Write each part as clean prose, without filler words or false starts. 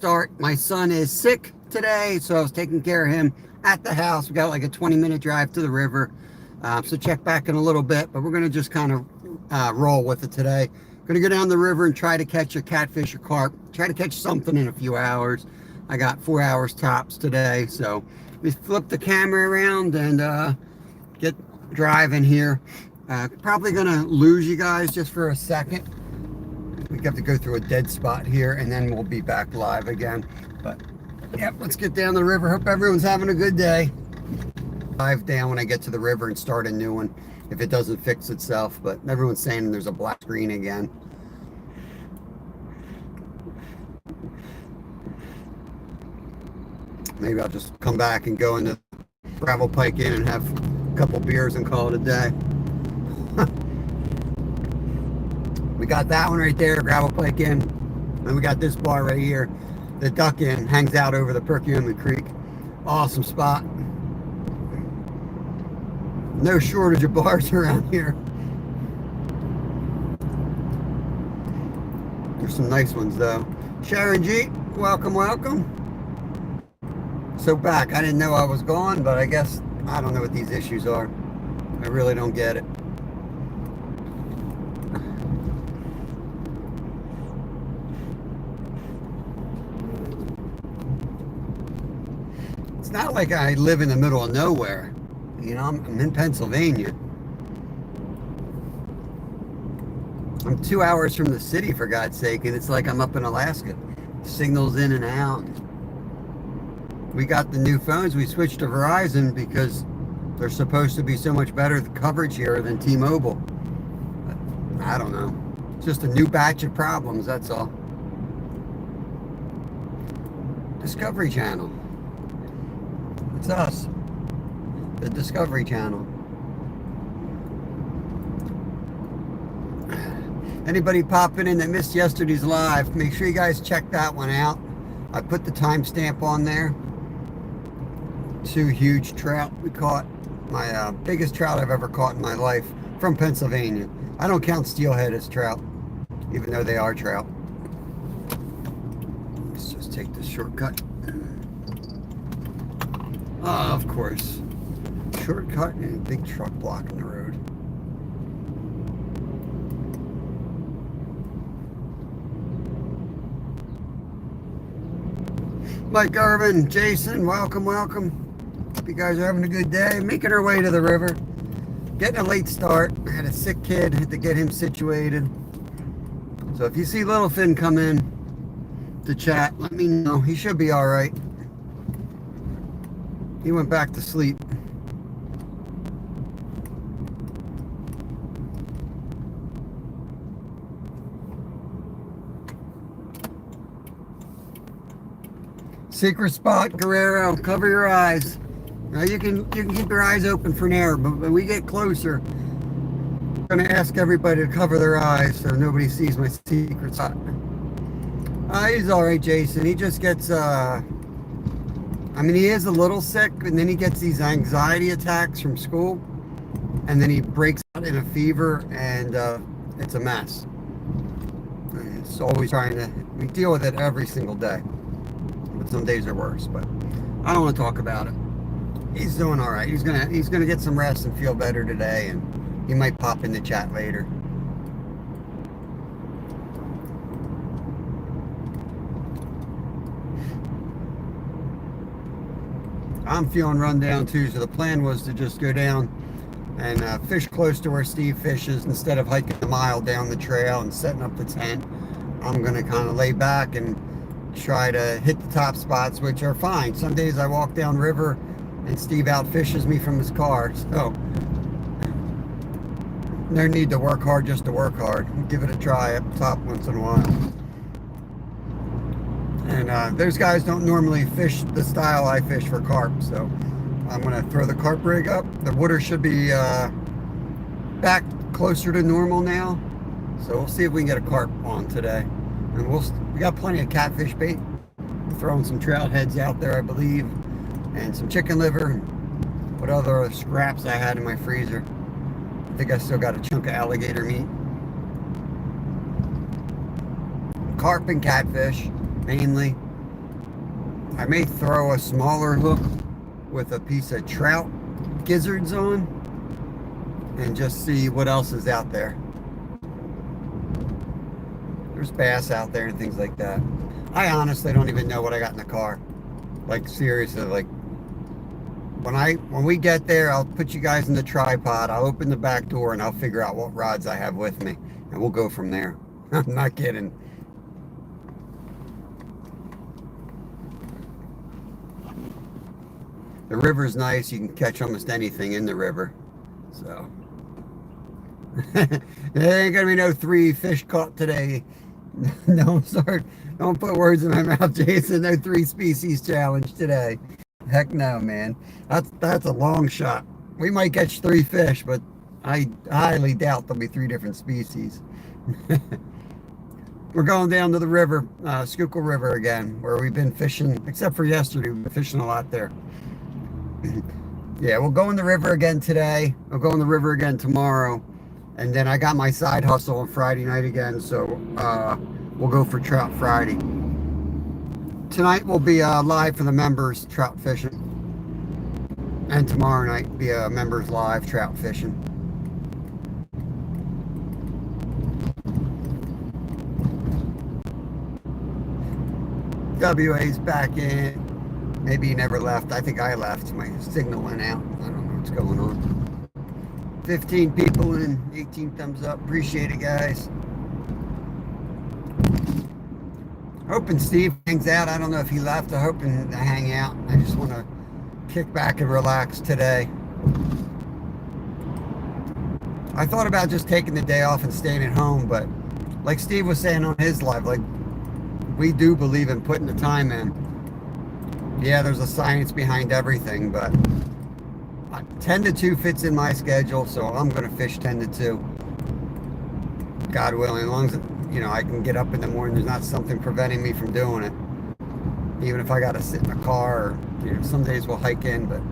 Start. My son is sick today, so I was taking care of him at the house. We got like a 20-minute drive to the river, so check back in a little bit, but we're going to just kind of roll with it today. Going to go down the river and try to catch a catfish or carp. Try to catch something in a few hours. I got 4 hours tops today, so we flip the camera around and get driving here. Probably going to lose you guys just for a second. We have to go through a dead spot here, and then we'll be back live again. But yeah, let's get down the river. Hope everyone's having a good day. Dive down when I get to the river and start a new one if it doesn't fix itself. But everyone's saying there's a black screen again. Maybe I'll just come back and go into Gravel Pike Inn and have a couple beers and call it a day. We got that one right there, Gravel Pike Inn. And we got this bar right here. The Duck Inn hangs out over the Perkiomen Creek. Awesome spot. No shortage of bars around here. There's some nice ones though. Sharon G, welcome, welcome. So back, I didn't know I was gone, but I guess I don't know what these issues are. I really don't get it. It's not like I live in the middle of nowhere. You know, I'm in Pennsylvania. I'm 2 hours from the city, for God's sake, and it's like I'm up in Alaska. Signals in and out. We got the new phones. We switched to Verizon because they're supposed to be so much better coverage here than T-Mobile. But I don't know. It's just a new batch of problems, that's all. Discovery Channel. It's us, the Discovery Channel. Anybody popping in that missed yesterday's live, make sure you guys check that one out. I put the timestamp on there. 2 huge trout we caught. My biggest trout I've ever caught in my life from Pennsylvania. I don't count steelhead as trout, even though they are trout. Let's just take this shortcut. Of course. Shortcut and a big truck blocking the road. Mike Irvin, Jason, welcome, welcome. Hope you guys are having a good day. Making our way to the river. Getting a late start. I had a sick kid, had to get him situated. So if you see Littlefin come in to chat, let me know. He should be all right. He went back to sleep. Secret spot, Guerrero. Cover your eyes. Now you can keep your eyes open for now, but when we get closer, I'm gonna ask everybody to cover their eyes so nobody sees my secret spot. He's all right, Jason. He just gets I mean, he is a little sick, and then he gets these anxiety attacks from school, and then he breaks out in a fever, and it's a mess. It's always we deal with it every single day, but some days are worse, but I don't want to talk about it. He's doing all right. He's gonna get some rest and feel better today, and he might pop in the chat later. I'm feeling run down too, so the plan was to just go down and fish close to where Steve fishes instead of hiking a mile down the trail and setting up the tent. I'm going to kind of lay back and try to hit the top spots, which are fine. Some days I walk down river and Steve outfishes me from his car, so no need to work hard just to work hard. Give it a try up top once in a while. And those guys don't normally fish the style I fish for carp, so I'm going to throw the carp rig up. The water should be back closer to normal now, so we'll see if we can get a carp on today. And we got plenty of catfish bait. We're throwing some trout heads out there, I believe, and some chicken liver, and what other scraps I had in my freezer. I think I still got a chunk of alligator meat. Carp and catfish, mainly. I may throw a smaller hook with a piece of trout gizzards on and just see what else is out there. There's bass out there and things like that. I honestly don't even know what I got in the car. Like seriously, like when we get there, I'll put you guys in the tripod, I'll open the back door, and I'll figure out what rods I have with me, and we'll go from there. I'm not kidding. The river's nice. You can catch almost anything in the river. So there ain't gonna be no 3 fish caught today. Don't put words in my mouth, Jason. No 3 species challenge today. Heck no, man. That's a long shot. We might catch 3 fish, but I highly doubt there'll be 3 different species. We're going down to the river, Schuylkill River again, where we've been fishing, except for yesterday. We've been fishing a lot there. Yeah, we'll go in the river again today. We'll go in the river again tomorrow. And then I got my side hustle on Friday night again, so we'll go for Trout Friday. Tonight we'll be live for the members trout fishing. And tomorrow night be a members live trout fishing. WA's back in. Maybe he never left. I think I left. My signal went out. I don't know what's going on. 15 people in, 18 thumbs up. Appreciate it, guys. Hoping Steve hangs out. I don't know if he left. I'm hoping to hang out. I just want to kick back and relax today. I thought about just taking the day off and staying at home, but like Steve was saying on his live, like, we do believe in putting the time in. Yeah, there's a science behind everything, but 10 to 2 fits in my schedule, so I'm going to fish 10 to 2. God willing, as long as, I can get up in the morning, there's not something preventing me from doing it. Even if I got to sit in a car, or, some days we'll hike in, but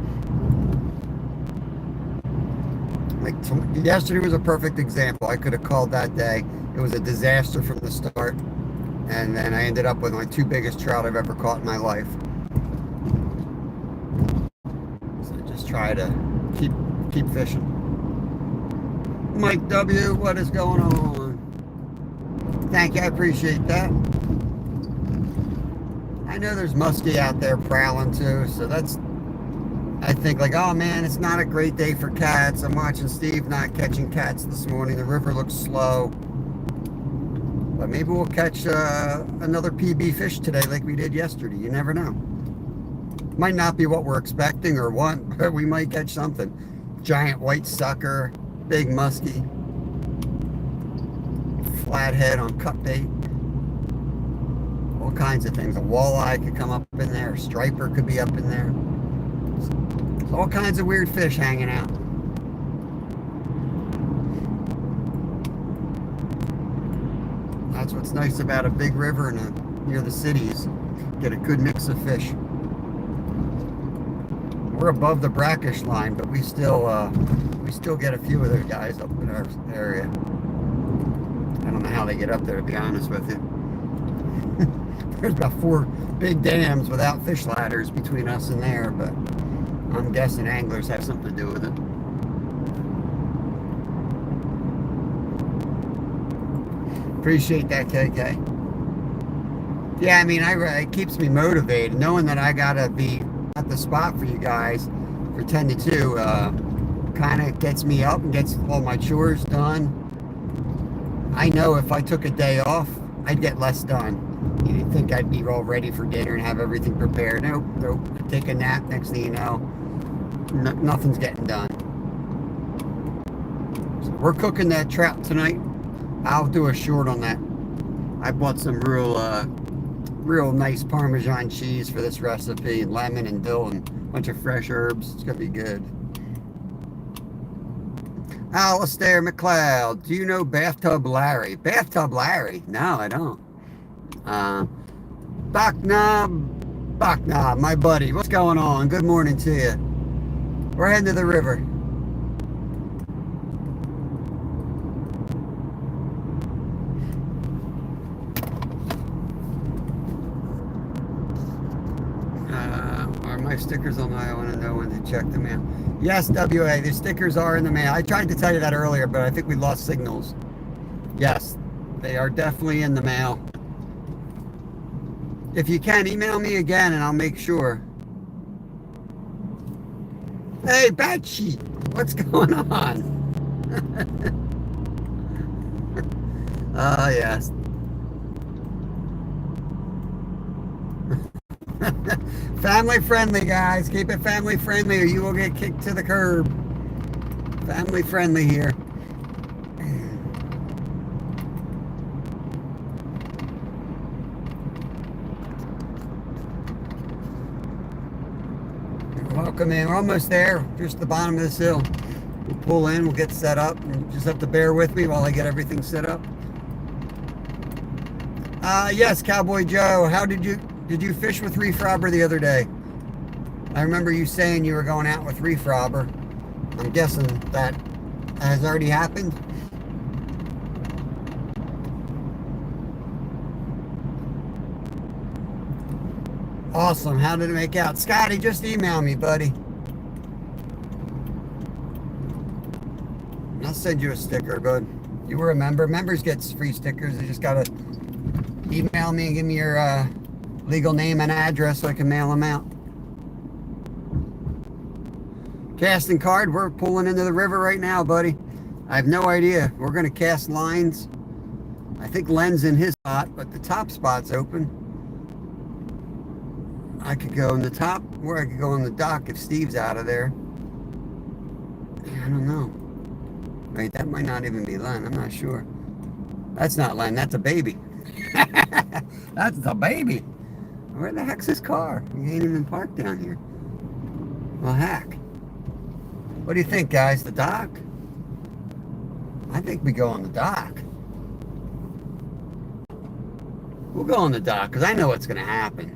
like yesterday was a perfect example. I could have called that day. It was a disaster from the start, and then I ended up with my 2 biggest trout I've ever caught in my life. Try to keep fishing. Mike W, what is going on? Thank you, I appreciate that. I know there's muskie out there prowling too, so I think like, oh man, it's not a great day for cats. I'm watching Steve not catching cats this morning. The river looks slow. But maybe we'll catch another PB fish today like we did yesterday. You never know. Might not be what we're expecting or want, but we might catch something. Giant white sucker, big muskie, flathead on cut bait, all kinds of things. A walleye could come up in there, a striper could be up in there. All kinds of weird fish hanging out. That's what's nice about a big river and near the cities. Get a good mix of fish. We're above the brackish line, but we still get a few of those guys up in our area. I don't know how they get up there, to be honest with you. There's about 4 big dams without fish ladders between us and there, but I'm guessing anglers have something to do with it. Appreciate that, KK. Yeah, I mean, it keeps me motivated knowing that I gotta be at the spot for you guys for 10 to 2. Kind of gets me up and gets all my chores done. I know if I took a day off, I'd get less done. You'd think I'd be all ready for dinner and have everything prepared. Nope. I'd take a nap, next thing you know, nothing's getting done. So we're cooking that trout tonight. I'll do a short on that. I bought some real nice Parmesan cheese for this recipe, and lemon and dill and a bunch of fresh herbs. It's gonna be good. Alistair McLeod, do you know Bathtub Larry? Bathtub Larry? No, I don't. Bachnob, my buddy, what's going on? Good morning to you. We're heading to the river. Are my stickers on? I want to know when to check the mail. Yes, WA, the stickers are in the mail. I tried to tell you that earlier, but I think we lost signals. Yes, they are definitely in the mail. If you can, email me again and I'll make sure. Hey, Batsy, what's going on? Oh, yes. Family friendly, guys. Keep it family friendly or you will get kicked to the curb. Family friendly here. Welcome in. We're almost there. Just the bottom of this hill. We'll pull in. We'll get set up. And just have to bear with me while I get everything set up. Yes, Cowboy Joe. How did you fish with Reef Robber the other day? I remember you saying you were going out with Reef Robber. I'm guessing that has already happened. Awesome. How did it make out? Scotty, just email me, buddy. I'll send you a sticker, bud. You were a member. Members get free stickers. You just gotta email me and give me your legal name and address so I can mail them out. Casting card. We're pulling into the river right now, buddy. I have no idea. We're gonna cast lines. I think Len's in his spot, but the top spot's open. I could go in the top, or I could go on the dock if Steve's out of there. Yeah, I don't know. Wait, that might not even be Len. I'm not sure. That's not Len. That's a baby. That's the baby. Where the heck's his car? He ain't even parked down here. Well, heck. What do you think, guys? The dock? I think we go on the dock. We'll go on the dock because I know what's going to happen.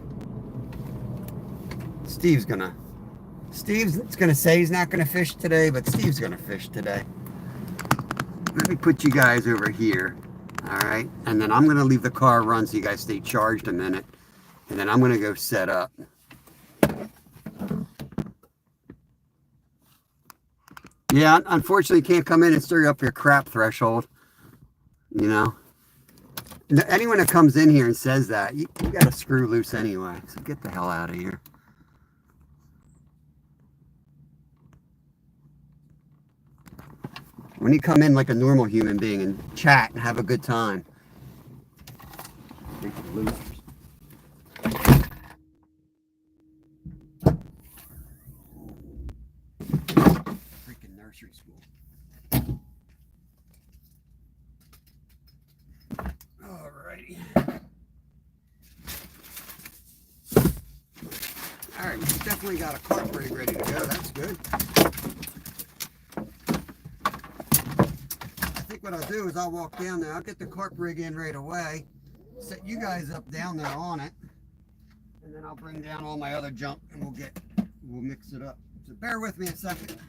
Steve's gonna say he's not gonna fish today, but Steve's gonna fish today. Let me put you guys over here, all right? And then I'm gonna leave the car run so you guys stay charged a minute, and then I'm gonna go set up. Yeah, unfortunately, you can't come in and stir up your crap threshold. You know, anyone that comes in here and says that, you got to screw loose anyway. So get the hell out of here. When you come in like a normal human being and chat and have a good time. Freaking losers. Freaking nursery school. Alrighty. Alright, we definitely got a carp rig ready to go. That's good. What I'll do is I'll walk down there. I'll get the carp rig in right away, set you guys up down there on it, and then I'll bring down all my other junk and we'll mix it up. So bear with me a second.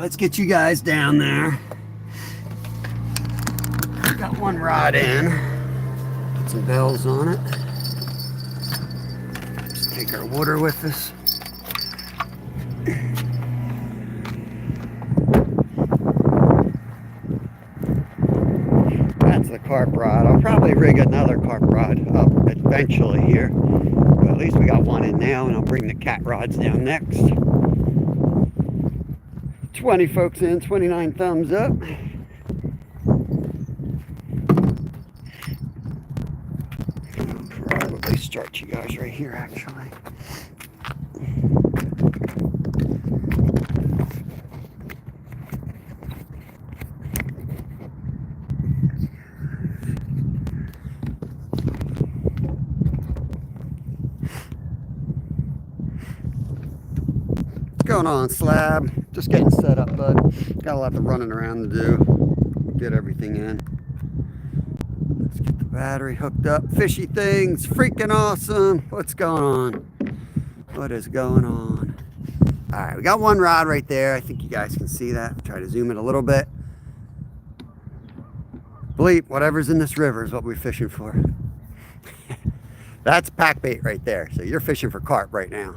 Let's get you guys down there. Got one rod in. Put some bells on it. Just take our water with us. That's the carp rod. I'll probably rig another carp rod up eventually here. But at least we got one in now, and I'll bring the cat rods down next. 20 folks in, 29 thumbs up. Probably start you guys right here, actually. What's going on, Slab? Just getting set up, bud. Got a lot of running around to do. Get everything in. Let's get the battery hooked up. Fishy things, freaking awesome. What's going on? What is going on? All right, we got one rod right there. I think you guys can see that. Try to zoom it a little bit. Bleep, whatever's in this river is what we're fishing for. That's pack bait right there. So you're fishing for carp right now.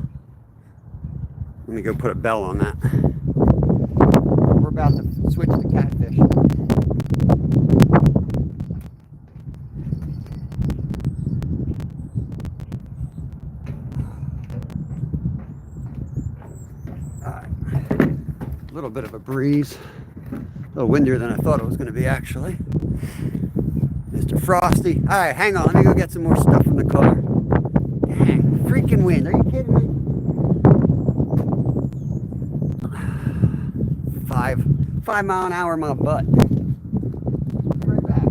Let me go put a bell on that. We're about to switch to catfish. A little bit of a breeze. A little windier than I thought it was going to be, actually. Mr. Frosty. All right, hang on. Let me go get some more stuff from the car. Dang, freaking wind. Are you kidding me? 5 mile an hour my butt. Right back.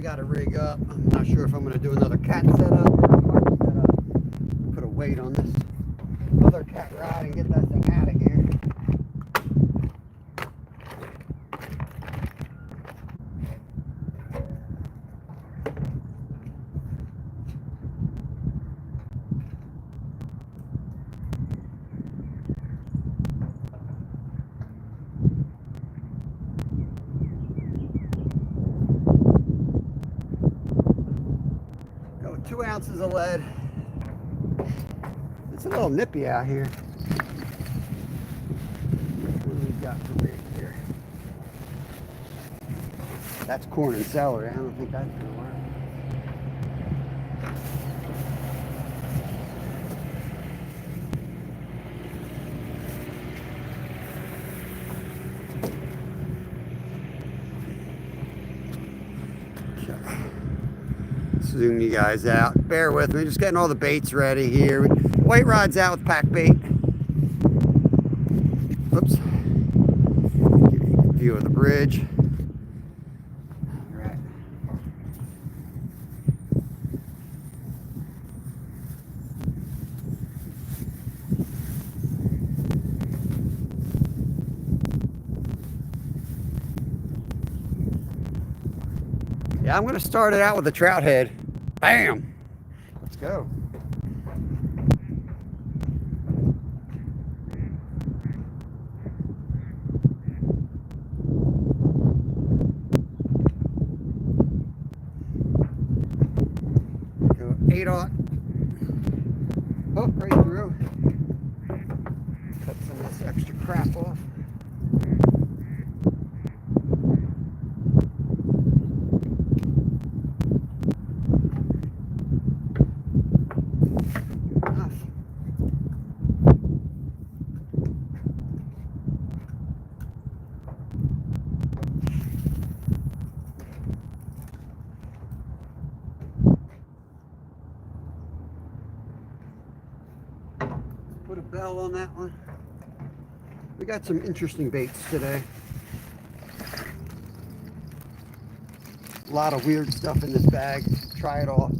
Got to rig up. I'm not sure if I'm going to do another cat setup or a carp setup. Put a weight on this other cat rod and get that thing out of here. 2 ounces of lead. It's a little nippy out here. What do we got for bait here? That's corn and celery. I don't think that's gonna work. Zoom you guys out. Bear with me. Just getting all the baits ready here. White rod's out with pack bait. Oops. Give you a view of the bridge. All right. Yeah, I'm going to start it out with a trout head. Bam! Let's go. Go 8/0. Hook right through. Cut some of this extra crap off. Put a bell on that one. We got some interesting baits today. A lot of weird stuff in this bag. Try it all.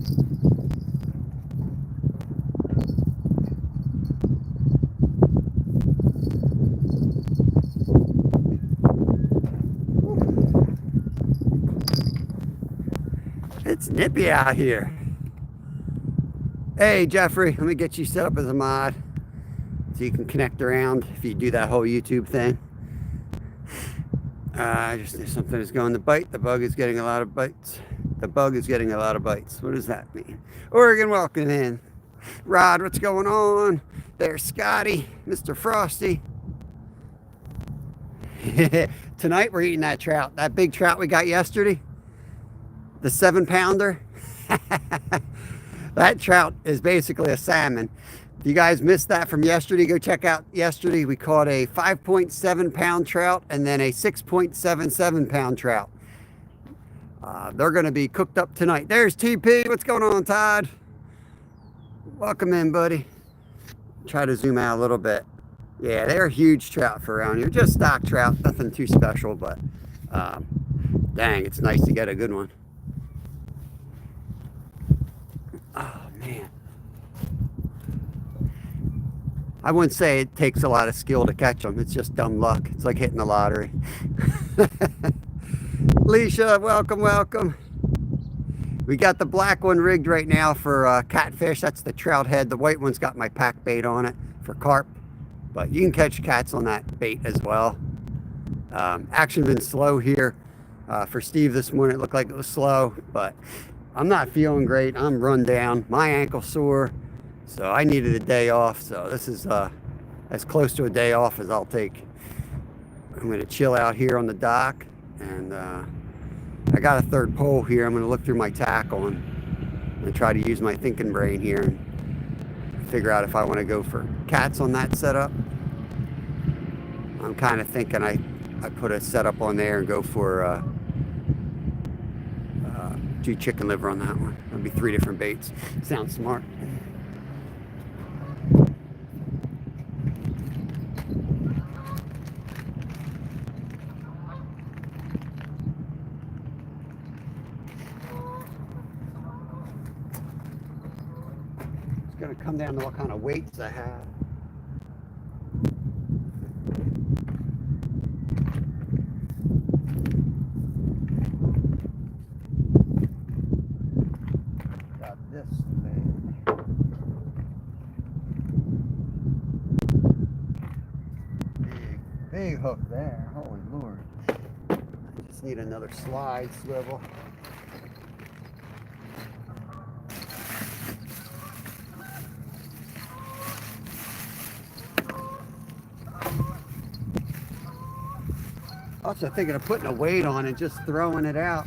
It's nippy out here. Hey Jeffrey, let me get you set up as a mod so you can connect around if you do that whole YouTube thing. I just knew something is going to bite. The bug is getting a lot of bites. The bug is getting a lot of bites. What does that mean? Oregon, welcome in. Rod, what's going on? There's Scotty, Mr. Frosty. Tonight we're eating that trout. That big trout we got yesterday. The 7-pounder. That trout is basically a salmon. If you guys missed that from yesterday, go check out yesterday. We caught a 5.7-pound trout and then a 6.77-pound trout. They're going to be cooked up tonight. There's TP. What's going on, Todd? Welcome in, buddy. Try to zoom out a little bit. Yeah, they're huge trout for around here. Just stock trout. Nothing too special, but dang, it's nice to get a good one. Oh, man. I wouldn't say it takes a lot of skill to catch them. It's just dumb luck. It's like hitting the lottery. Leisha, welcome, welcome. We got the black one rigged right now for catfish. That's the trout head. The white one's got my pack bait on it for carp. But you can catch cats on that bait as well. Action been slow here. For Steve this morning, it looked like it was slow. But I'm not feeling great. I'm run down. My ankle sore. So I needed a day off. So this is as close to a day off as I'll take. I'm going to chill out here on the dock. And I got a third pole here. I'm going to look through my tackle and try to use my thinking brain here and figure out if I want to go for cats on that setup. I'm kind of thinking I put a setup on there and go for do chicken liver on that one. That'll be 3 different baits. Sounds smart. It's going to come down to what kind of weights I have. Big hook there, holy Lord. I just need another slide swivel. Also thinking of putting a weight on it, just throwing it out,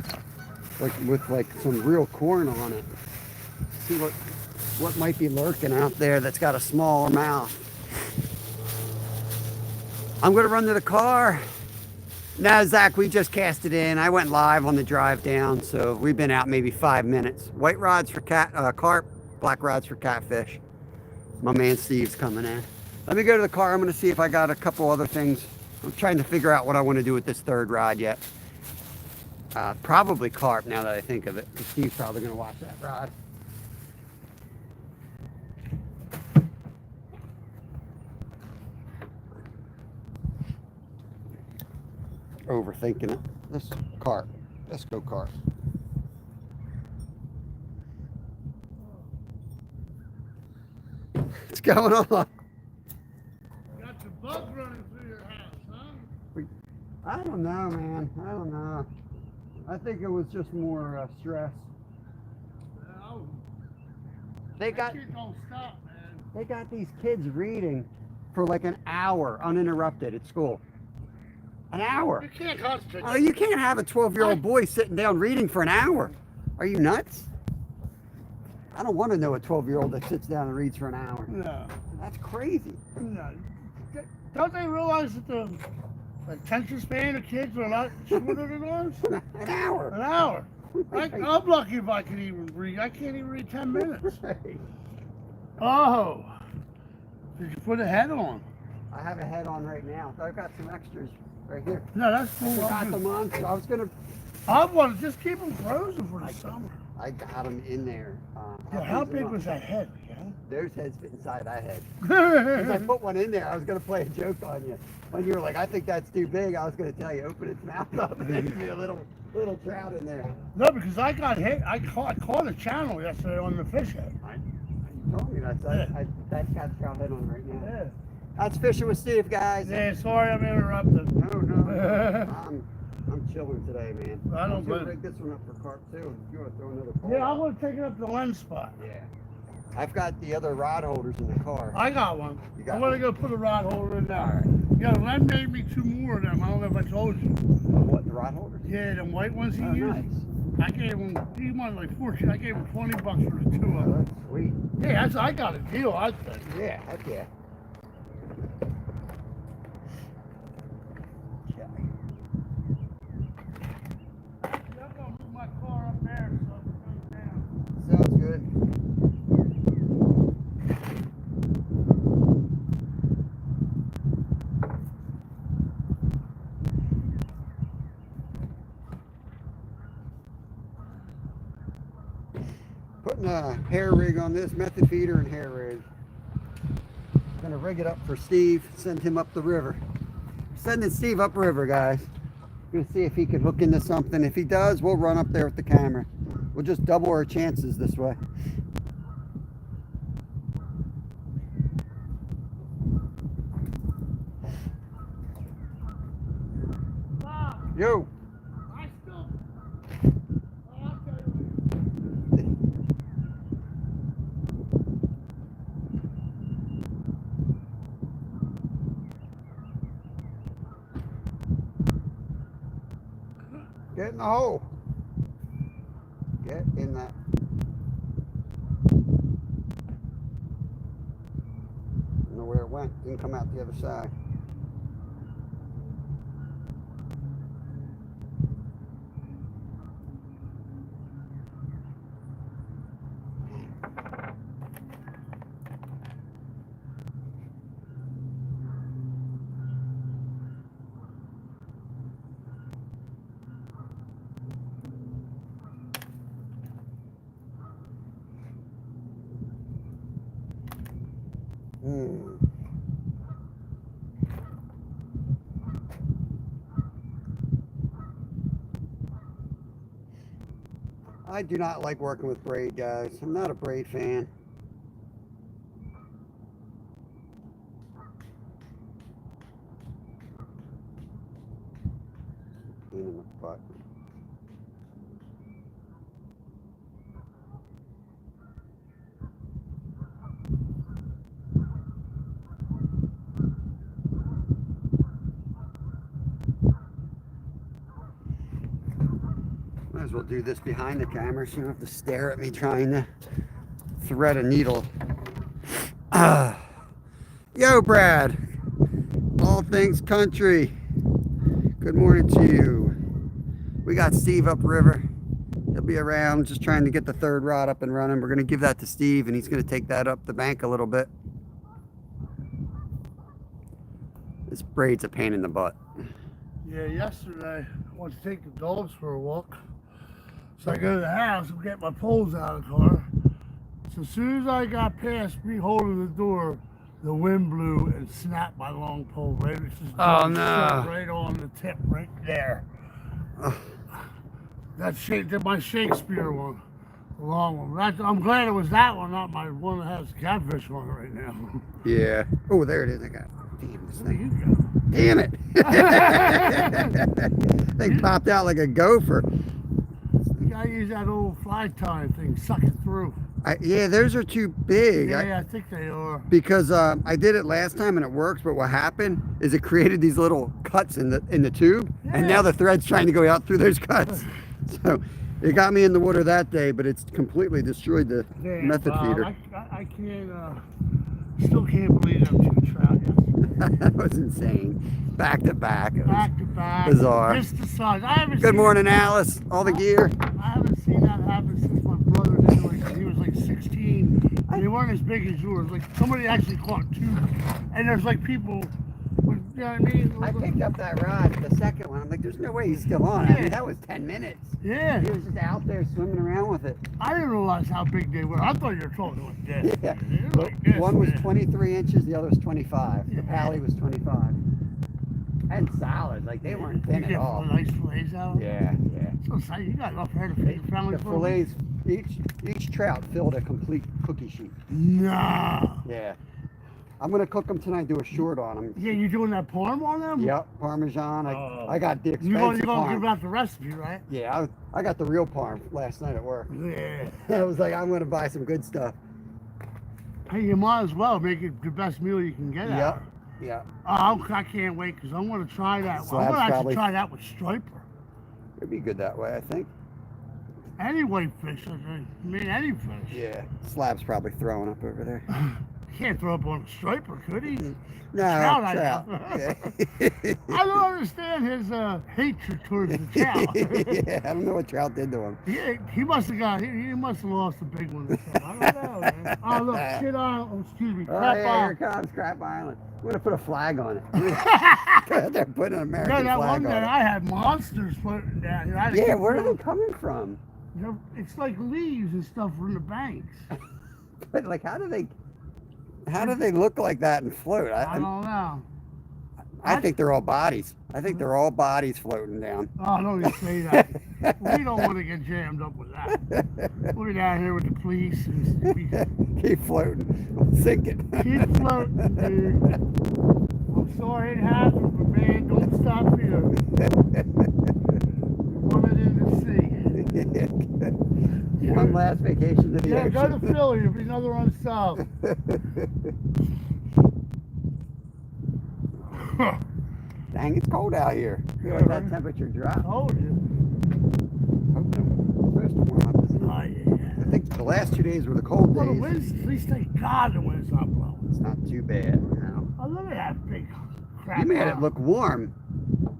like with like some real corn on it. See what might be lurking out there that's got a smaller mouth. I'm gonna run to the car. Now, Zach, we just cast it in. I went live on the drive down, so we've been out maybe 5 minutes. White rods for carp, black rods for catfish. My man Steve's coming in. Let me go to the car. I'm going to see if I got a couple other things. I'm trying to figure out what I want to do with this third rod yet. Probably carp now that I think of it. Steve's probably going to watch that rod. Overthinking it. Let's carp. Let's go carp. What's going on? Got some bugs running through your house, huh? I don't know, man. I don't know. I think it was just more stress. Well, They that got shit don't stop, man. they got these kids reading for like an hour uninterrupted at school. An hour. You can't concentrate. Oh, you can't have a 12-year-old boy sitting down reading for an hour. Are you nuts? I don't want to know a 12-year-old that sits down and reads for an hour. No. That's crazy. No. Don't they realize that the attention span of kids are a lot shorter than ours? An hour. An hour. I'm lucky if I can even read. I can't even read 10 minutes. Oh. Did you put a head on? I have a head on right now. I've got some extras right here. No, that's I cool. got them on, so I was gonna. I want to just keep them frozen for the summer. I got them in there. Yeah, how big was that head? Yeah? Those heads fit inside that head. Because I put one in there, I was gonna play a joke on you. When you were like, I think that's too big, I was gonna tell you, open its mouth up and there'd be a little trout in there. No, because I got hit. I caught a channel yesterday on the fish head. You told me that. Yeah. That's got trout head on right now. Yeah. That's Fishing with Steve, guys. Yeah, sorry I'm interrupting. No. I'm chilling today, man. I don't I'm gonna blame- break this one up for carp too. If you want to throw another pole. Yeah, I'm gonna take it up the lens spot. Yeah. I've got the other rod holders in the car. I got one. You got I'm gonna one? go put a rod holder in there. All right. Yeah, Len made me 2 more of them. I don't know if I told you. What, the rod holders? Yeah, them white ones he Oh, used. nice. I gave him. He wanted like 14. I gave him $20 for the 2 of Oh, them. that's sweet. Yeah, I got a deal. I think. Yeah, heck yeah. I'm gonna move my car up there so it goes down. Sounds good. Putting a hair rig on this, method feeder and hair rig. Gonna rig it up for Steve, send him up the river. Sending Steve upriver, guys. Gonna see if he can hook into something. If he does, we'll run up there with the camera. We'll just double our chances this way. Bob, Yo! I still. Oh, I'll tell you. Get in the hole. Get in that. I don't know where it went. Didn't come out the other side. I do not like working with braid, guys. I'm not a braid fan. Pain in the butt. well do this behind the camera so you don't have to stare at me trying to thread a needle. Yo, Brad. All things country. Good morning to you. We got Steve upriver. He'll be around just trying to get the third rod up and running. We're going to give that to Steve, and he's going to take that up the bank a little bit. This braid's a pain in the butt. Yeah, yesterday I went to take the dogs for a walk. So I go to the house and get my poles out of the car. So as soon as I got past me holding the door, the wind blew and snapped my long pole right. Oh no! Right on the tip, right there. That's my Shakespeare one, the long one. I'm glad it was that one, not my one that has catfish on it right now. Yeah. Oh, there it is. I got it. Damn this thing. Damn it! Thing popped out like a gopher. You gotta use that old fly tying thing, suck it through. Yeah, those are too big. Yeah, I think they are. Because I did it last time and it works, but what happened is it created these little cuts in the tube, and now the thread's trying to go out through those cuts. So it got me in the water that day, but it's completely destroyed the method feeder. I can't, still can't believe them two trout yesterday. That was insane. Back to back. It was back to back. Bizarre. Just the size. Good morning, Alice. All the gear. I haven't seen that happen since my brother did it. He was like 16. And they weren't as big as yours. Like somebody actually caught two. And there's like people. You know what I mean? I picked up that rod, the second one. I'm like, there's no way he's still on. I mean, that was 10 minutes. Yeah. He was just out there swimming around with it. I didn't realize how big they were. I thought you were talking like this. Yeah. Like this, one was 23 inches, the other was 25. The pally was 25. And solid, like they weren't thin at all. Nice fillets out. Yeah. So you got enough here to feed your family. The fillets, each trout filled a complete cookie sheet. Nah. Yeah. I'm gonna cook them tonight. Do a short on them. Yeah, you doing that parm on them? Yep, Parmesan. I got the expensive You're gonna parm. give out the recipe, right? Yeah, I got the real parm last night at work. Yeah. I was like, I'm gonna buy some good stuff. Hey, you might as well make it the best meal you can get out. Yeah. Oh, I can't wait because I'm gonna try that. I'm gonna actually try that with striper. It'd be good that way, I think. Any whitefish, I mean any fish. Yeah. Slab's probably throwing up over there. Can't throw up on a striper, could he? No, trout. I don't understand his hatred towards the trout. Yeah, I don't know what trout did to him. He must have lost a big one this time. I don't know, man. Oh, look, shit on, excuse me, Crap Island. Here it comes, Crap Island. I'm going to put a flag on it. They're putting an American flag on it. That one day I had monsters floating down here. Yeah, where are they coming from? It's like leaves and stuff from the banks. But like, how do they look like that and float? I don't know. I think they're all bodies. I think they're all bodies floating down. Oh, don't even say that. We don't want to get jammed up with that. We're down here with the police. Keep floating. Sink it. Keep floating, dude. I'm sorry it happened, but man, don't stop here. Run it in the sea. One last vacation to the ocean. Go to Philly. It'll be another unsolved. Dang, it's cold out here. I feel like that temperature drop. Told you. Supposed to warm up, isn't it? Oh, yeah. I think the last 2 days were the cold Well, the days. wind's, at least thank God the wind's not blowing. It's not too bad now. Oh, look at that big crap. You made it look warm.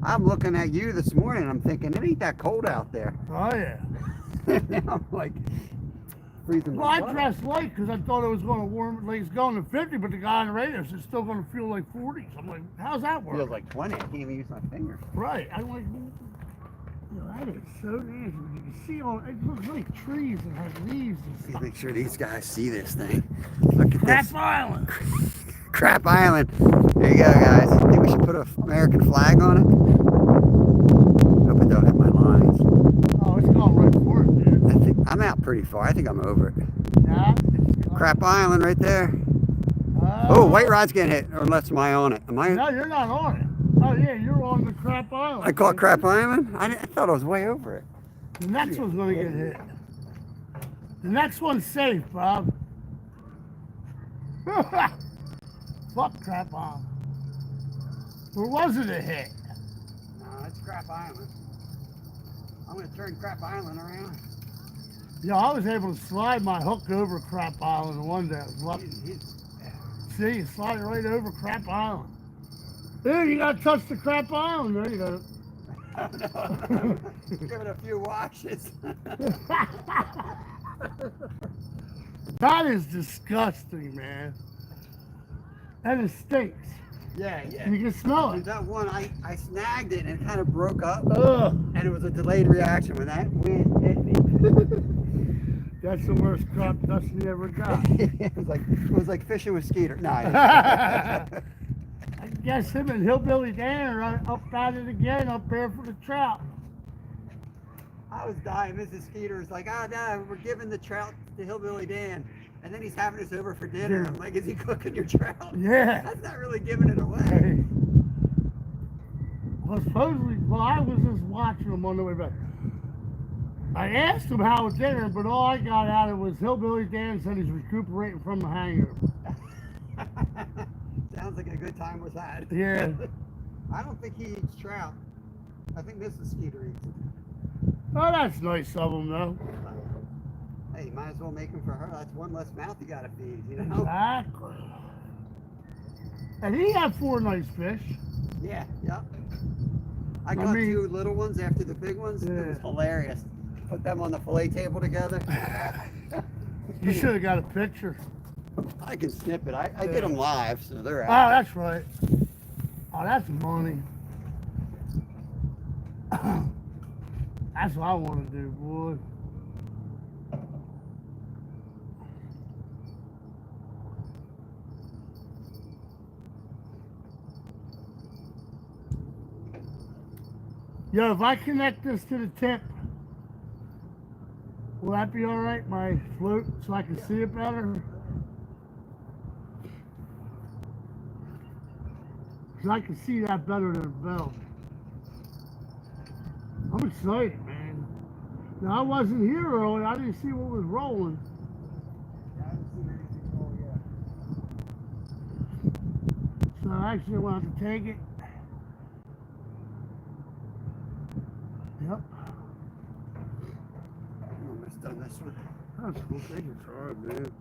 I'm looking at you this morning and I'm thinking, it ain't that cold out there. Oh, yeah. Now I'm like freezing. Well, I dressed light because I thought it was going to warm, like it's going to 50, but the guy on the radio said it's still going to feel like 40. So I'm like, how's that work? Feels like 20. I can't even use my finger. Right. I'm like, that is so nasty. You can see all, it looks like trees and has leaves and stuff. Make sure these guys see this thing. Look at Crap this. Island. Crap Island. There you go, guys. I think we should put an American flag on it. Hope it don't hit my lines. Oh, it's going right for it, dude. I think I'm out pretty far. I think I'm over it. Yeah. Crap Island right there. Oh, white rod's getting hit. Unless am I on it? Am I? No, you're not on it. Oh, yeah, you're on the Crap Island. I caught Crap Island? I thought I was way over it. The next one's going to get hit. The next one's safe, Bob. Fuck Crap Island. Or was it a hit? No, it's Crap Island. I'm gonna turn Crap Island around. Yeah, I was able to slide my hook over Crap Island one day. See, you slide it right over Crap Island. There, you gotta touch the Crap Island. There you go. Oh, no. Give it a few washes. That is disgusting, man. And it stinks. Yeah, yeah. You can smell Dude, it. that one, I snagged it and it kind of broke up. Ugh. And it was a delayed reaction when that wind hit me. That's the worst crop dust you ever got. it was like fishing with Skeeter. No, I guess him and Hillbilly Dan are up at it again up there for the trout. I was dying. Mrs. Skeeter was like, "Ah, no, we're giving the trout to Hillbilly Dan." And then he's having us over for dinner. I'm like, is he cooking your trout? Yeah. That's not really giving it away. Hey. Well, supposedly, I was just watching them on the way back. I asked him how was dinner, but all I got out of it was Hillbilly Dan said he's recuperating from the hangover. Sounds like a good time was had. Yeah. I don't think he eats trout. I think Mrs. Skeeter eats it. Oh, that's nice of him, though. Hey, you might as well make them for her. That's one less mouth you gotta feed, you know? Exactly. And he had 4 nice fish. Yeah, yep. I caught 2 little ones after the big ones. Yeah. It was hilarious. Put them on the fillet table together. You should have got a picture. I can snip it. I get them live, so they're Oh, out. that's right. Oh, that's money. That's what I want to do, boy. Yo, if I connect this to the tip, will that be all right, my float, so I can see it better? So I can see that better than the bell. I'm excited, man. Now, I wasn't here early. I didn't see what was rolling. I haven't seen anything roll yet. So I actually want to take it. Yep. I'm almost done this one. That's cool. Take your time, man.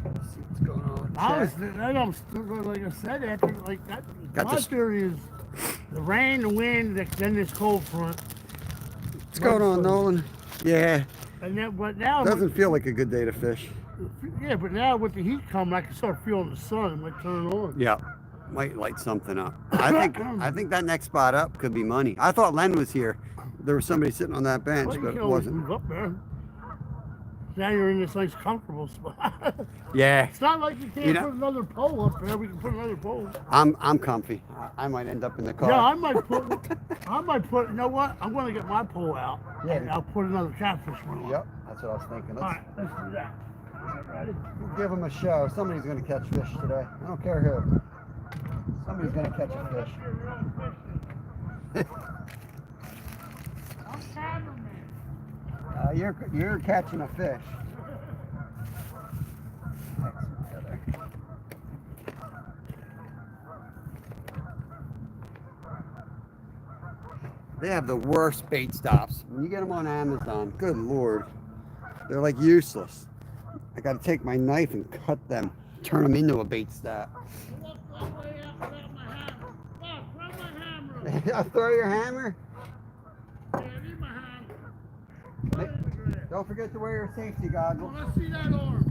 Let's see what's going on. I'm still, like I said, after like that, Got my this- theory is the rain, the wind, then this cold front. What's going on, Nolan? Yeah, And then, but now, doesn't feel like a good day to fish. yeah, but now with the heat coming, I can start feeling the sun. It might turn on. Yeah, might light something up. I think that next spot up could be money. I thought Len was here. There was somebody sitting on that bench, Well, you but can it always wasn't. move up there. Now you're in this nice, comfortable spot. Yeah, It's not like you can't You know- put another pole up there. We can put another pole. I'm comfy. I might end up in the car. Yeah, I might put. You know what? I'm going to get my pole out. Yeah. And I'll put another catfish one on. Yep, that's what I was thinking. All Let's right, let's do that. Ready? give them a show. Somebody's going to catch fish today. I don't care who. Somebody's going to catch a fish. I'm cameraman. You're catching a fish. They have the worst bait stops. When you get them on Amazon, good Lord, they're like useless. I got to take my knife and cut them, turn them into a bait stop. Walk that way out without my hammer. Wow, throw my hammer. I'll throw your hammer. Yeah, I need my hammer. Put it in the grass. Don't forget to wear your safety goggles. Well, let's see that arm.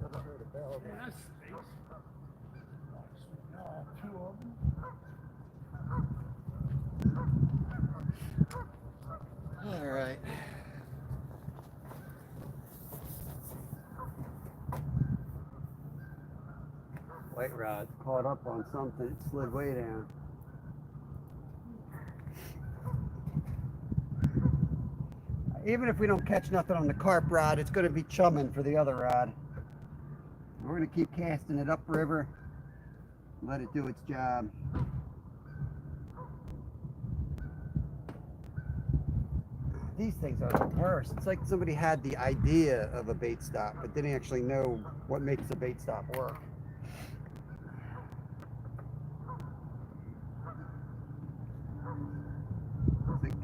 Yeah, that stinks. Oh, 2 of them. All right. White rod caught up on something. It slid way down. Even if we don't catch nothing on the carp rod, it's going to be chumming for the other rod. We're going to keep casting it upriver. Let it do its job. These things are the worst. It's like somebody had the idea of a bait stop, but didn't actually know what makes a bait stop work.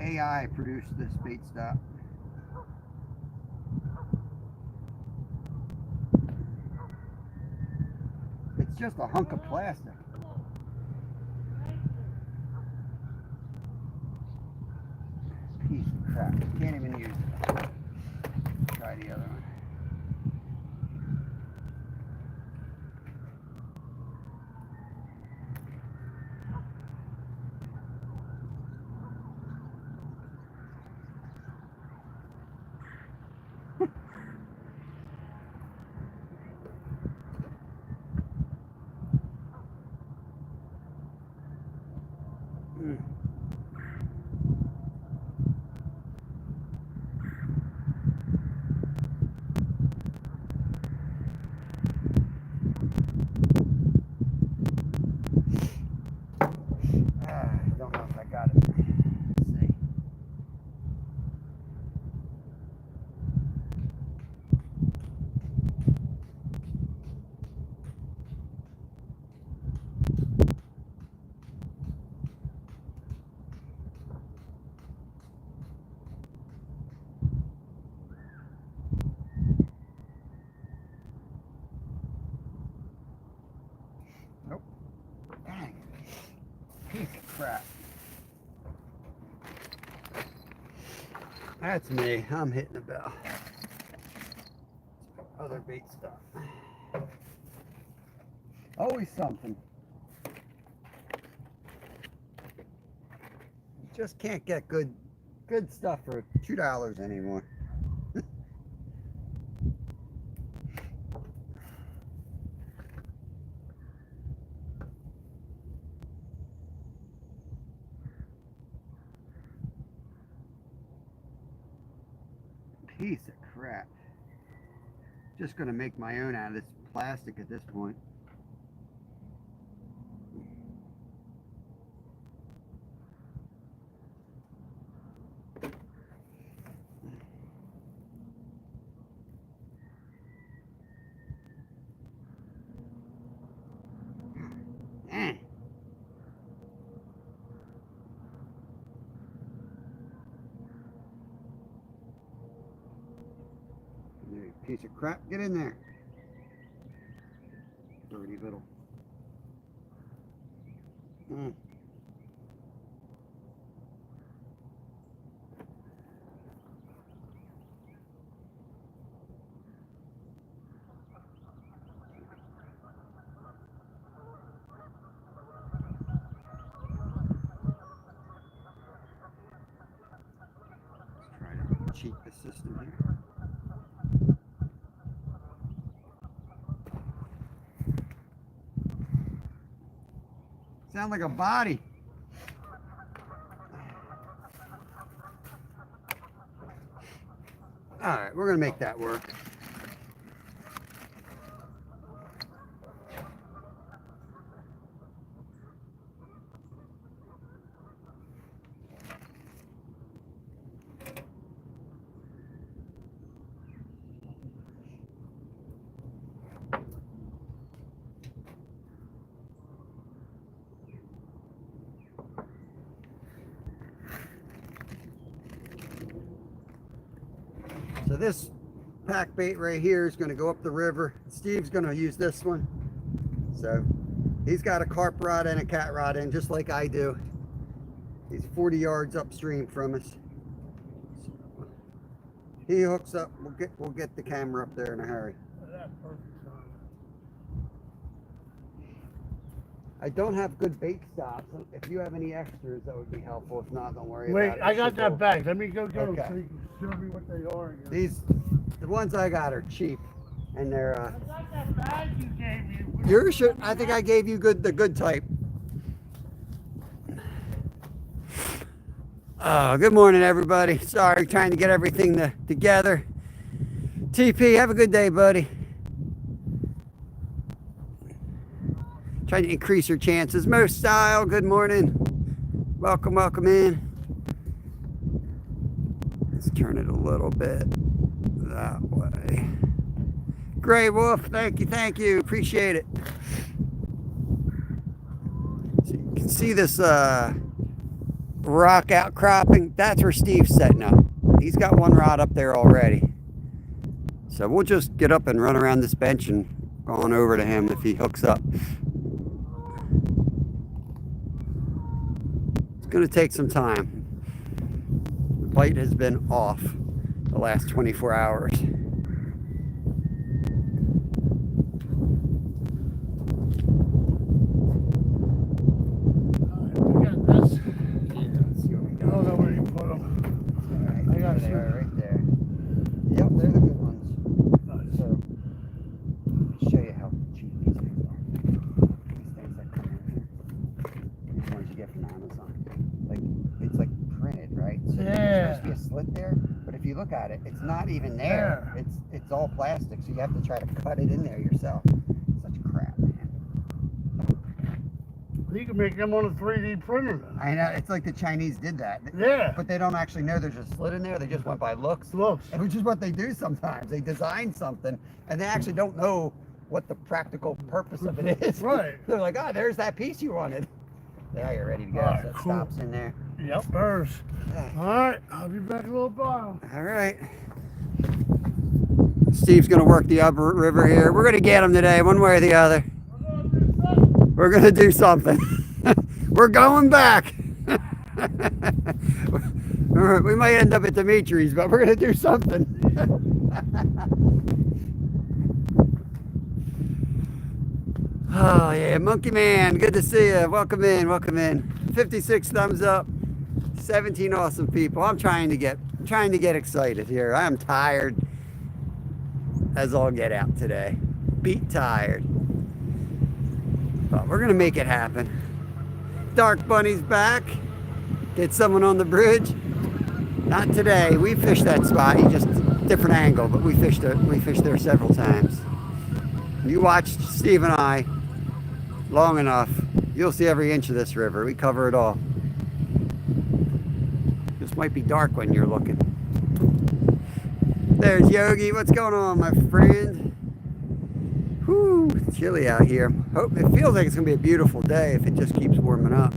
AI produced this bait stop. It's just a hunk of plastic. Piece of crap. Can't even use it. Try the other one. Don't know if I got it. Let's see. Nope. Dang. Piece of crap. That's me. I'm hitting the bell. Other bait stuff. Always something. You just can't get good stuff for $2 anymore. Piece of crap. Just gonna make my own out of this plastic at this point. Piece of crap, get in there. Dirty little. Let's try to cheat the system here. Sound like a body. All right, we're gonna make that work. So this pack bait right here is going to go up the river. Steve's going to use this one. So he's got a carp rod and a cat rod in, just like I do. He's 40 yards upstream from us. So he hooks up. We'll get the camera up there in a hurry. That's perfect. I don't have good bait stops. If you have any extras, that would be helpful. If not, don't worry Wait, about it. I got that bag. Let me go Okay. so you can show me what they are again. The ones I got are cheap, and they're. I got that bag you gave me. Yours should. I think I gave you the good type. Good morning, everybody. Sorry, trying to get everything together. TP, have a good day, buddy. Trying to increase your chances. Mo Style, good morning. Welcome in. Let's turn it a little bit that way. Gray Wolf, thank you. Appreciate it. So you can see this rock outcropping. That's where Steve's setting up. He's got one rod up there already. So we'll just get up and run around this bench and go on over to him if he hooks up. It's going to take some time. The bite has been off the last 24 hours. Look at it, it's not even there. It's all plastic, so you have to try to cut it in there yourself. Such crap, man. You can make them on a 3D printer. I know, it's like the Chinese did that. Yeah. But they don't actually know there's a slit in there. They just went by looks. Which is what they do sometimes. They design something and they actually don't know what the practical purpose of it is. Right. They're like, oh, there's that piece you wanted. Now you're ready to go. Right, so it cool. stops in there. Yep, there's. All right, I'll be back in a little while. All right. Steve's going to work the upper river here. We're going to get him today, one way or the other. We're going to do something. We're going back. We might end up at Dimitri's, but we're going to do something. Oh, yeah, Monkey Man, good to see you. Welcome in, welcome in. 56 thumbs up, 17 awesome people. I'm trying to get excited here. I am tired as all get out today. Beat tired. But we're going to make it happen. Dark Bunny's back. Get someone on the bridge. Not today. We fished that spot. You just different angle, but we fished there several times. You watched Steve and I long enough, you'll see every inch of this river. We cover it all. This might be dark when you're looking. There's Yogi. What's going on, my friend? Whew, it's chilly out here. It feels like it's gonna be a beautiful day if it just keeps warming up.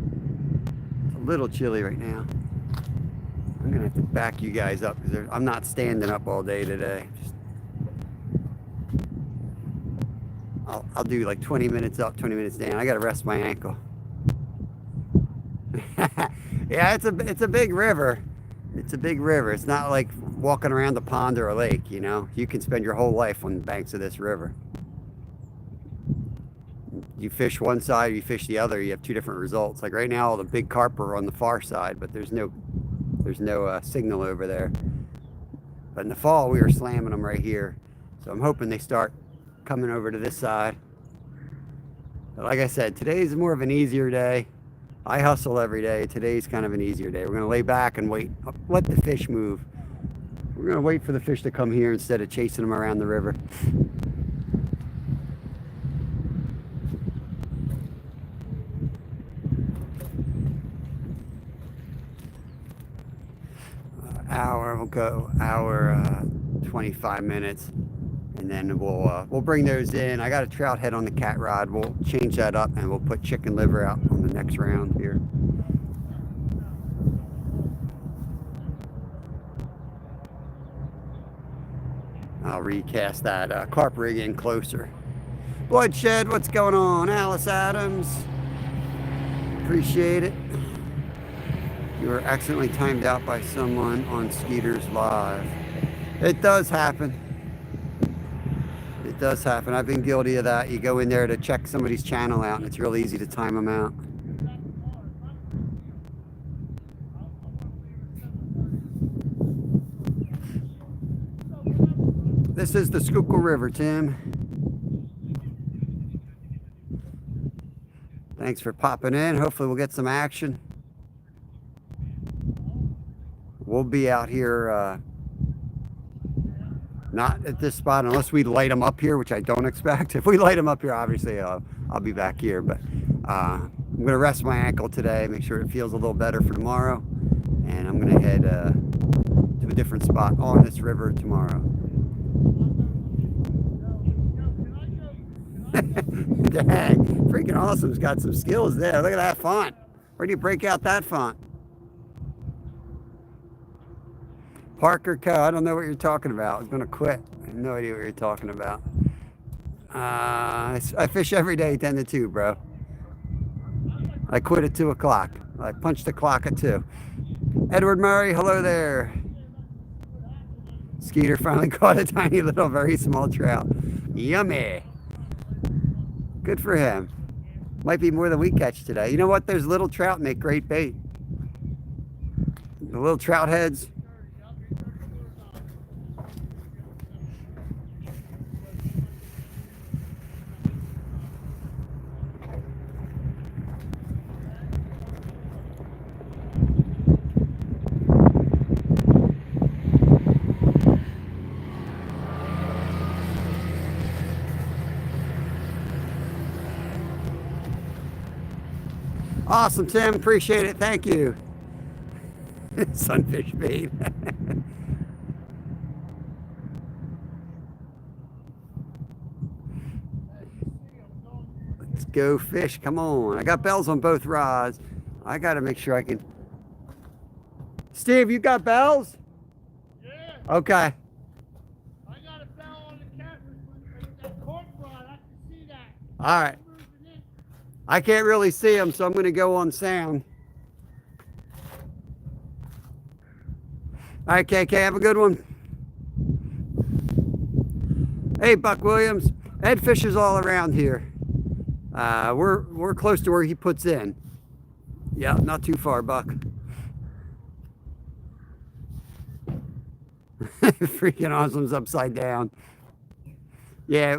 It's a little chilly right now. I'm gonna have to back you guys up because I'm not standing up all day today. I'll do like 20 minutes up, 20 minutes down. I gotta rest my ankle. Yeah, it's a big river. It's a big river. It's not like walking around a pond or a lake, you know. You can spend your whole life on the banks of this river. You fish one side, you fish the other, you have two different results. Like right now, all the big carp are on the far side, but there's no signal over there. But in the fall, we were slamming them right here. So I'm hoping they start coming over to this side. But like I said, today's more of an easier day. I hustle every day. Today's kind of an easier day. We're going to lay back and wait. Let the fish move. We're going to wait for the fish to come here instead of chasing them around the river. We'll go hour 25 minutes. And then we'll bring those in. I got a trout head on the cat rod. We'll change that up and we'll put chicken liver out on the next round here. I'll recast that carp rig in closer. Bloodshed, what's going on? Alice Adams, appreciate it. You were accidentally timed out by someone on Skeeter's Live. It does happen. It does happen. I've been guilty of that. You go in there to check somebody's channel out and it's real easy to time them out. This is the Schuylkill River, Tim. Thanks for popping in. Hopefully we'll get some action. We'll be out here not at this spot unless we light them up here, which I don't expect. If we light them up here, obviously I'll be back here, but I'm gonna rest my ankle today, make sure it feels a little better for tomorrow, and I'm gonna head to a different spot on this river tomorrow. Dang, freaking awesome's got some skills there. Look at that font. Where do you break out that font? Parker Co. I don't know what you're talking about. I was going to quit. I have no idea what you're talking about. I fish every day 10 to 2, bro. I quit at 2 o'clock. I punched the clock at 2. Edward Murray, hello there. Skeeter finally caught a tiny little, very small trout. Yummy. Good for him. Might be more than we catch today. You know what? Those little trout make great bait. The little trout heads. Awesome, Tim. Appreciate it. Thank you. Sunfish bait. Let's go fish. Come on. I got bells on both rods. I got to make sure I can. Steve, you got bells? Yeah. Okay. I got a bell on the catfish. That cork rod, I can see that. All right. I can't really see them, so I'm going to go on sound. All right, KK, have a good one. Hey, Buck Williams. Ed fishes all around here. We're close to where he puts in. Yeah, not too far, Buck. Freaking Awesome's upside down. Yeah.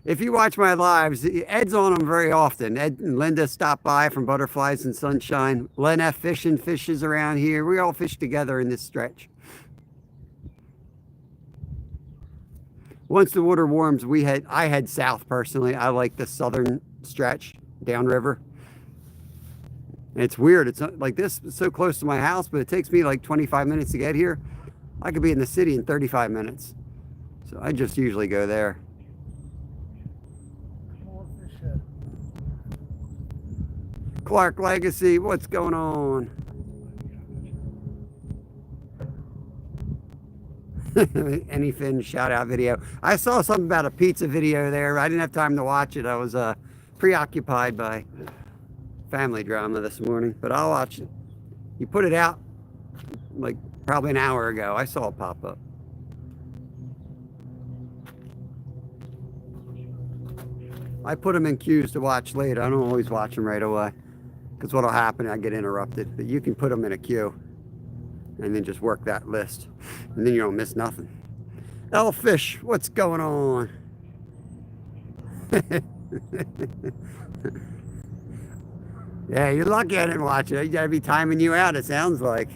If you watch my lives, Ed's on them very often. Ed and Linda stop by from Butterflies and Sunshine. Len F. Fishing fishes around here. We all fish together in this stretch. Once the water warms, I head south personally. I like the southern stretch downriver. And it's weird. It's not like this. It's so close to my house, but it takes me like 25 minutes to get here. I could be in the city in 35 minutes. So I just usually go there. Clark Legacy, what's going on? Anyfin shout out video. I saw something about a pizza video there. I didn't have time to watch it. I was preoccupied by family drama this morning, but I'll watch it. You put it out like probably an hour ago. I saw it pop up. I put them in queues to watch later. I don't always watch them right away. Because what'll happen, I get interrupted. But you can put them in a queue and then just work that list. And then you don't miss nothing. Elfish, what's going on? Yeah, you're lucky I didn't watch it. You gotta be timing you out, it sounds like.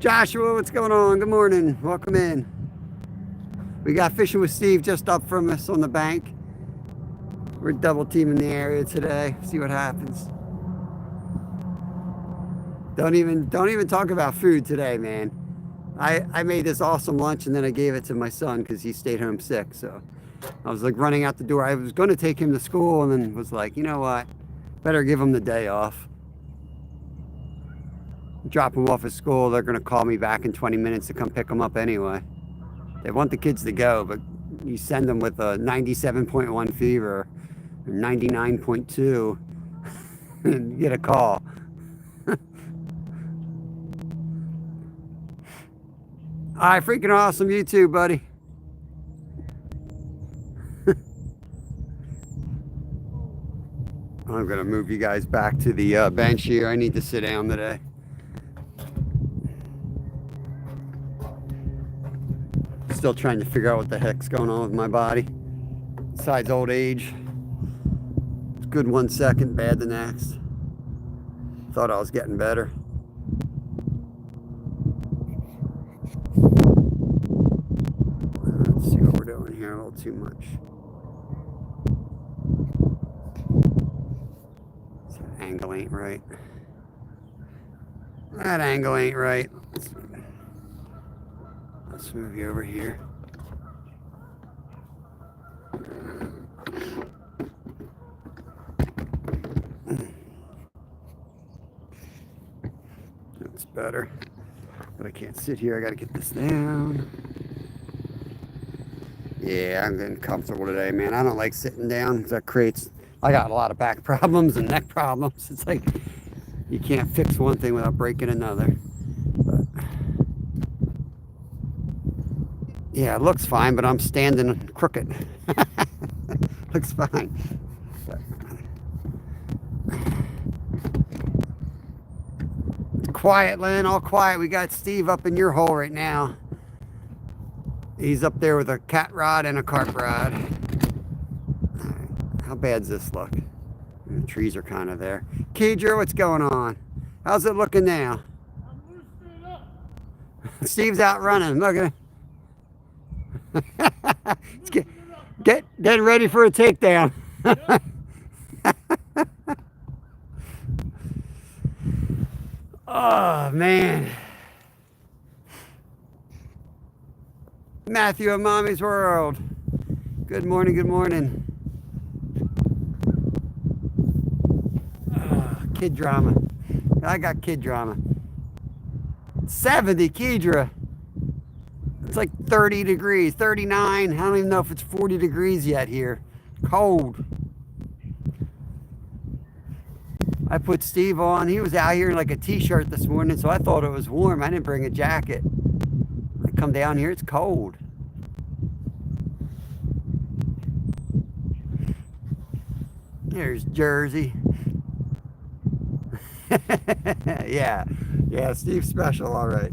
Joshua, what's going on? Good morning. Welcome in. We got Fishing with Steve just up from us on the bank. We're double teaming the area today. See what happens. Don't even talk about food today, man. I made this awesome lunch and then I gave it to my son because he stayed home sick. So I was like running out the door. I was going to take him to school and then was like, you know what? Better give him the day off. Drop him off at school. They're going to call me back in 20 minutes to come pick him up anyway. They want the kids to go, but you send them with a 97.1 fever or 99.2 and you get a call. All right, freaking awesome. You too, buddy. I'm going to move you guys back to the bench here. I need to sit down today. Still trying to figure out what the heck's going on with my body. Besides old age. It's good 1 second, bad the next. Thought I was getting better. Let's see what we're doing here. A little too much. That angle ain't right. That angle ain't right. Let's move you over here. That's better. But I can't sit here. I got to get this down. Yeah, I'm getting comfortable today, man. I don't like sitting down because that creates... I got a lot of back problems and neck problems. It's like you can't fix one thing without breaking another. But yeah, it looks fine, but I'm standing crooked. Looks fine. Quiet, Lynn, all quiet. We got Steve up in your hole right now. He's up there with a cat rod and a carp rod. How bad's this look? The trees are kind of there. Kedra, what's going on? How's it looking now? I'm loosening up. Steve's out running. Look at it. Getting ready for a takedown. Oh, man. Matthew of Mommy's World. Good morning, good morning. Kid drama. I got kid drama. 70, Kedra. It's like 30 degrees, 39. I don't even know if it's 40 degrees yet here. Cold. I put Steve on. He was out here in like a t-shirt this morning, so I thought it was warm. I didn't bring a jacket. I come down here, it's cold. There's Jersey. Yeah, Steve's special, all right.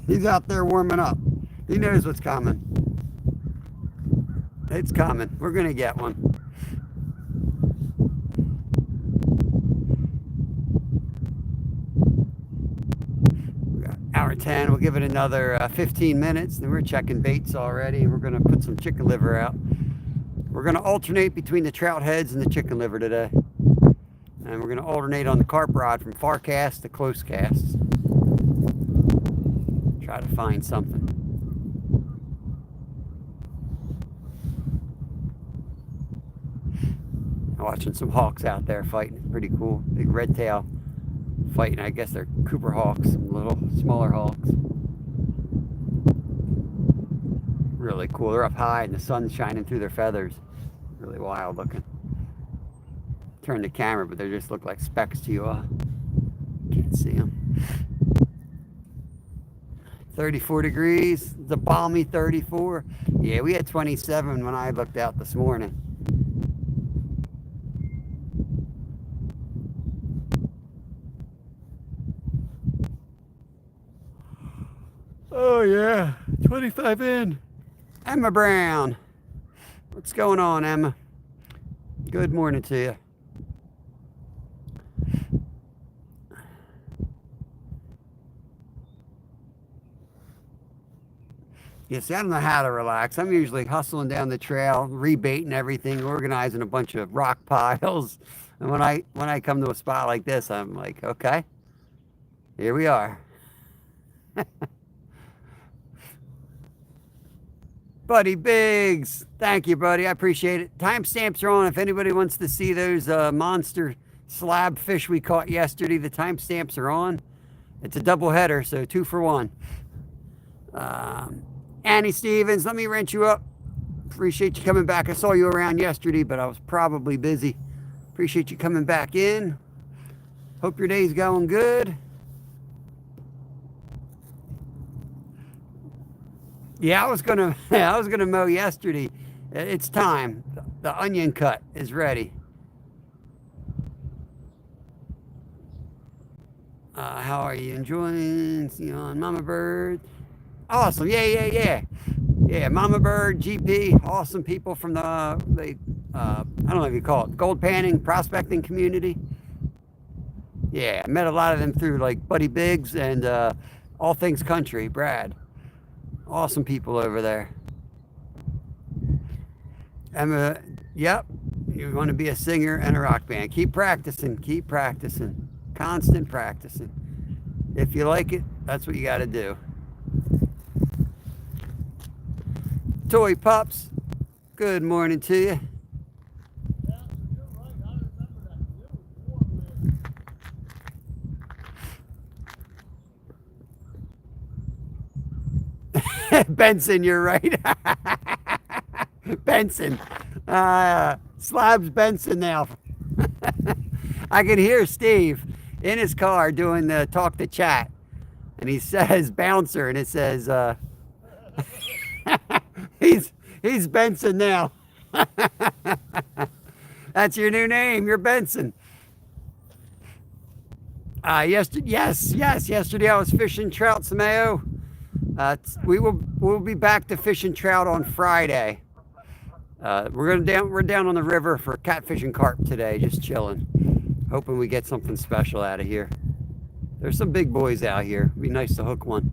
He's out there warming up. He knows what's coming. It's coming. We're going to get one. Hour 10, we'll give it another 15 minutes. Then we're checking baits already. We're going to put some chicken liver out. We're going to alternate between the trout heads and the chicken liver today. And we're going to alternate on the carp rod from far cast to close casts. Try to find something. Watching some hawks out there fighting. Pretty cool. Big red tail fighting. I guess they're Cooper hawks, some little smaller hawks. Really cool. They're up high and the sun's shining through their feathers. Really wild looking. Turn the camera, but they just look like specks to you all. Can't see them. 34 degrees. It's a balmy 34. Yeah, we had 27 when I looked out this morning. Oh yeah, 25 in. Emma Brown. What's going on, Emma? Good morning to you. Yeah, see, I don't know how to relax. I'm usually hustling down the trail, rebaiting everything, organizing a bunch of rock piles. And when I come to a spot like this, I'm like, okay, here we are. Buddy Biggs, thank you, buddy. I appreciate it. Timestamps are on. If anybody wants to see those monster slab fish we caught yesterday, the timestamps are on. It's a double header, so 2 for 1. Annie Stevens, let me wrench you up. Appreciate you coming back. I saw you around yesterday, but I was probably busy. Appreciate you coming back in. Hope your day's going good. Yeah, I was gonna mow yesterday. It's time. The onion cut is ready. How are you enjoying? See you on Mama Bird. Awesome. Yeah, Mama Bird, GP, awesome people from the I don't know if you call it gold panning prospecting community. Yeah, I met a lot of them through like Buddy Biggs and All Things Country, Brad. Awesome people over there. Emma, yep, you want to be a singer and a rock band. Keep practicing, constant practicing. If you like it, that's what you got to do. Toy Pups, good morning to you. Benson, you're right. Benson. Slabs Benson now. I can hear Steve in his car doing the talk to chat. And he says bouncer, and it says he's Benson now. That's your new name. You're Benson. Yesterday I was fishing trout, Sameo. We'll be back to fishing trout on Friday. We're down on the river for catfish and carp today, just chilling, hoping we get something special out of here. There's some big boys out here. It'd be nice to hook one.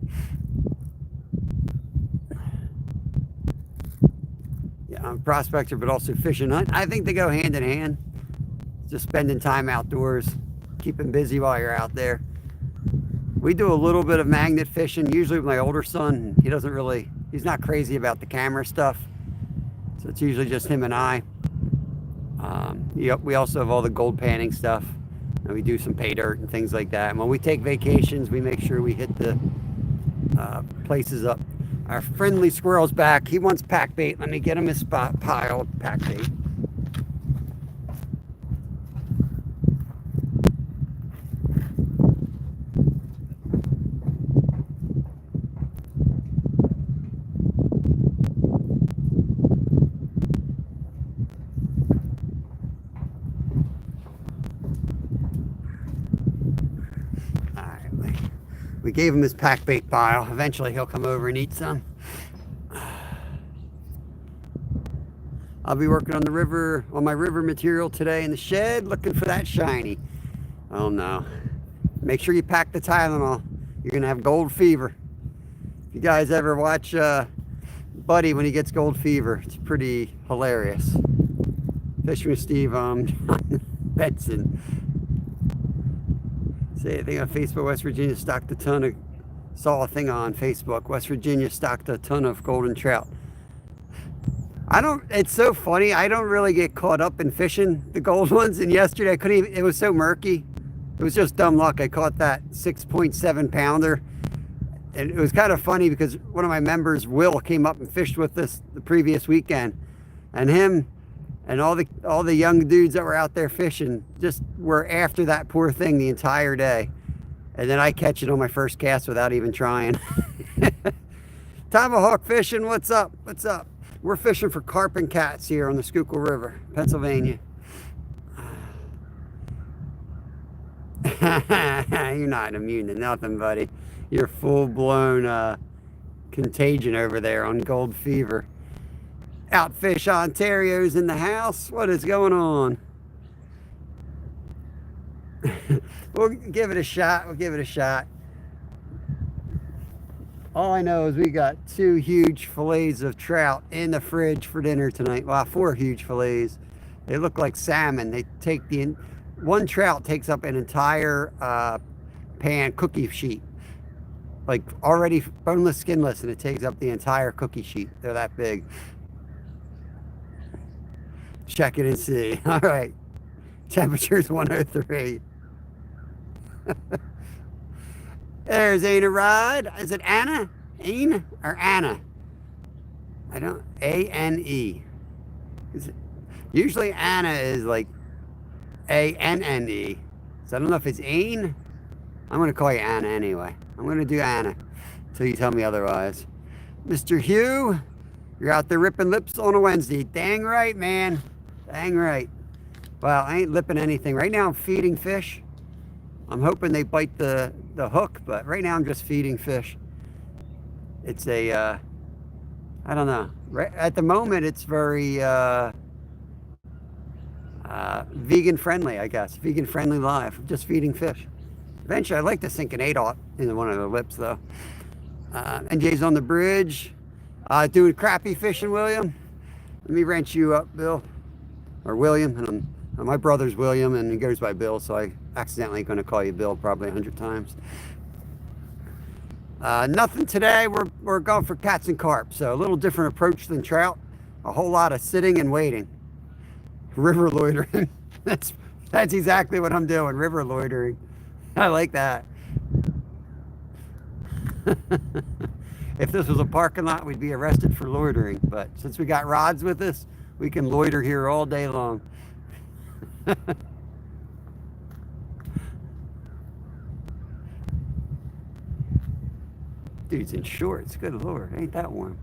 Yeah, I'm a prospector, but also fishing hunt. I think they go hand in hand. Just spending time outdoors, keeping busy while you're out there. We do a little bit of magnet fishing, usually with my older son. He's not crazy about the camera stuff. So it's usually just him and I. We also have all the gold panning stuff. And we do some pay dirt and things like that. And when we take vacations, we make sure we hit the places up. Our friendly squirrel's back. He wants pack bait. Let me get him his pile of pack bait. We gave him his pack bait pile. Eventually he'll come over and eat some. I'll be working on my river material today in the shed, looking for that shiny. Oh no. Make sure you pack the Tylenol. You're gonna have gold fever. If you guys ever watch Buddy when he gets gold fever, it's pretty hilarious. Fishing with Steve, John Benson. Say a thing on Facebook, West Virginia stocked a ton of, saw a thing on Facebook, West Virginia stocked a ton of golden trout. It's so funny, I don't really get caught up in fishing the gold ones, and yesterday it was so murky. It was just dumb luck. I caught that 6.7 pounder, and it was kind of funny because one of my members, Will, came up and fished with us the previous weekend, and him and all the young dudes that were out there fishing just were after that poor thing the entire day. And then I catch it on my first cast without even trying. Tomahawk fishing, what's up? What's up? We're fishing for carp and cats here on the Schuylkill River, Pennsylvania. You're not immune to nothing, buddy. You're full-blown contagion over there on gold fever. Outfish Ontario's in the house. What is going on? We'll give it a shot. All I know is we got 2 huge fillets of trout in the fridge for dinner tonight. Well, 4 huge fillets. They look like salmon. One trout takes up an entire pan cookie sheet. Like already boneless, skinless, and it takes up the entire cookie sheet. They're that big. Check it and see. All right. Temperature's 103. There's Anna Rod. Is it Anna? Ain or Anna? A-N-E. Usually Anna is like A-N-N-E. So I don't know if it's Ain. I'm going to call you Anna anyway. I'm going to do Anna until you tell me otherwise. Mr. Hugh, you're out there ripping lips on a Wednesday. Dang right, man. Dang right. Well, I ain't lipping anything. Right now I'm feeding fish. I'm hoping they bite the hook, but right now I'm just feeding fish. It's I don't know. Right, at the moment it's very vegan friendly, I guess. Vegan friendly live. Just feeding fish. Eventually I'd like to sink an 8/0 into one of the lips though. NJ's on the bridge. Doing crappie fishing, William. Let me wrench you up, Bill. Or William. And my brother's William and he goes by Bill, so I accidentally going to call you Bill probably 100 times. Nothing today. We're going for cats and carp, so a little different approach than trout. A whole lot of sitting and waiting. River loitering. That's exactly what I'm doing. River loitering. I like that. If this was a parking lot, we'd be arrested for loitering. But since we got rods with us, we can loiter here all day long. Dude's in shorts. Good Lord, ain't that warm.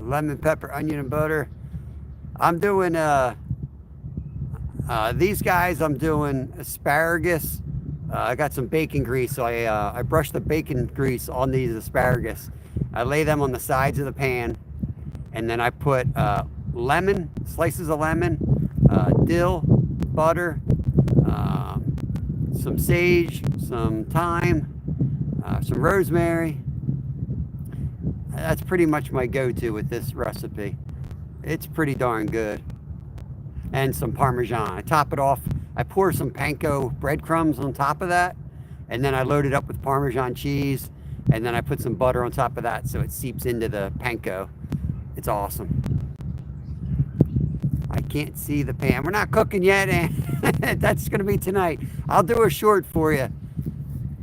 Lemon, pepper, onion, and butter. I'm doing these guys. I'm doing asparagus. I got some bacon grease, so I brush the bacon grease on these asparagus. I lay them on the sides of the pan, and then I put lemon, slices of lemon, dill, butter, some sage, some thyme, some rosemary. That's pretty much my go-to with this recipe. It's pretty darn good. And some Parmesan. I top it off. I pour some panko breadcrumbs on top of that, and then I load it up with Parmesan cheese, and then I put some butter on top of that so it seeps into the panko. It's awesome. I can't see the pan. We're not cooking yet, and that's going to be tonight. I'll do a short for you.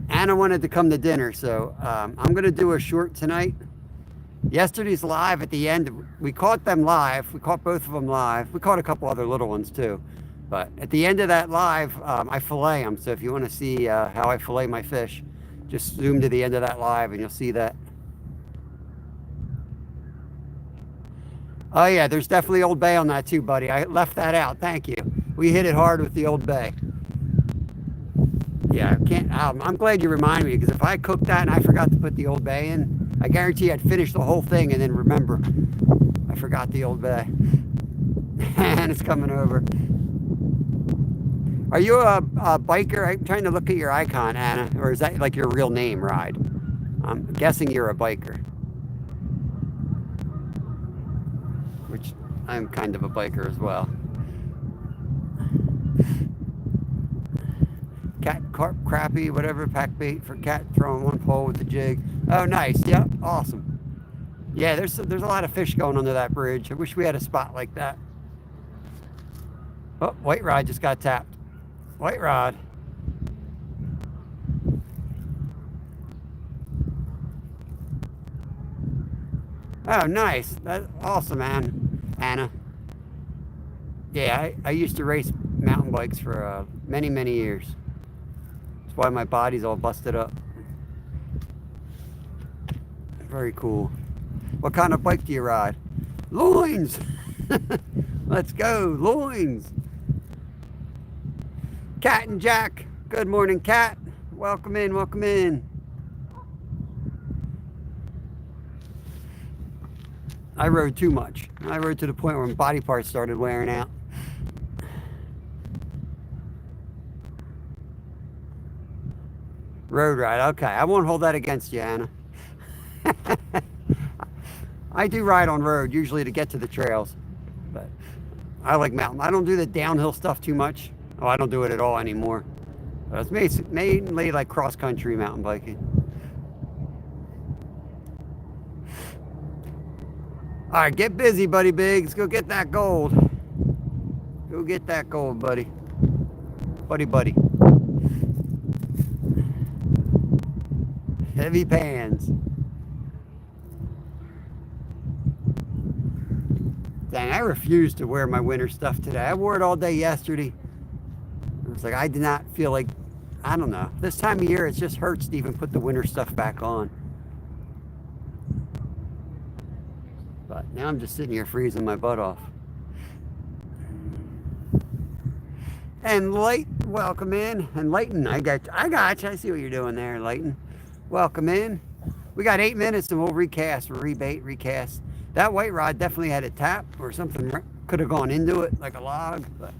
Anna wanted to come to dinner, so I'm going to do a short tonight. Yesterday's live at the end, we caught them live. We caught both of them live. We caught a couple other little ones too. But at the end of that live, I fillet them. So if you want to see how I fillet my fish, just zoom to the end of that live and you'll see that. Oh yeah, there's definitely Old Bay on that too, buddy. I left that out. Thank you. We hit it hard with the Old Bay. Yeah, I can't. I'm glad you reminded me, because if I cooked that and I forgot to put the Old Bay in, I guarantee I'd finish the whole thing and then remember I forgot the Old Bay. And it's coming over. Are you a biker? I'm trying to look at your icon, Anna. Or is that like your real name, Ride? I'm guessing you're a biker. Which I'm kind of a biker as well. Cat, carp, crappie, whatever, pack bait for cat, throwing one pole with the jig. Oh, nice. Yep, awesome. Yeah, there's a lot of fish going under that bridge. I wish we had a spot like that. Oh, white rod just got tapped. White rod. Oh, nice. That's awesome, man. Anna. Yeah, I used to race mountain bikes for many, many years. That's why my body's all busted up. Very cool. What kind of bike do you ride? Loins! Let's go, loins! Cat and Jack. Good morning, Cat. Welcome in, welcome in. I rode too much. I rode to the point where my body parts started wearing out. Road ride, okay. I won't hold that against you, Anna. I do ride on road, usually to get to the trails. But I like mountain. I don't do the downhill stuff too much. Oh, I don't do it at all anymore. But it's mainly like cross-country mountain biking. All right, get busy, buddy Biggs. Go get that gold. Go get that gold, buddy. Buddy. Heavy pans. Dang, I refused to wear my winter stuff today. I wore it all day yesterday. It was like, I did not feel like, I don't know. This time of year, it just hurts to even put the winter stuff back on. But now I'm just sitting here freezing my butt off. And Light, welcome in. And Lighten, I got you. I see what you're doing there, Lighten. Welcome in. We got 8 minutes and we'll recast, rebait, recast. That white rod definitely had a tap or something could have gone into it like a log. But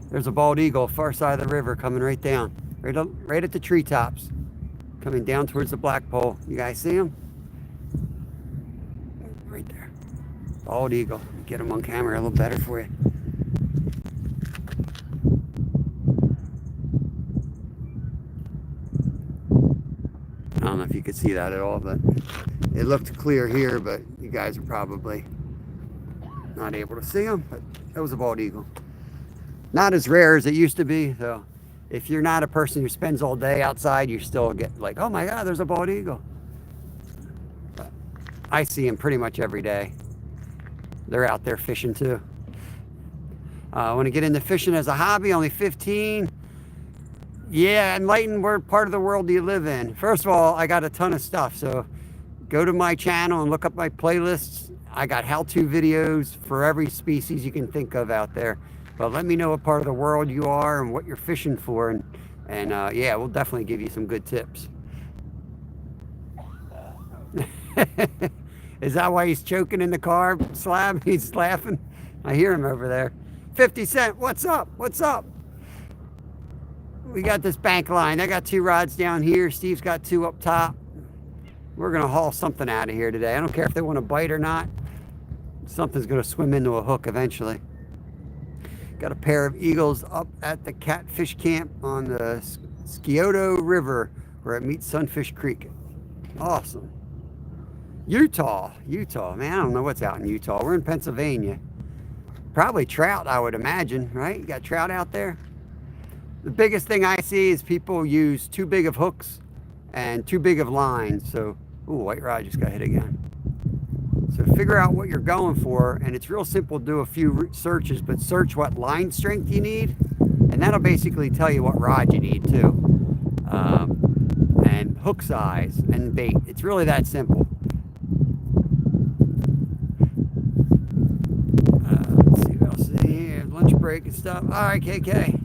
there's a bald eagle far side of the river coming right down, right at the treetops, coming down towards the black pole. You guys see him? Right there. Bald eagle. Get him on camera a little better for you. I don't know if you could see that at all, but it looked clear here, but you guys are probably Not able to see them, but that was a bald eagle. Not as rare as it used to be, though. If you're not a person who spends all day outside, you still get like, oh my God, there's a bald eagle. But I see them pretty much every day. They're out there fishing too. I want to get into fishing as a hobby, only 15. Yeah, enlighten, what part of the world do you live in? First of all, I got a ton of stuff, so go to my channel and look up my playlists. I got how-to videos for every species you can think of out there. But let me know what part of the world you are and what you're fishing for, and yeah, we'll definitely give you some good tips. Is that why he's choking in the car, Slab? He's laughing. I hear him over there. 50 Cent, what's up? What's up? We got this bank line. I got 2 rods down here. Steve's got 2 up top. We're gonna haul something out of here today. I don't care if they want to bite or not. Something's gonna swim into a hook eventually. Got a pair of eagles up at the catfish camp on the Scioto River where it meets Sunfish Creek. Awesome. Utah, man, I don't know what's out in Utah. We're in Pennsylvania. Probably trout, I would imagine, right? You got trout out there? The biggest thing I see is people use too big of hooks and too big of lines. So, ooh, white rod just got hit again. So figure out what you're going for, and it's real simple to do a few searches, but search what line strength you need, and that'll basically tell you what rod you need too. And hook size and bait. It's really that simple. Let's see what else is in here. Lunch break and stuff. All right, KK.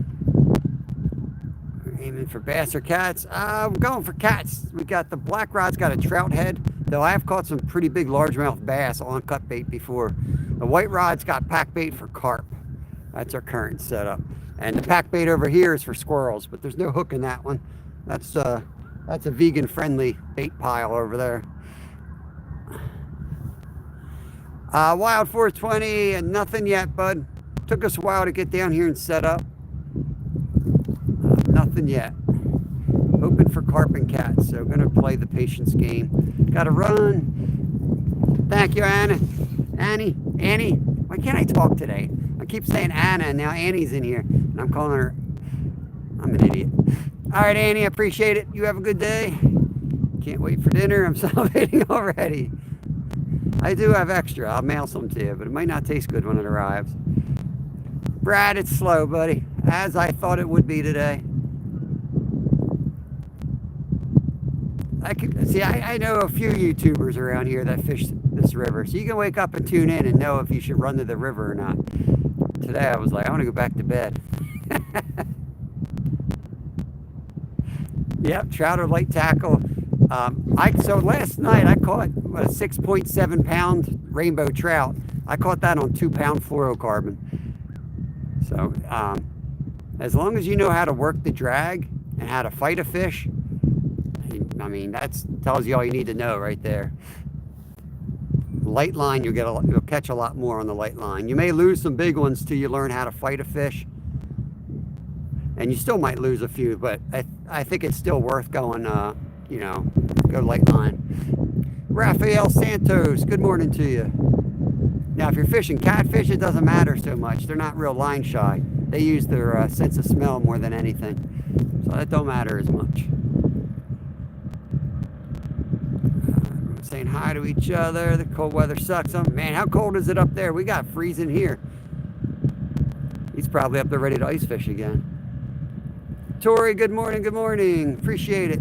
We're aiming for bass or cats. We're going for cats. We got the black rod's got a trout head. Though I have caught some pretty big largemouth bass on cut bait before. The white rod's got pack bait for carp. That's our current setup. And the pack bait over here is for squirrels, but there's no hook in that one. That's a vegan friendly bait pile over there. Wild 420 and nothing yet, bud. Took us a while to get down here and set up. Nothing yet. Open for carp and cats, so gonna play the patience game. Gotta run. Thank you, Anna. Annie. Why can't I talk today? I keep saying Anna, and now Annie's in here, and I'm calling her. I'm an idiot. All right, Annie, I appreciate it. You have a good day. Can't wait for dinner. I'm salivating already. I do have extra. I'll mail some to you, but it might not taste good when it arrives. Brad, it's slow, buddy, as I thought it would be today. I know a few YouTubers around here that fish this river, so you can wake up and tune in and know if you should run to the river or not. Today I was like, I want to go back to bed. Yep, trout or light tackle. So last night I caught a 6.7 pound rainbow trout. I caught that on 2 pound fluorocarbon. So as long as you know how to work the drag and how to fight a fish, I mean, that tells you all you need to know right there. Light line, you'll catch a lot more on the light line. You may lose some big ones till you learn how to fight a fish, and you still might lose a few, but I think it's still worth going. Go light line. Rafael Santos, good morning to you. Now, if you're fishing catfish, it doesn't matter so much. They're not real line shy. They use their sense of smell more than anything, so that don't matter as much. Saying hi to each other. The cold weather sucks. Man, how cold is it up there? We got freezing here. He's probably up there ready to ice fish again. Tori, good morning, good morning. Appreciate it.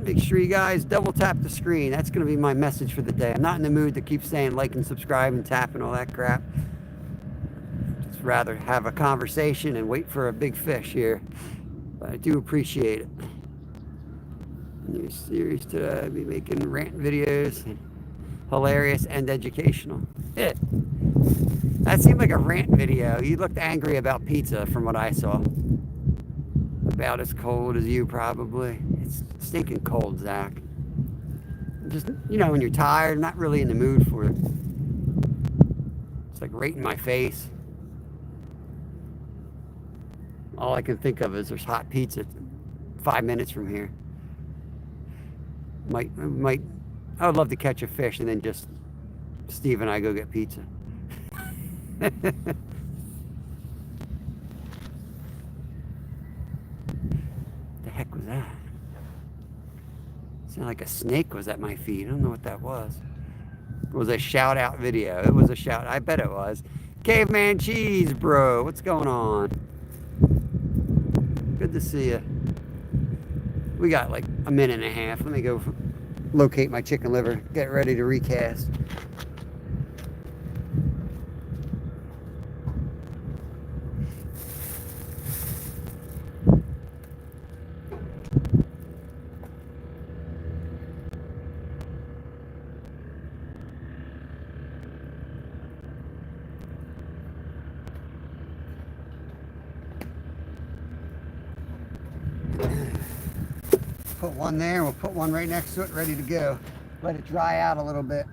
Make sure you guys double tap the screen. That's going to be my message for the day. I'm not in the mood to keep saying like and subscribe and tap and all that crap. Just rather have a conversation and wait for a big fish here. But I do appreciate it. New series today. I'll be making rant videos, hilarious and educational. That seemed like a rant video. You looked angry about pizza from what I saw. About as cold as you probably. It's stinking cold, Zach. Just, when you're tired, not really in the mood for it. It's like right in my face. All I can think of is there's hot pizza 5 minutes from here. I would love to catch a fish and then just Steve and I go get pizza. The heck was that? Sounded like a snake was at my feet. I don't know what that was. It was a shout out video. It was a shout. I bet it was. Caveman Cheese, bro. What's going on? Good to see you. We got like a minute and a half. Let me go locate my chicken liver. Get ready to recast. Put one there, we'll put one right next to it, ready to go. Let it dry out a little bit.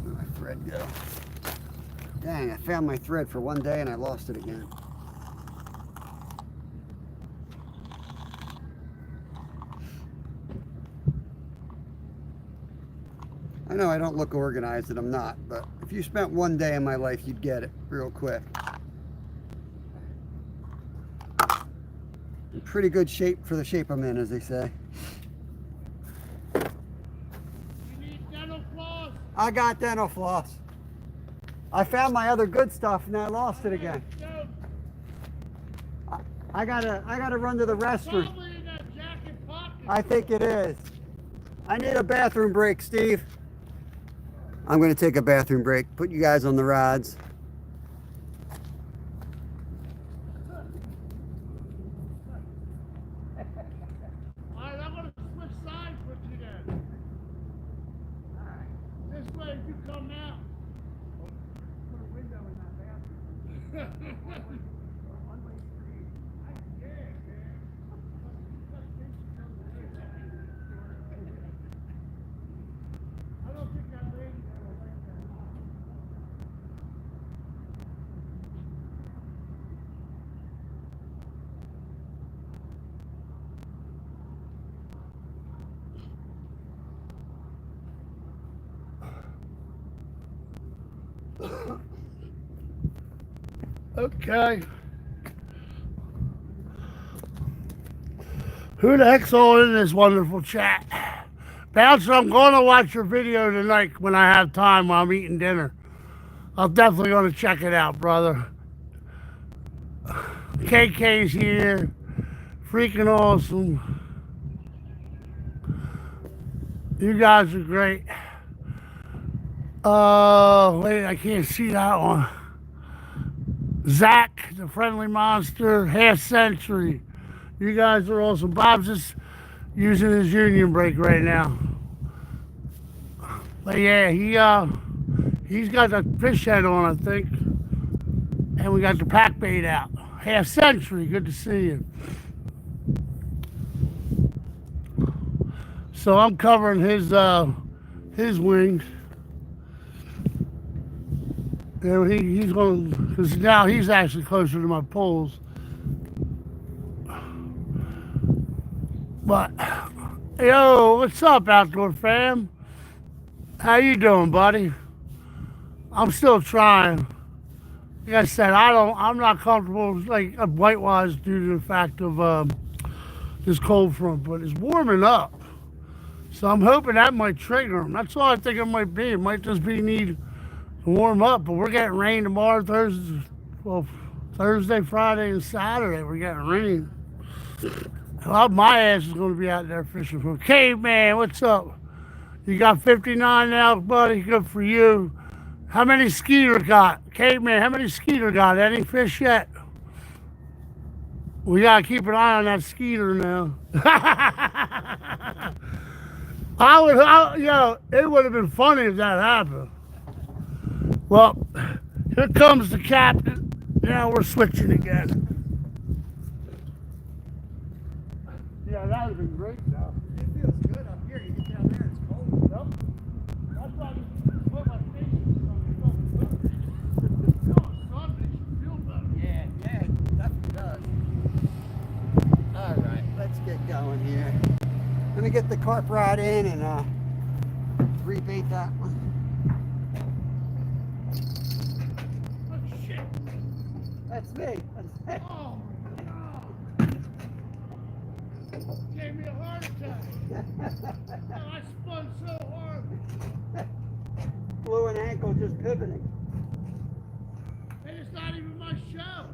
Where'd my thread go? Dang, I found my thread for one day and I lost it again. I know I don't look organized and I'm not, but if you spent one day in my life, you'd get it real quick. In pretty good shape for the shape I'm in, as they say. You need dental floss? I got dental floss. I found my other good stuff and I lost it again. I gotta run to the restroom. Probably in that jacket pocket. I think it is. I need a bathroom break, Steve. I'm going to take a bathroom break. Put you guys on the rods. Alright, I'm going to switch sides with you then. Alright. This way, if you come out. Put a window in that bathroom. One-way street. I scared, man. I don't think that lady will like that. Okay. Who the heck's all in this wonderful chat? Bouncer, I'm going to watch your video tonight when I have time while I'm eating dinner. I'm definitely going to check it out, brother. KK's here. Freaking awesome. You guys are great. Wait, I can't see that one. Zach, the friendly monster, half century. You guys are awesome. Bob's just using his union brake right now. But yeah, he's got the fish head on, I think. And we got the pack bait out. Half century, good to see you. So I'm covering his wings. And he's going, because now he's actually closer to my poles. But, yo, what's up, outdoor fam? How you doing, buddy? I'm still trying. Like I said, I'm not comfortable like whitewash due to the fact of this cold front, but it's warming up. So I'm hoping that might trigger them. That's all I think it might be. It might just be need to warm up, but we're getting rain tomorrow, Thursday, Friday, and Saturday. We're getting rain. Well, my ass is going to be out there fishing for Caveman. What's up? You got 59 now, buddy. Good for you. How many Skeeter got? Caveman, how many Skeeter got? Any fish yet? We got to keep an eye on that Skeeter now. It would have been funny if that happened. Well, here comes the captain. Now we're switching again. Yeah, that would have been great, though. It feels good up here. You get down there, it's cold. Yep. That's why I just put my face in something. Feel better. Yeah, it definitely does. get going here. Let me get the carp rod in and rebait that one. Oh, shit. That's me. That's me. Oh, my God. Gave me a heart attack. Oh, I spun so hard. Blew an ankle just pivoting. And it's not even my show.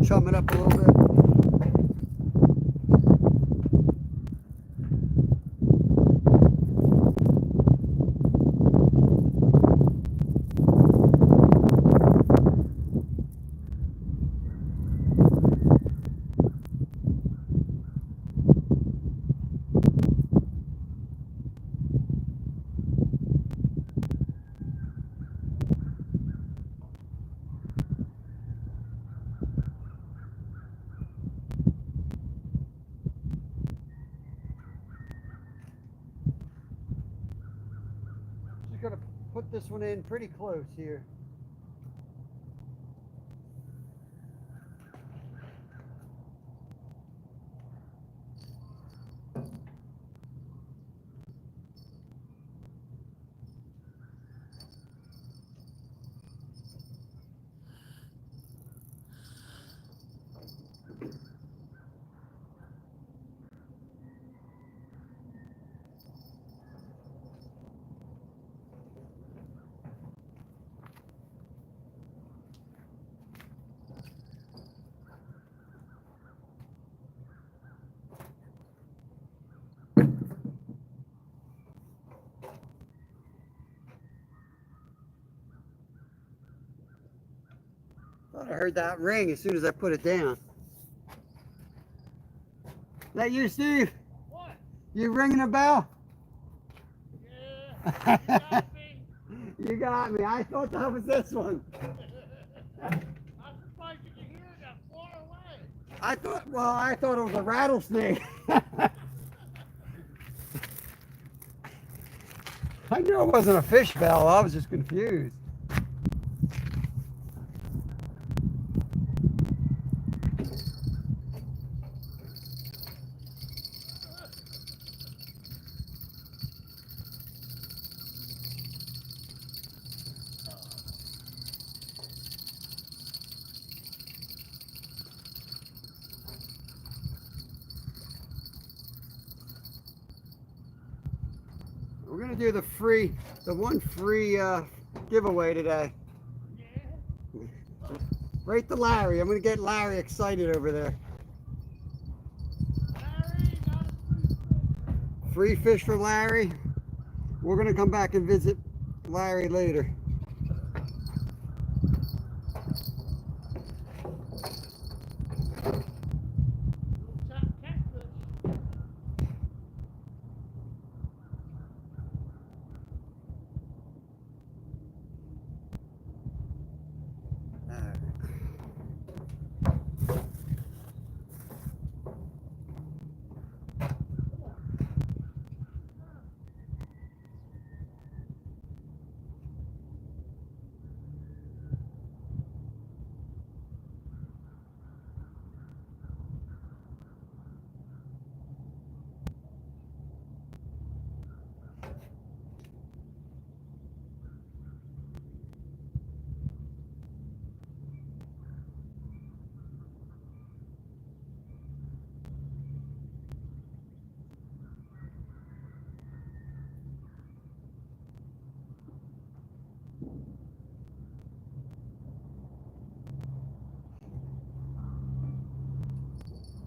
Chum it up a little bit. Just gonna put this one in pretty close here. Thought I heard that ring as soon as I put it down. That you, Steve? What? You ringing a bell? Yeah. You got me. You got me. I thought that was this one. I'm surprised you can hear it that far away. I thought it was a rattlesnake. I knew it wasn't a fish bell. I was just confused. We're gonna do the one free giveaway today. Yeah. Right to Larry. I'm gonna get Larry excited over there. Larry, got a Free fish for Larry. We're gonna come back and visit Larry later. catfish.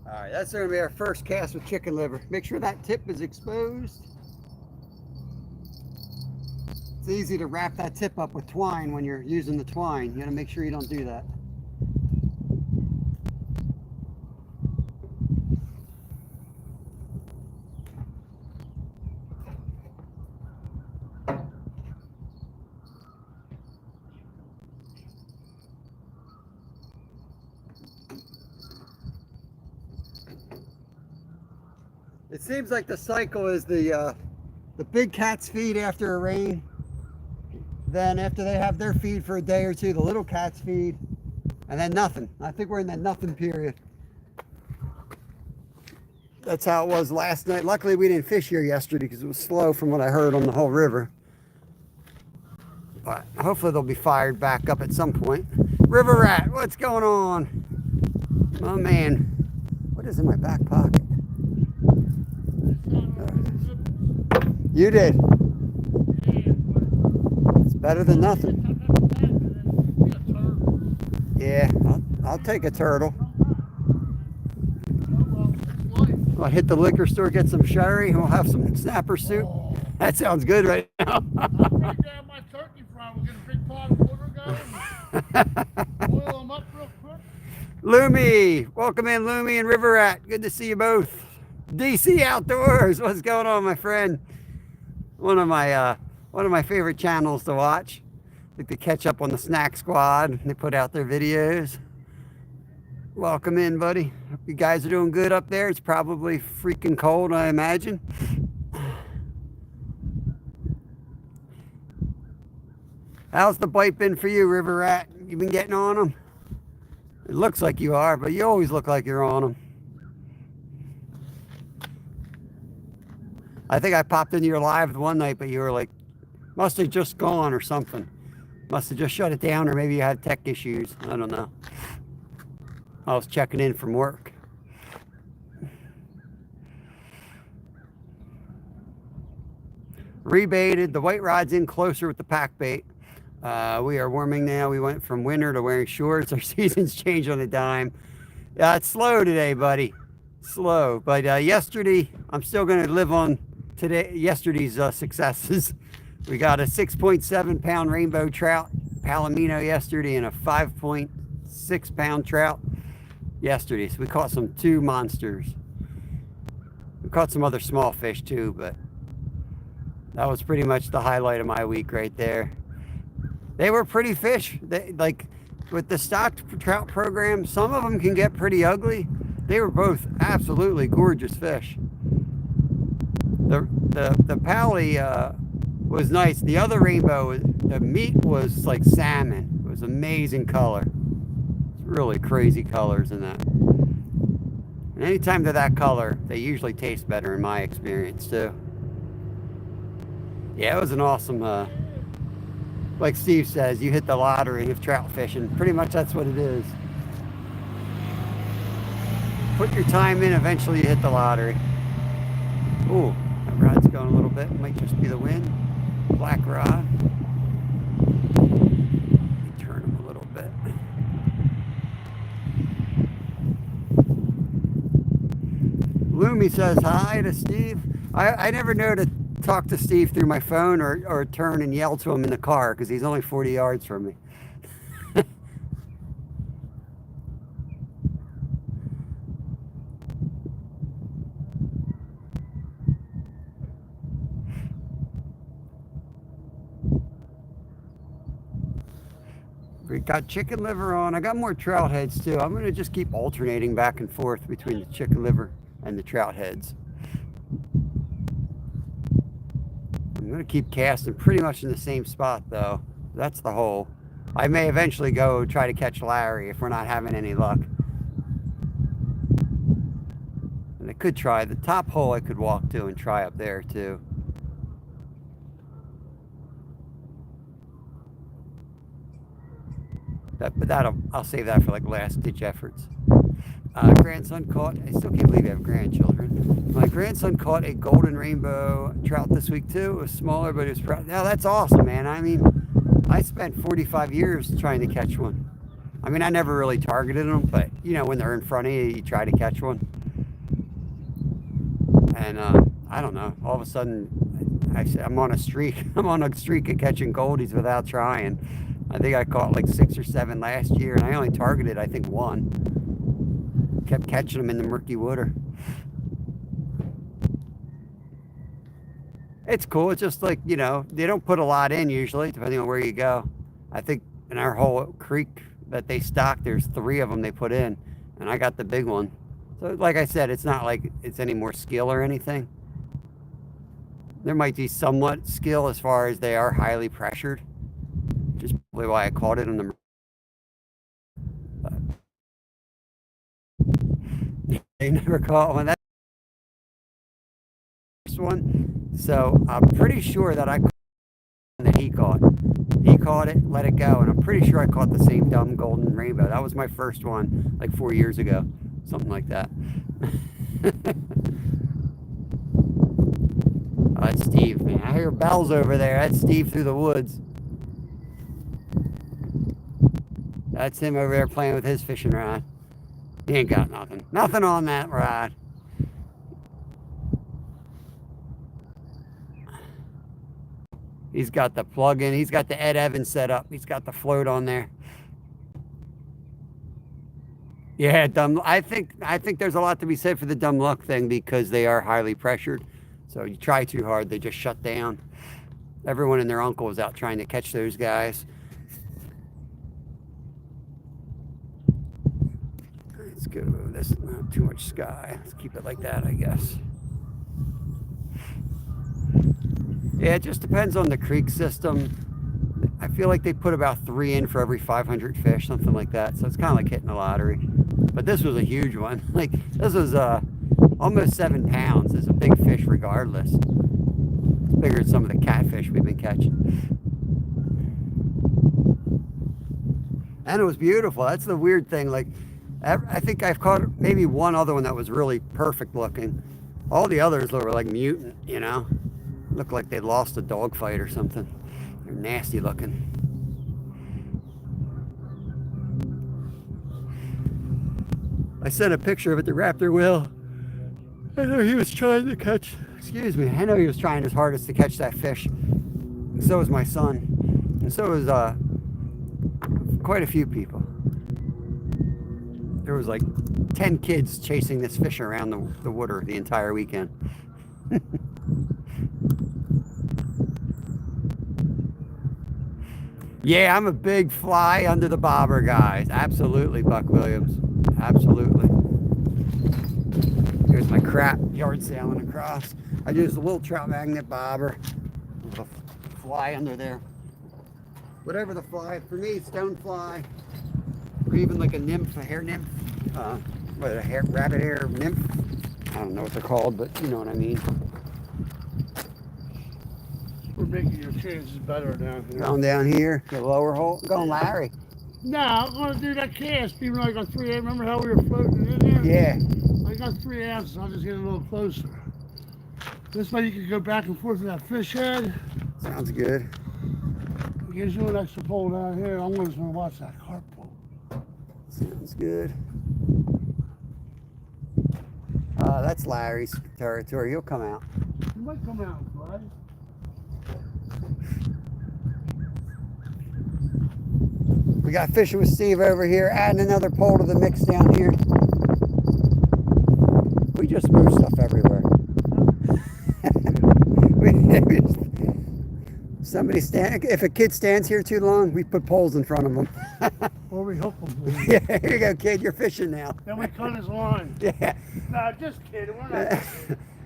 All right, that's going to be our first cast with chicken liver. Make sure that tip is exposed. It's easy to wrap that tip up with twine when you're using the twine. You gotta make sure you don't do that. It seems like the cycle is the big cats feed after a rain. Then after they have their feed for a day or two, the little cats feed, and then nothing. I think we're in that nothing period. That's how it was last night. Luckily, we didn't fish here yesterday because it was slow from what I heard on the whole river. But hopefully they'll be fired back up at some point. River rat, what's going on? Oh man, what is in my back pocket? You did. It's better than nothing. Yeah, I'll take a turtle. I'll hit the liquor store, get some sherry, and we'll have some snapper soup. That sounds good right now. My turkey fry. We'll get a big pot of water going. Boil them up real quick. Loomy, welcome in, Loomy and River Rat. Good to see you both. DC Outdoors, what's going on, my friend? One of my favorite channels to watch. Like to catch up on the Snack Squad. They put out their videos. Welcome in, buddy. Hope you guys are doing good up there. It's probably freaking cold, I imagine. How's the bite been for you, River Rat? You been getting on them? It looks like you are, but you always look like you're on them. I think I popped into your live one night, but you were like, must have just gone or something. Must have just shut it down, or maybe you had tech issues. I don't know. I was checking in from work. Rebaited. The white rod's in closer with the pack bait. We are warming now. We went from winter to wearing shorts. Our seasons change on a dime. It's slow today, buddy. Slow. But yesterday, I'm still going to live on yesterday's successes. We got a 6.7 pound rainbow trout palomino yesterday and a 5.6 pound trout yesterday. So we caught some 2 monsters. We caught some other small fish too, but that was pretty much the highlight of my week right there. They were pretty fish. Like with the stocked trout program, some of them can get pretty ugly. They were both absolutely gorgeous fish. The pally was nice. The other rainbow, the meat was like salmon. It was amazing color. It's really crazy colors in that. And anytime they're that color, they usually taste better in my experience too. Yeah, it was an awesome, like Steve says, you hit the lottery of trout fishing. Pretty much that's what it is. Put your time in, eventually you hit the lottery. Ooh, that rod's going a little bit. It might just be the wind. Black rod. Let me turn him a little bit. Loomy says hi to Steve. I never know to talk to Steve through my phone or turn and yell to him in the car because he's only 40 yards from me. We got chicken liver on. I got more trout heads too. I'm going to just keep alternating back and forth between the chicken liver and the trout heads. I'm going to keep casting pretty much in the same spot though. That's the hole. I may eventually go try to catch Larry if we're not having any luck. And I could try the top hole. I could walk to and try up there too. But I'll save that for like last ditch efforts. Grandson caught, I still can't believe you have grandchildren. My grandson caught a golden rainbow trout this week too. It was smaller, but it was proud. Now that's awesome, man. I mean, I spent 45 years trying to catch one. I mean, I never really targeted them, but you know, when they're in front of you, you try to catch one. And I don't know, all of a sudden, I said, I'm on a streak. I'm on a streak of catching goldies without trying. I think I caught like 6 or 7 last year, and I only targeted, I think, 1. Kept catching them in the murky water. It's cool. It's just like, you know, they don't put a lot in usually, depending on where you go. I think in our whole creek that they stock, there's 3 of them they put in, and I got the big one. So like I said, it's not like it's any more skill or anything. There might be somewhat skill as far as they are highly pressured, which is probably why I caught it in the. They never caught one. That's the first one. So I'm pretty sure that I caught one that he caught. He caught it, let it go, and I'm pretty sure I caught the same dumb golden rainbow. That was my first one, like 4 years ago, something like that. Oh, that's Steve, man. I hear bells over there. That's Steve through the woods. That's him over there playing with his fishing rod. He ain't got nothing. Nothing on that rod. He's got the plug-in. He's got the Ed Evans set up. He's got the float on there. Yeah, dumb. I think there's a lot to be said for the dumb luck thing because they are highly pressured. So you try too hard, they just shut down. Everyone and their uncle was out trying to catch those guys. Let's go. This is not too much sky. Let's keep it like that, I guess. Yeah, it just depends on the creek system. I feel like they put about 3 in for every 500 fish, something like that. So it's kind of like hitting the lottery. But this was a huge one. Like, this was almost 7 pounds. It's a big fish regardless. It's bigger than some of the catfish we've been catching. And it was beautiful. That's the weird thing. Like, I think I've caught maybe one other one that was really perfect looking. All the others were like mutant, you know? Looked like they'd lost a dog fight or something. They're nasty looking. I sent a picture of it to Raptor Will. I know he was trying to catch, excuse me, I know he was trying his hardest to catch that fish. And so was my son. And so was quite a few people. There was like 10 kids chasing this fish around the water the entire weekend. Yeah, I'm a big fly under the bobber, guys. Absolutely, Buck Williams. Absolutely. Here's my crap yard sailing across. I used a little trout magnet bobber with a fly under there. Whatever the fly, for me, stonefly, or even like a nymph, a hair nymph, rabbit hair nymph. I don't know what they're called, but you know what I mean. We're making your chances better down here. Going down here, the lower hole. Going Larry. No, I'm going to do that cast, even though I got 3 ounces. Remember how we were floating in there? Yeah. I got 3 ounces. I'll just get a little closer. This way you can go back and forth to that fish head. Sounds good. It gives you an extra pole down here. I'm just going to watch that carp pull. Sounds good. That's Larry's territory. He'll come out. He might come out, right? We got fishing with Steve over here, adding another pole to the mix down here. We just move stuff everywhere. Somebody if a kid stands here too long, we put poles in front of them. Or we hook them. Yeah, here you go, kid. You're fishing now. Then we cut his line. Yeah. Nah, just kidding. We're not.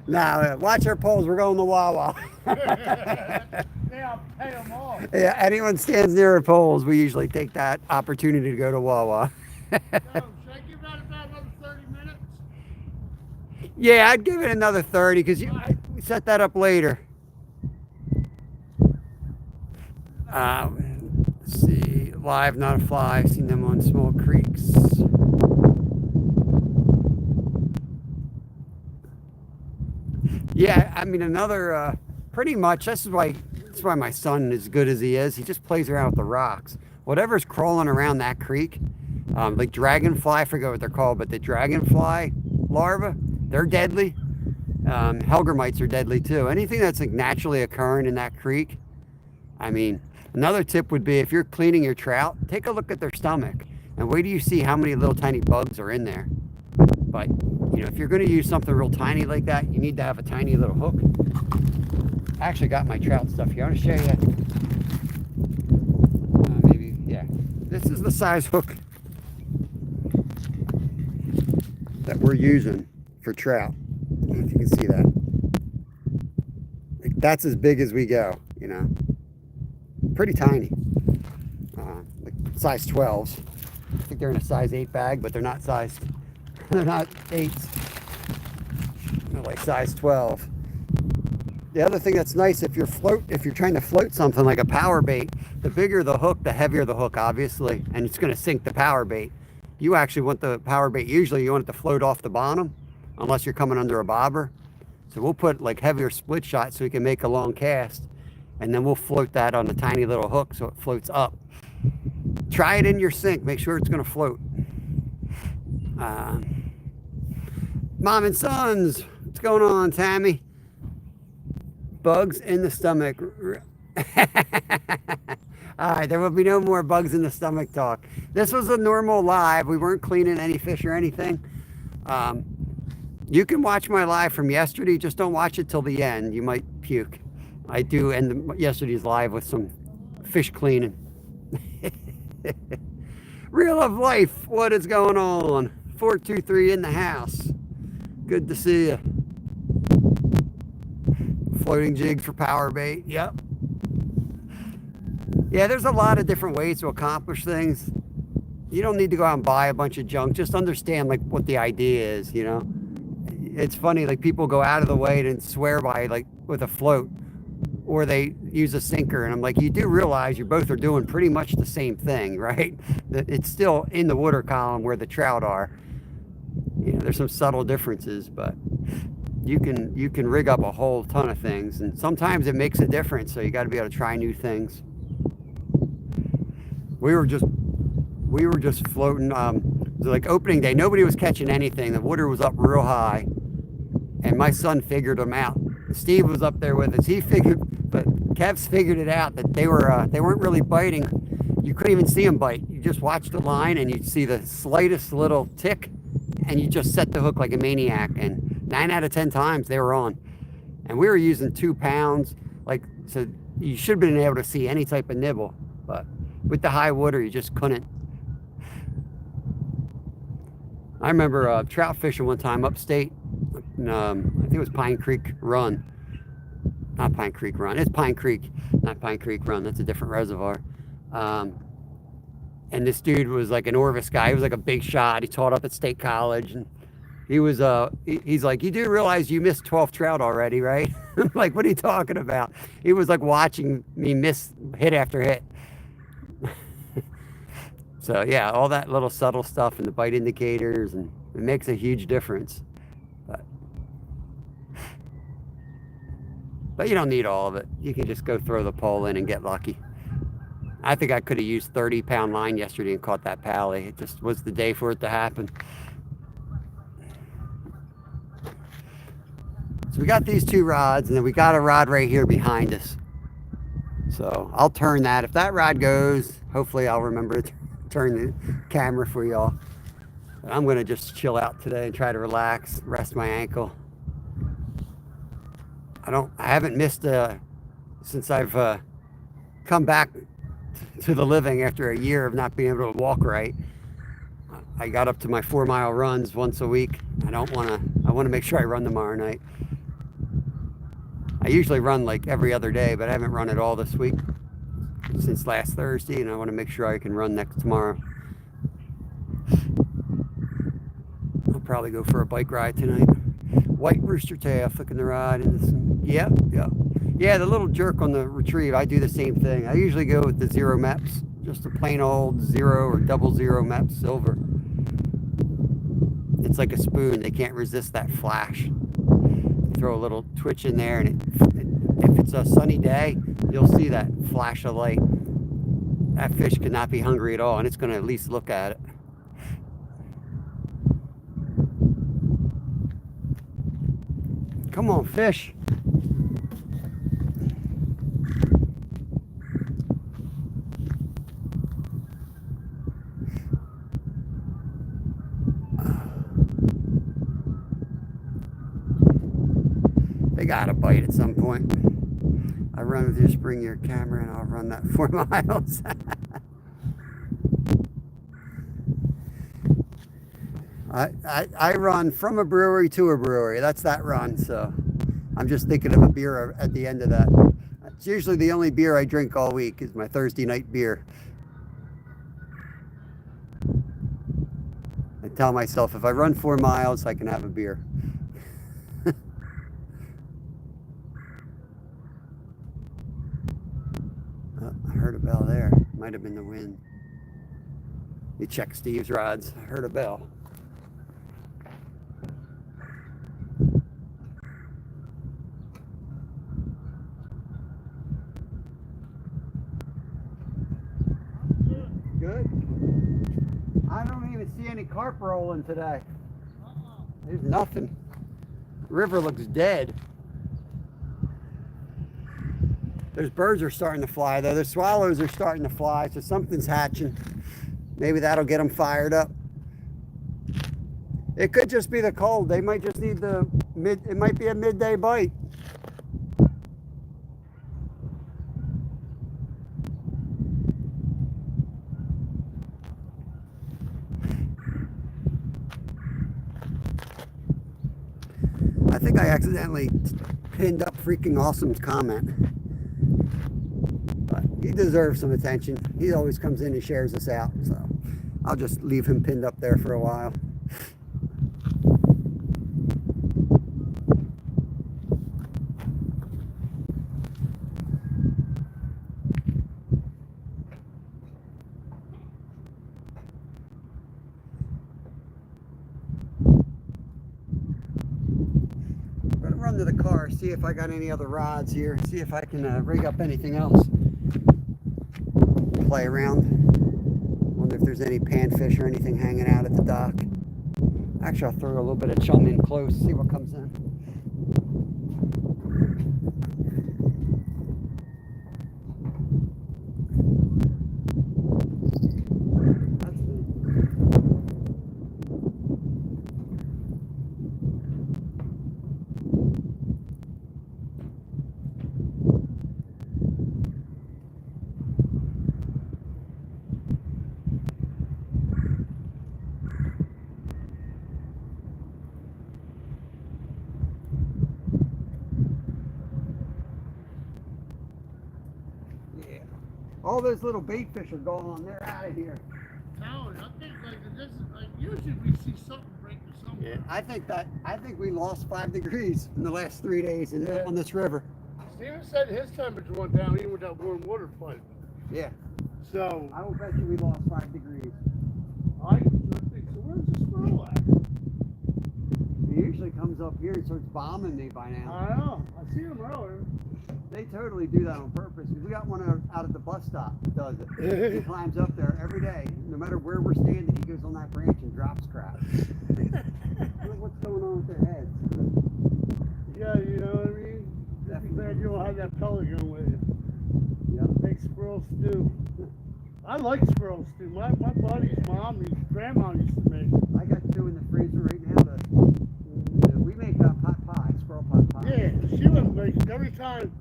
Now, watch our poles. We're going to Wawa. Yeah, I'll pay them off. Yeah, anyone stands near our poles, we usually take that opportunity to go to Wawa. So, should I give that about another 30 minutes? Yeah, I'd give it another 30 because we set that up later. Let's see, live, not a fly. I've seen them on small creeks. Yeah, I mean another. Pretty much. That's why my son is good as he is. He just plays around with the rocks. Whatever's crawling around that creek, like dragonfly, I forget what they're called, but the dragonfly larvae, they're deadly. Helgramites are deadly too. Anything that's like naturally occurring in that creek. I mean, another tip would be if you're cleaning your trout, take a look at their stomach and wait till you see how many little tiny bugs are in there. But, you know, if you're going to use something real tiny like that, you need to have a tiny little hook. I actually got my trout stuff here. I want to show you. Maybe, yeah. This is the size hook that we're using for trout. I don't know if you can see that. Like, that's as big as we go, you know. Pretty tiny. Like size 12s. I think they're in a size 8 bag, but they're not sized. They're not 8s. They're like size 12. The other thing that's nice, if you're trying to float something like a power bait, the bigger the hook, the heavier the hook, obviously, and it's going to sink the power bait. You actually want the power bait, usually you want it to float off the bottom, unless you're coming under a bobber. So we'll put like heavier split shot so we can make a long cast, and then we'll float that on a tiny little hook so it floats up. Try it in your sink, make sure it's going to float. Mom and sons, what's going on, Tammy? Bugs in the stomach. All right, there will be no more bugs in the stomach talk. This was a normal live. We weren't cleaning any fish or anything. You can watch my live from yesterday. Just don't watch it till the end. You might puke. I do end yesterday's live with some fish cleaning. Real of life, what is going on? 423 in the house. Good to see you. Floating jig for power bait. Yep. Yeah, there's a lot of different ways to accomplish things. You don't need to go out and buy a bunch of junk. Just understand like what the idea is, you know. It's funny, like people go out of the way and swear by like with a float, or they use a sinker, and I'm like, you do realize you both are doing pretty much the same thing, right? It's still in the water column where the trout are. You know, there's some subtle differences, but you can rig up a whole ton of things, and sometimes it makes a difference. So you got to be able to try new things. We were just floating. Like opening day, nobody was catching anything. The water was up real high, and my son figured them out. Steve was up there with us. He figured, but Kev's figured it out that they weren't really biting. You couldn't even see them bite. You just watched the line, and you'd see the slightest little tick, and you just set the hook like a maniac. And 9 out of 10 times they were on. And we were using 2 pounds, like, so you should have been able to see any type of nibble, but with the high water, you just couldn't. I remember trout fishing one time upstate. I think it was Pine Creek Run. Not Pine Creek Run. It's Pine Creek, not Pine Creek Run. That's a different reservoir. And this dude was like an Orvis guy. He was like a big shot. He taught up at State College, and he was he's like, you do realize you missed 12 trout already, right? I'm like, what are you talking about? He was like watching me miss hit after hit. So yeah, all that little subtle stuff and the bite indicators, and it makes a huge difference. But you don't need all of it. You can just go throw the pole in and get lucky. I think I could have used 30-pound line yesterday and caught that pally. It just was the day for it to happen. So we got these 2 rods, and then we got a rod right here behind us. So I'll turn that. If that rod goes, hopefully I'll remember to turn the camera for y'all. But I'm gonna just chill out today and try to relax, rest my ankle. I haven't missed since I've come back to the living after a year of not being able to walk right. I got up to my 4-mile runs once a week. I want to make sure I run tomorrow night. I usually run like every other day, but I haven't run at all this week since last Thursday, and I want to make sure I can run tomorrow. I'll probably go for a bike ride tonight. White rooster tail, flicking the rod into some, yeah, the little jerk on the retrieve. I do the same thing. I usually go with the 0 meps, just a plain old 0 or 00 mep silver. It's like a spoon. They can't resist that flash. You throw a little twitch in there, and if it's a sunny day, you'll see that flash of light. That fish could not be hungry at all, and it's going to at least look at it. Come on, fish. They got to bite at some point. I run with you, just bring your camera and I'll run that 4 miles. I run from a brewery to a brewery. That's that run. So I'm just thinking of a beer at the end of that. It's usually the only beer I drink all week is my Thursday night beer. I tell myself if I run 4 miles, I can have a beer. Oh, I heard a bell there. Might have been the wind. You check Steve's rods. I heard a bell. Good. I don't even see any carp rolling today. There's nothing. River looks dead. Those birds are starting to fly though. The swallows are starting to fly, so something's hatching. Maybe that'll get them fired up. It could just be the cold. They might just need it might be a midday bite. I think I accidentally pinned up freaking Awesome's comment. But he deserves some attention. He always comes in and shares us out, so I'll just leave him pinned up there for a while. Run to the car, see if I got any other rods here, see if I can rig up anything else. Play around. Wonder if there's any panfish or anything hanging out at the dock. Actually, I'll throw a little bit of chum in close, see what comes in. All those little bait fish are gone. They're out of here. I think this is usually we see something breaking somewhere. Yeah, I think we lost 5 degrees in the last 3 days on this river. Steven said his temperature went down even with that warm water fight. Yeah. So I will bet you we lost 5 degrees. I think so. Where's the squirrel at? He usually comes up here and starts bombing me by now. I know. I seen him earlier. They totally do that on purpose. We got one out at the bus stop that does it. He climbs up there every day. No matter where we're standing, he goes on that branch and drops crap. Look what's going on with their heads. Yeah, you know what I mean? Just be glad you don't have that pelican with you. Yeah. Make squirrel stew. I like squirrel stew. My buddy's mom, his grandma used to make it. I got 2 in the freezer right now. We make pot pie, squirrel pot pie. Yeah, she would make it every time.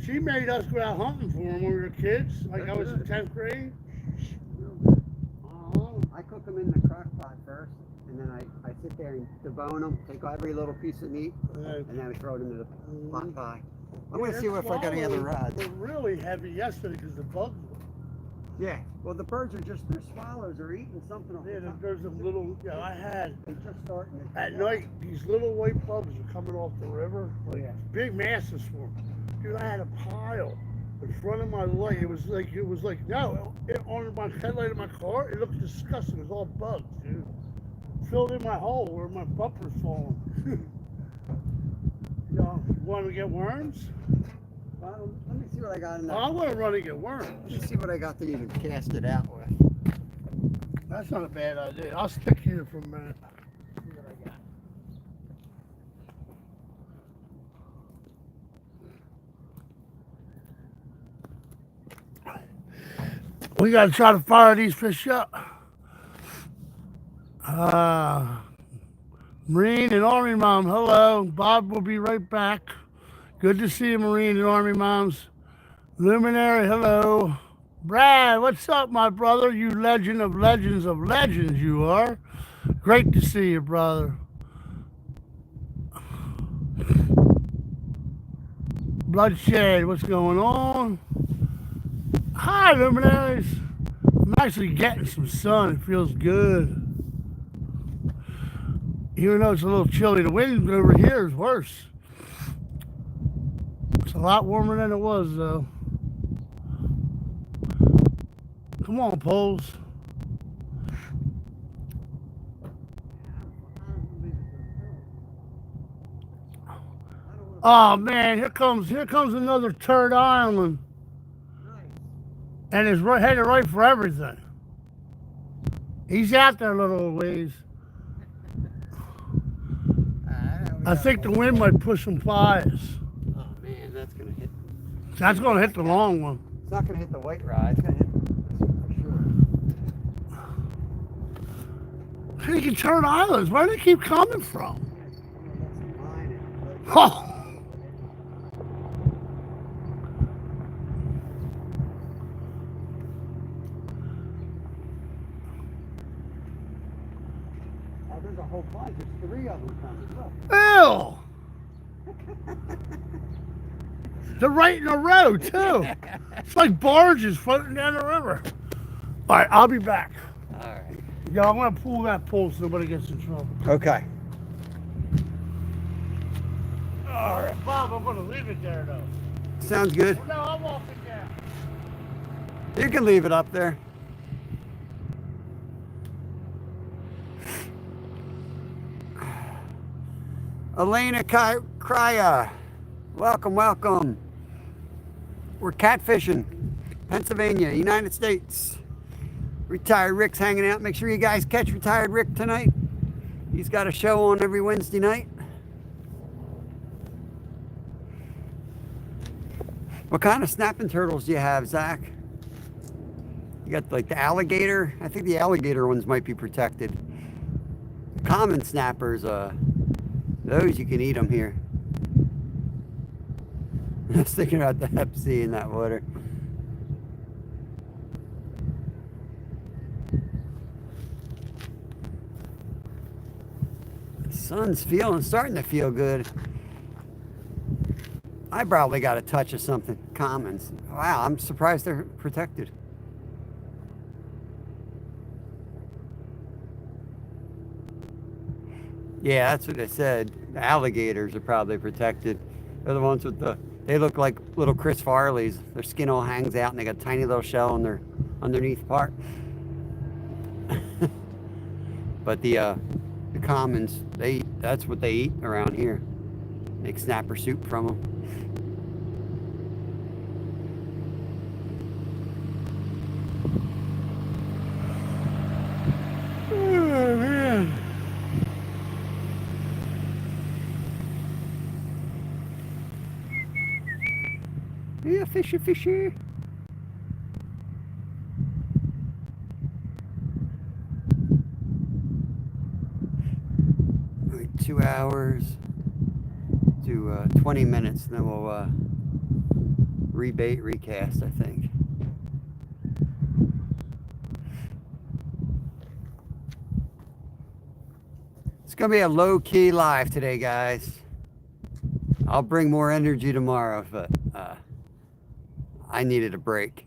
She made us go out hunting for them when we were kids. Like I was in 10th grade. I cook them in the crock pot first, and then I sit there and debone them, take every little piece of meat, and then we throw it into the pot pie. I'm going to see if I got any other rods. They were really heavy yesterday because the bugs were. Yeah, well the birds are just, their swallows are eating something. Yeah, there's a little, I had, They're just starting to at night, these little white bugs were coming off the river. Like big masses for them. Dude, I had a pile in front of my light. It was like on my headlight of my car, it looked disgusting. It was all bugs, dude. Filled in my hole where my bumper's falling. You want to get worms? Let me see what I got in there. I want to run and get worms. Let me see what I got to even cast it out with. That's not a bad idea. I'll stick here for a minute. See what I got. We got to try to fire these fish up. Marine and Army Mom, hello. Bob will be right back. Good to see you, Marine and Army Moms. Luminary, hello. Brad, what's up, my brother? You legend of legends, you are. Great to see you, brother. Bloodshed, what's going on? Hi, Luminaries. I'm actually getting some sun. It feels good. Even though it's a little chilly, the wind over here is worse. It's a lot warmer than it was, though. Come on, poles. Oh man, here comes another turd island. And it's headed right for everything. He's out there a little ways. I think the wind might push him by us. Oh man, that's gonna hit. That's gonna hit the long one. It's not gonna hit the white rod. It's gonna hit for sure. You can turn islands. Where do they keep coming from? Oh. There's a whole bunch. There's 3 of them coming. Ew! They're right in a row, too. It's like barges floating down the river. All right, I'll be back. All right. Yo, I'm going to pull that pole so nobody gets in trouble. Okay. All right, Bob, I'm going to leave it there, though. Sounds good. No, I'm walking down. You can leave it up there. Elena Krya, welcome, welcome. We're catfishing, Pennsylvania, United States. Retired Rick's hanging out. Make sure you guys catch Retired Rick tonight. He's got a show on every Wednesday night. What kind of snapping turtles do you have, Zach? You got like the alligator. I think the alligator ones might be protected. Common snappers, those you can eat them here. I was thinking about the Hep C in that water. The sun's starting to feel good. I probably got a touch of something. Commons. Wow, I'm surprised they're protected. Yeah, that's what they said. The alligators are probably protected. They're the ones with they look like little Chris Farley's. Their skin all hangs out and they got a tiny little shell on their underneath part. But the commons, that's what they eat around here. Make snapper soup from them. Oh, man. Yeah, fishy, fishy. Wait, 2 hours to 20 minutes, and then we'll rebait, recast, I think. It's gonna be a low-key live today, guys. I'll bring more energy tomorrow, but I needed a break.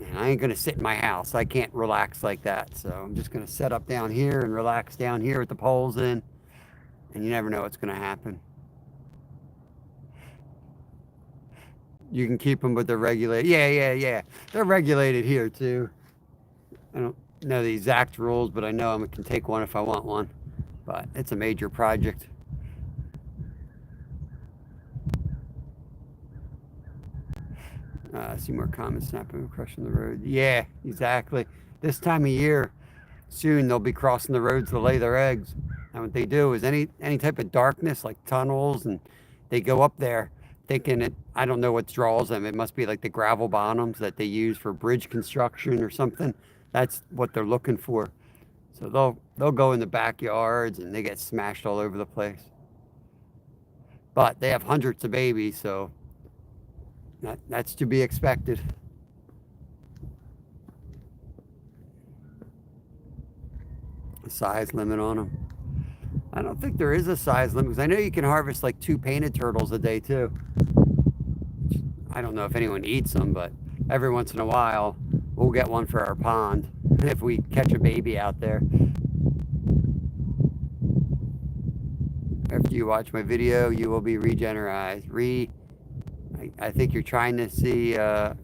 And I ain't gonna sit in my house. I can't relax like that. So I'm just gonna set up down here and relax down here with the poles in. And you never know what's gonna happen. You can keep them, but they're regulated. Yeah. They're regulated here too. I don't know the exact rules, but I know I can take one if I want one. But it's a major project. See more common snapping crushing the road. Yeah, exactly. This time of year, soon they'll be crossing the roads to lay their eggs. And what they do is any type of darkness, like tunnels, and they go up there. thinking I don't know what draws them. It must be like the gravel bottoms that they use for bridge construction or something. That's what they're looking for. So they'll go in the backyards and they get smashed all over the place. But they have hundreds of babies, so that's to be expected. A size limit on them. I don't think there is a size limit, because I know you can harvest like 2 painted turtles a day too. I don't know if anyone eats them, but every once in a while we'll get one for our pond if we catch a baby out there. After you watch my video, you will be regenerized. I think you're trying to see, I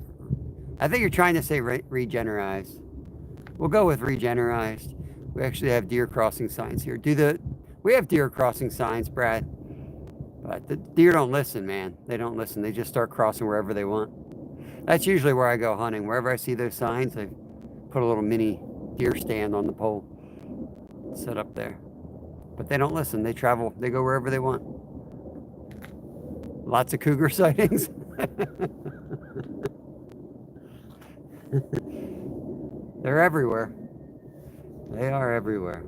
think you're trying to say regenerized. We'll go with regenerized. We actually have deer crossing signs here. We have deer crossing signs, Brad. But the deer don't listen, man. They don't listen. They just start crossing wherever they want. That's usually where I go hunting. Wherever I see those signs, I put a little mini deer stand on the pole. Set up there. But they don't listen. They travel. They go wherever they want. Lots of cougar sightings. They're everywhere. They are everywhere.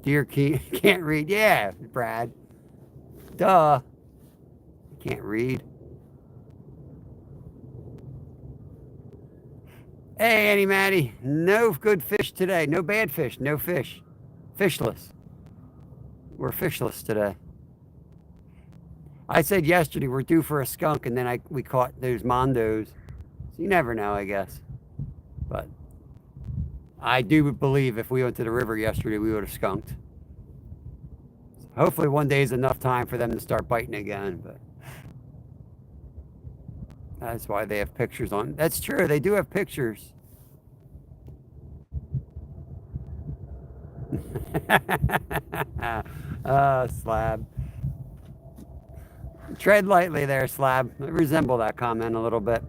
Deer can't read. Yeah, Brad. Duh. Can't read. Hey, Annie Maddie. No good fish today. No bad fish. No fish. Fishless. We're fishless today. I said yesterday we're due for a skunk, and then we caught those mondos. So you never know, I guess. But I do believe if we went to the river yesterday, we would have skunked. Hopefully one day is enough time for them to start biting again, but that's why they have pictures on. That's true, they do have pictures. Slab. Tread lightly there, Slab. I resemble that comment a little bit.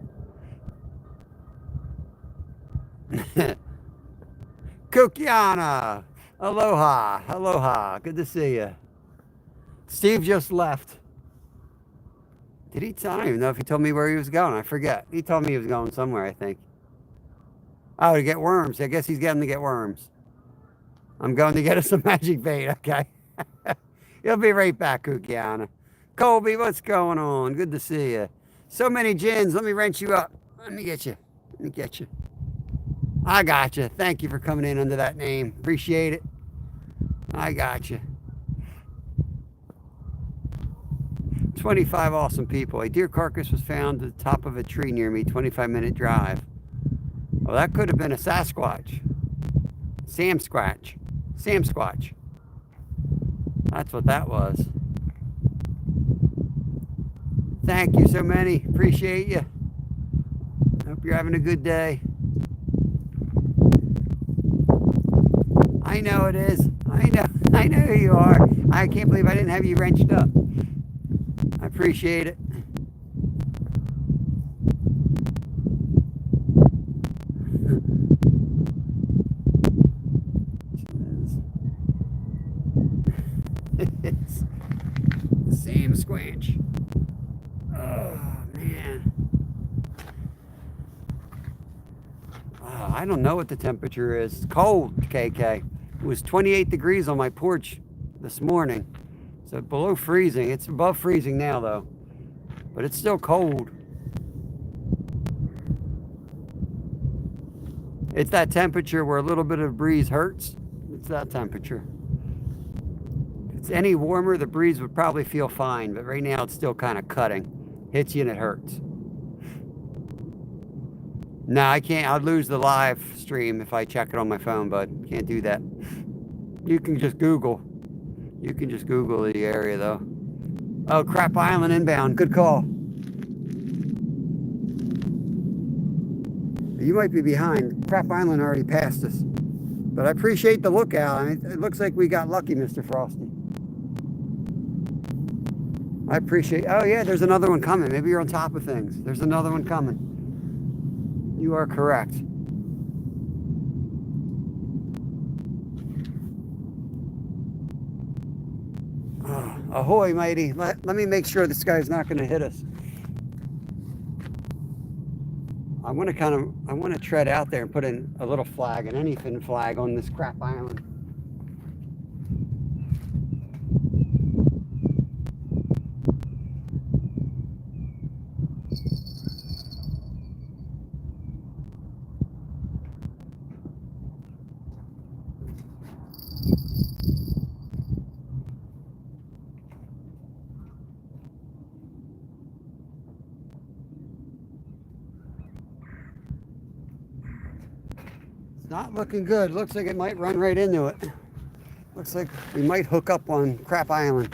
Kukiana, aloha, aloha, good to see you. Steve just left. Did he tell me? I don't even know if he told me where he was going. I forget. He told me he was going somewhere, I think. Oh, to get worms. I guess he's getting to get worms. I'm going to get us some magic bait, okay? He'll be right back, Kukiana. Colby, what's going on? Good to see you. So many gins. Let me wrench you up. Let me get you. Let me get you. I got you. Thank you for coming in under that name. Appreciate it. I got you. 25 awesome people. A deer carcass was found at the top of a tree near me, 25-minute drive. Well, that could have been a Sasquatch. Sam Squatch. That's what that was. Thank you so many. Appreciate you. Hope you're having a good day. I know it is. I know who you are. I can't believe I didn't have you wrenched up. I appreciate it. It's the same squanch. Oh, man. Oh, I don't know what the temperature is. It's cold, KK. It was 28 degrees on my porch this morning. So below freezing. It's above freezing now, though. But it's still cold. It's that temperature where a little bit of breeze hurts. It's that temperature. If it's any warmer, the breeze would probably feel fine. But right now, it's still kind of cutting. Hits you and it hurts. No, I can't. I'd lose the live stream if I check it on my phone, bud. Can't do that. You can just Google. You can just Google the area, though. Oh, Crap Island inbound. Good call. You might be behind. Crap Island already passed us. But I appreciate the lookout. I mean, it looks like we got lucky, Mr. Frosty. I appreciate... Oh, yeah, there's another one coming. Maybe you're on top of things. There's another one coming. You are correct. Oh, Ahoy, matey. Let me make sure this guy's not going to hit us. I want to tread out there and put in a little flag, an anything flag on this crap island. Not looking good. Looks like it might run right into it. Looks like we might hook up on Crap Island.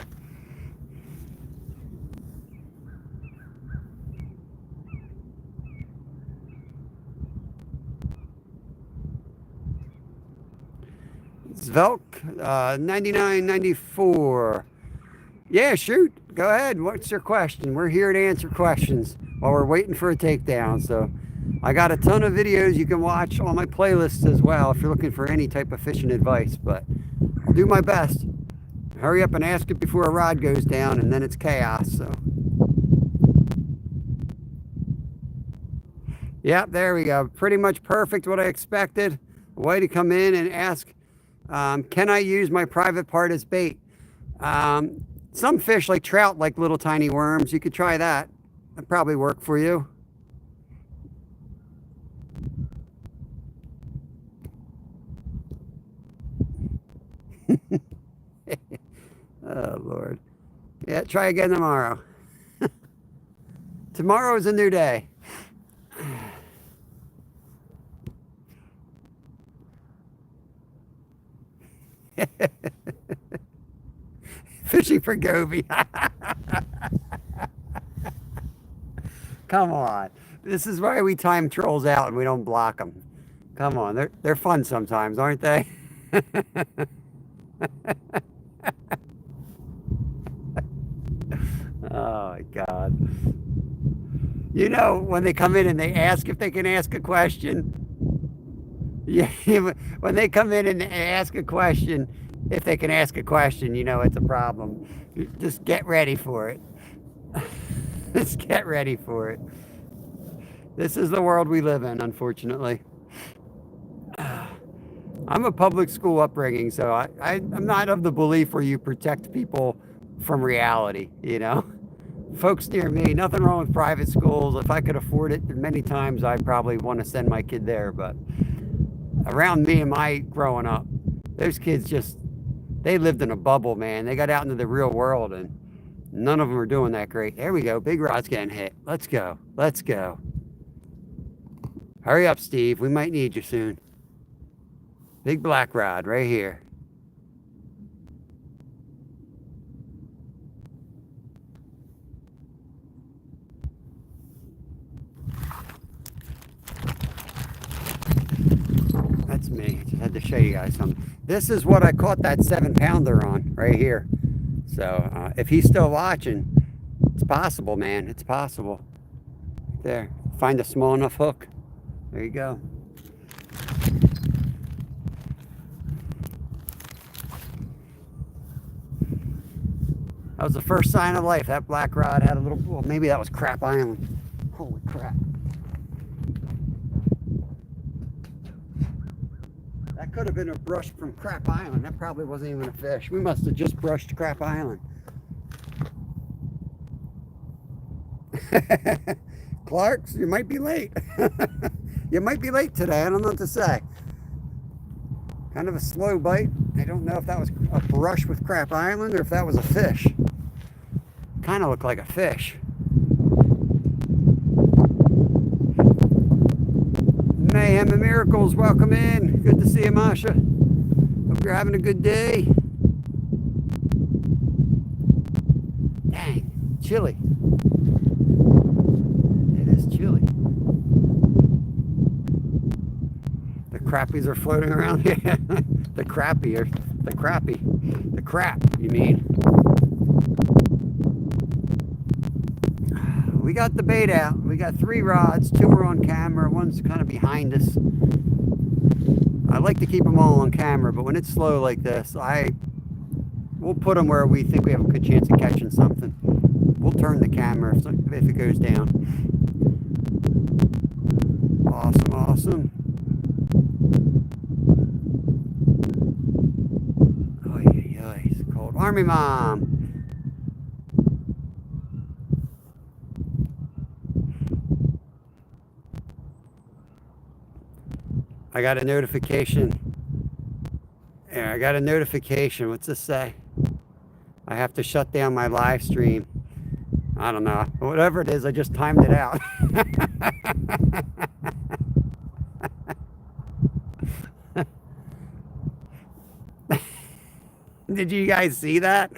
Svelk, 9994. Yeah, shoot. Go ahead. What's your question? We're here to answer questions while we're waiting for a takedown. So I got a ton of videos you can watch on my playlists as well if you're looking for any type of fishing advice, but I'll do my best. Hurry up and ask it before a rod goes down, and then it's chaos. So yep, there we go. Pretty much perfect what I expected. A way to come in and ask, can I use my private part as bait? Some fish like trout like little tiny worms. You could try that. That'd probably work for you. Oh, Lord. Yeah, try again tomorrow. Tomorrow is a new day. Fishing for goby. Come on. This is why we time trolls out and we don't block them. Come on. They're fun sometimes, aren't they? Oh, my God. You know, when they come in and they ask if they can ask a question. Yeah, when they come in and ask a question, if they can ask a question, you know it's a problem. Just get ready for it. Just get ready for it. This is the world we live in, unfortunately. I'm a public school upbringing, so I'm not of the belief where you protect people from reality, you know? Folks near me, nothing wrong with private schools. If I could afford it, many times I'd probably want to send my kid there, but around me and my growing up, those kids they lived in a bubble, man. They got out into the real world, and none of them are doing that great. There we go. Big rod's getting hit. Let's go. Let's go. Hurry up, Steve. We might need you soon. Big black rod right here. That's me. Just had to show you guys something. This is what I caught that 7-pounder on right here. So if he's still watching, it's possible, man. It's possible. There. Find a small enough hook. There you go. That was the first sign of life. That black rod had a little, well, maybe that was Crap Island. Holy crap. That could have been a brush from Crap Island. That probably wasn't even a fish. We must have just brushed Crap Island. Clarks, you might be late. You might be late today. I don't know what to say. Kind of a slow bite. I don't know if that was a brush with Crap Island or if that was a fish. Kind of looked like a fish. Mayhem and Miracles, welcome in. Good to see you, Masha. Hope you're having a good day. Dang, chilly. It is chilly. The crappies are floating around here. The crap, you mean. We got the bait out. We got 3 rods. 2 are on camera. One's kind of behind us. I like to keep them all on camera, but when it's slow like this, we'll we'll put them where we think we have a good chance of catching something. We'll turn the camera if it goes down. Awesome, awesome. Oh yeah, it's cold. Army Mom. I got a notification. Yeah, I got a notification. What's this say? I have to shut down my live stream. I don't know. Whatever it is, I just timed it out. Did you guys see that?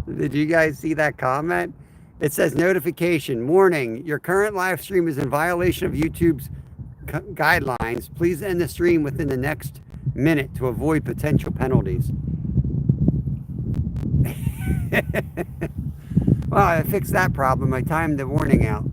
Did you guys see that comment? It says notification, warning, your current live stream is in violation of YouTube's guidelines. Please end the stream within the next minute to avoid potential penalties. Well, I fixed that problem. I timed the warning out.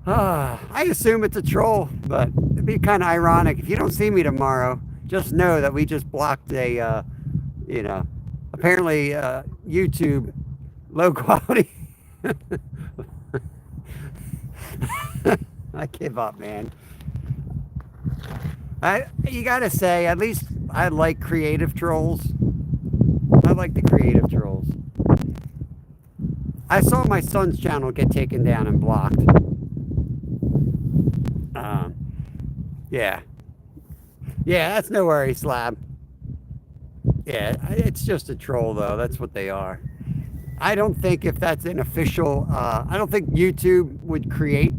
I assume it's a troll, but it'd be kind of ironic. If you don't see me tomorrow, just know that we just blocked a, apparently YouTube low quality. I give up, man. You gotta say, at least I like creative trolls. I like the creative trolls. I saw my son's channel get taken down and blocked. Yeah. Yeah, that's no worry, Slab. Yeah, it's just a troll, though. That's what they are. I don't think if that's an official, I don't think YouTube would create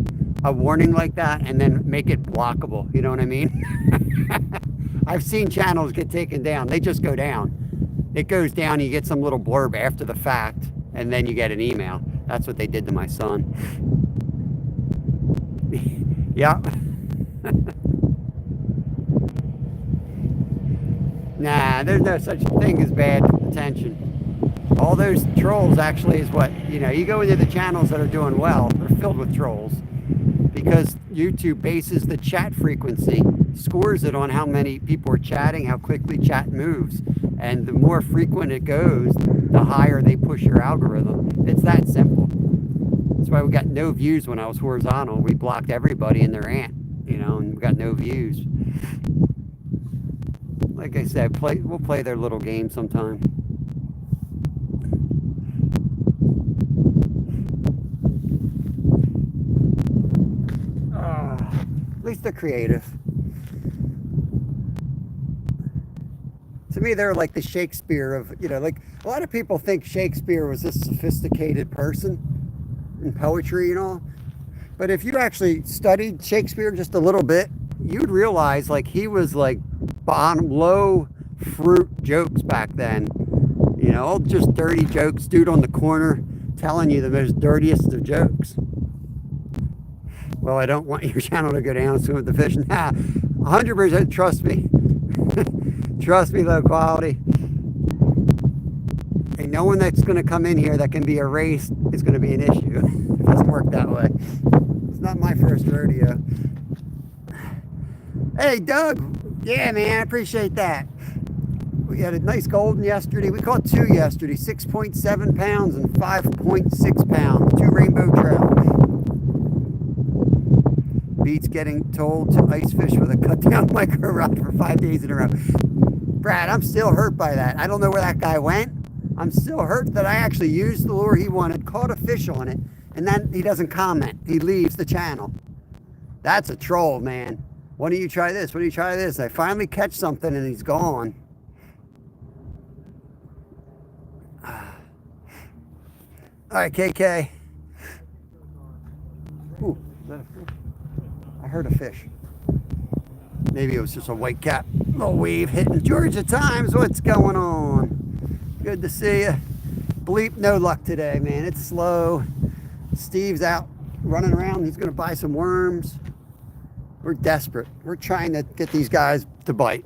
a warning like that and then make it blockable. You know what I mean? I've seen channels get taken down. They just go down. It goes down, you get some little blurb after the fact, and then you get an email. That's what they did to my son. Yeah. Nah, there's no such thing as bad attention. All those trolls actually is what, you go into the channels that are doing well, they're filled with trolls. Because YouTube bases the chat frequency, scores it on how many people are chatting, how quickly chat moves. And the more frequent it goes, the higher they push your algorithm. It's that simple. That's why we got no views when I was horizontal. We blocked everybody and their aunt, and we got no views. Like I said, we'll play their little game sometime. At least they're creative. To me, they're like the Shakespeare of, like a lot of people think Shakespeare was this sophisticated person in poetry and all. But if you actually studied Shakespeare just a little bit, you'd realize like he was like bottom low fruit jokes back then. Just dirty jokes, dude on the corner telling you the most dirtiest of jokes. Well, I don't want your channel to go down swim with the fish. Nah, 100% trust me. Trust me, low quality. And no one that's going to come in here that can be erased is going to be an issue. It doesn't work that way. It's not my first rodeo. Hey, Doug. Yeah, man, I appreciate that. We had a nice golden yesterday. We caught 2 yesterday, 6.7 pounds and 5.6 pounds. 2 rainbow trout. Beats getting told to ice fish with a cut down micro rod for 5 days in a row. Brad, I'm still hurt by that. I don't know where that guy went. I'm still hurt that I actually used the lure he wanted, caught a fish on it, and then he doesn't comment. He leaves the channel. That's a troll, man. Why don't you try this? Why don't you try this? I finally catch something and he's gone. All right, KK. Ooh, is that a fish? I heard a fish. Maybe it was just a white cap. Little wave hitting Georgia Times. What's going on? Good to see you. Bleep, no luck today, man. It's slow. Steve's out running around. He's going to buy some worms. We're desperate. We're trying to get these guys to bite.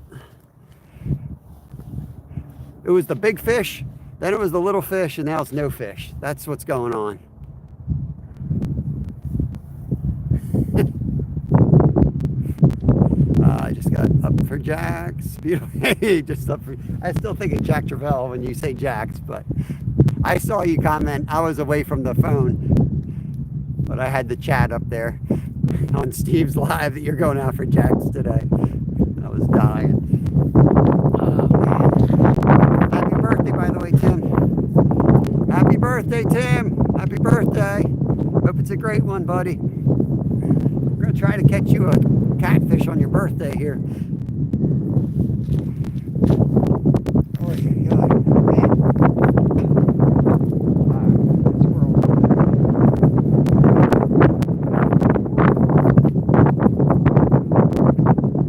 It was the big fish, then it was the little fish, and now it's no fish. That's what's going on. beautiful. Hey, just up for, I still think of Jack Travell when you say Jax, but I saw you comment. I was away from the phone, but I had the chat up there on Steve's live that you're going out for Jax today. I was dying. Oh, man. Happy birthday, by the way, Tim. Happy birthday, Tim. Happy birthday. Hope it's a great one, buddy. We're going to try to catch you a catfish on your birthday here. Oh, yeah, man. Wow, it's whirling.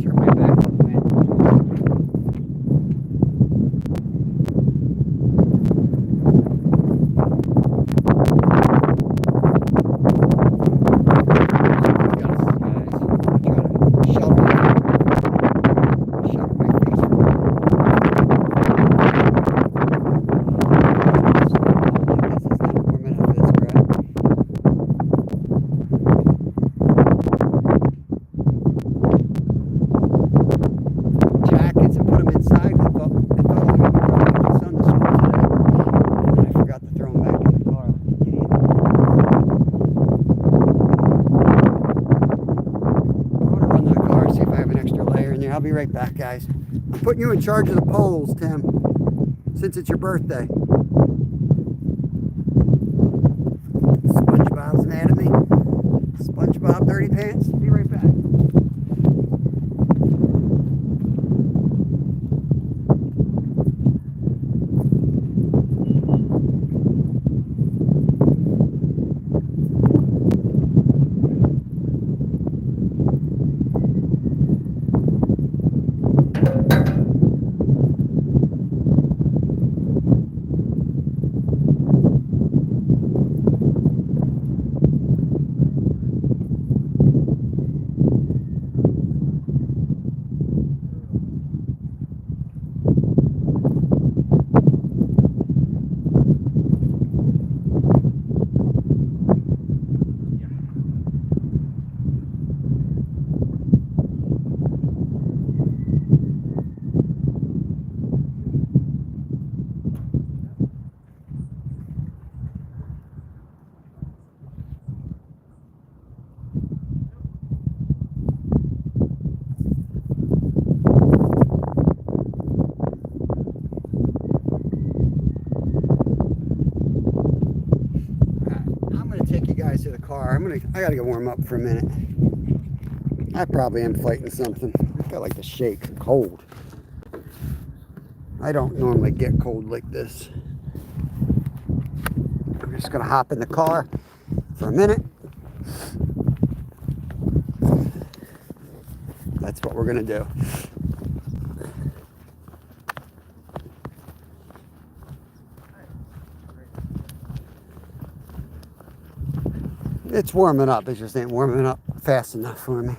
Turn my back up, man. I'll be right back, guys. I'm putting you in charge of the polls, Tim, since it's your birthday. SpongeBob's mad at me. SpongeBob Dirty Pants. Be right back. To the car. I gotta get warm up for a minute. I probably am fighting something. I got like the shakes, cold. I don't normally get cold like this. I'm just gonna hop in the car for a minute. That's what we're gonna do. It's warming up. It just ain't warming up fast enough for me.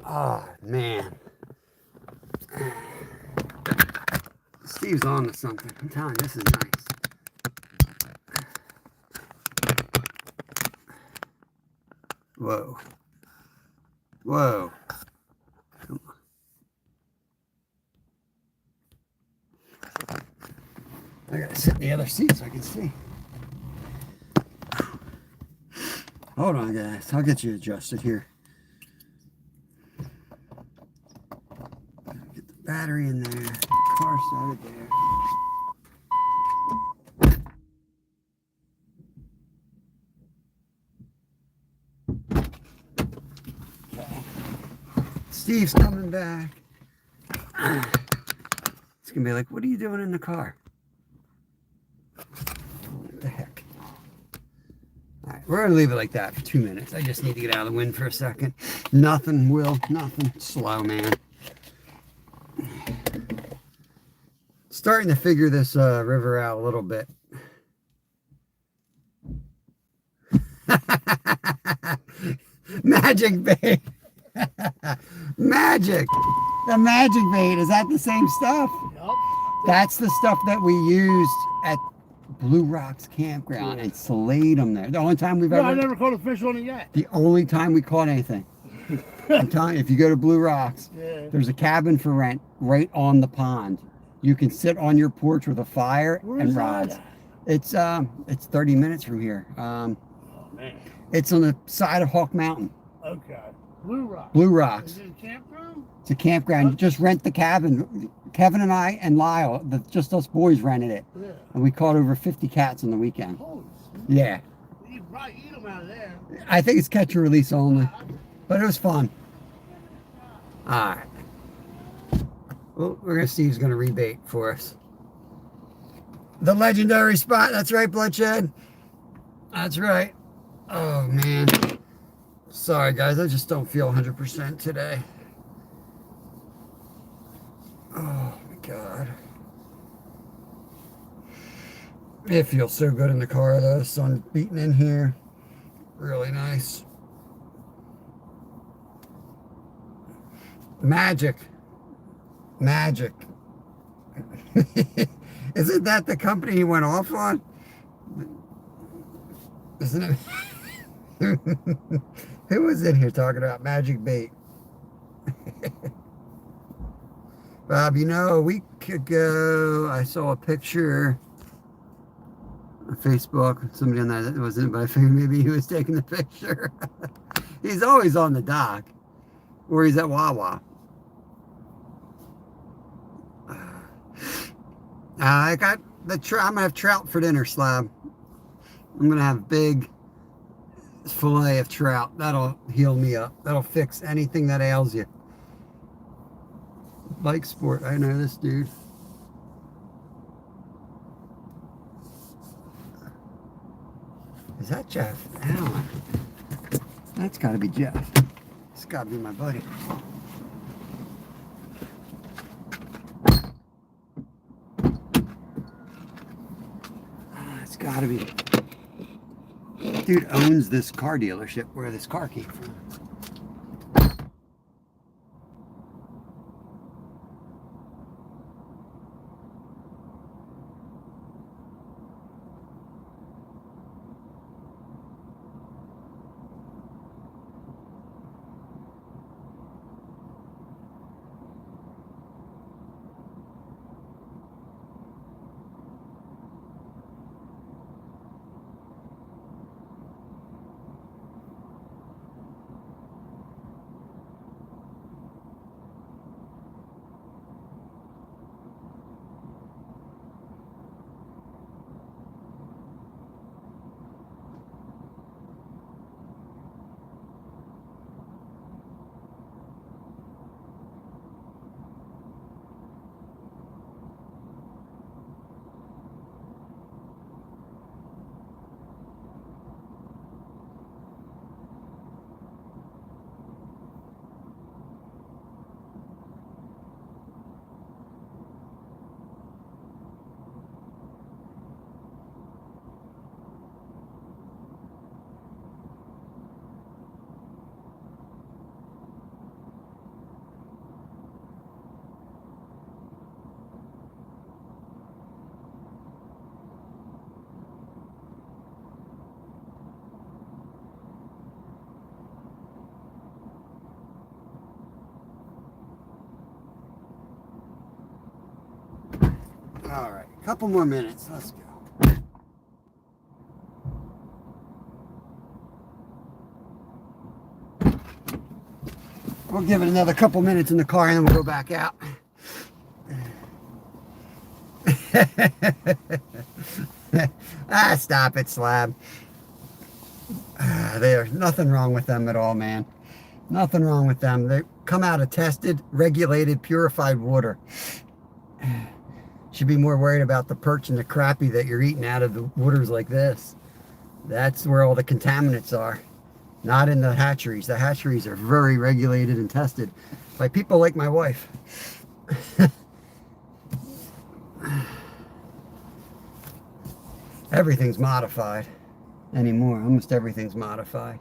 Oh, man. Steve's on to something. I'm telling you, this is nice. Whoa. Whoa. Come on. I gotta sit in the other seat so I can see. Hold on, guys. I'll get you adjusted here. Get the battery in there. Car started there. Okay. Steve's coming back. It's gonna be like, what are you doing in the car? What the heck? All right, we're gonna leave it like that for 2 minutes. I just need to get out of the wind for a second. Nothing, Will. Nothing. Slow, man. Starting to figure this river out a little bit. Magic bait. Magic. The magic bait. Is that the same stuff? Yep. That's the stuff that we used at Blue Rocks Campground and slayed them there. The only time we've No, ever... I never caught a fish on it yet. The only time we caught anything. I'm telling you, if you go to Blue Rocks, Yeah. there's a cabin for rent right on the pond. You can sit on your porch with a fire Where's and that rods. at? It's 30 minutes from here. Oh, man. It's on the side of Hawk Mountain. Okay. Blue Rock. Blue Rocks. Is it a campground? It's a campground. You just rent the cabin. Kevin and I and Lyle, just us boys rented it. Yeah. And we caught over 50 cats on the weekend. Holy smokes. Yeah. You can probably eat them out of there. I think it's catch and release only. But it was fun. All right. Well, we're going to see who's going to rebait for us. The legendary spot. That's right, Bloodshed. That's right. Oh, man. Sorry, guys. I just don't feel 100% today. Oh, my God. It feels so good in the car, though. The sun's beating in here. Really nice. Magic. Magic. Isn't that the company he went off on? Isn't it? Who was in here talking about magic bait? Bob, you know, a week ago I saw a picture on Facebook. Somebody on that wasn't it, but I figured maybe he was taking the picture. He's always on the dock, or he's at Wawa. I got the I'm gonna have trout for dinner, Slab. I'm gonna have big fillet of trout. That'll heal me up. That'll fix anything that ails you. Bike sport. I know this dude. Is that Jeff? Allen. That's got to be Jeff. It's got to be my buddy. It's got to be. Dude owns this car dealership where this car came from. All right, a couple more minutes. Let's go. We'll give it another couple minutes in the car and then we'll go back out. Stop it, Slab. There's nothing wrong with them at all, man. Nothing wrong with them. They come out of tested, regulated, purified water. Should be more worried about the perch and the crappie that you're eating out of the waters like this. That's where all the contaminants are. Not in the hatcheries. The hatcheries are very regulated and tested by people like my wife. Everything's modified anymore. Almost everything's modified.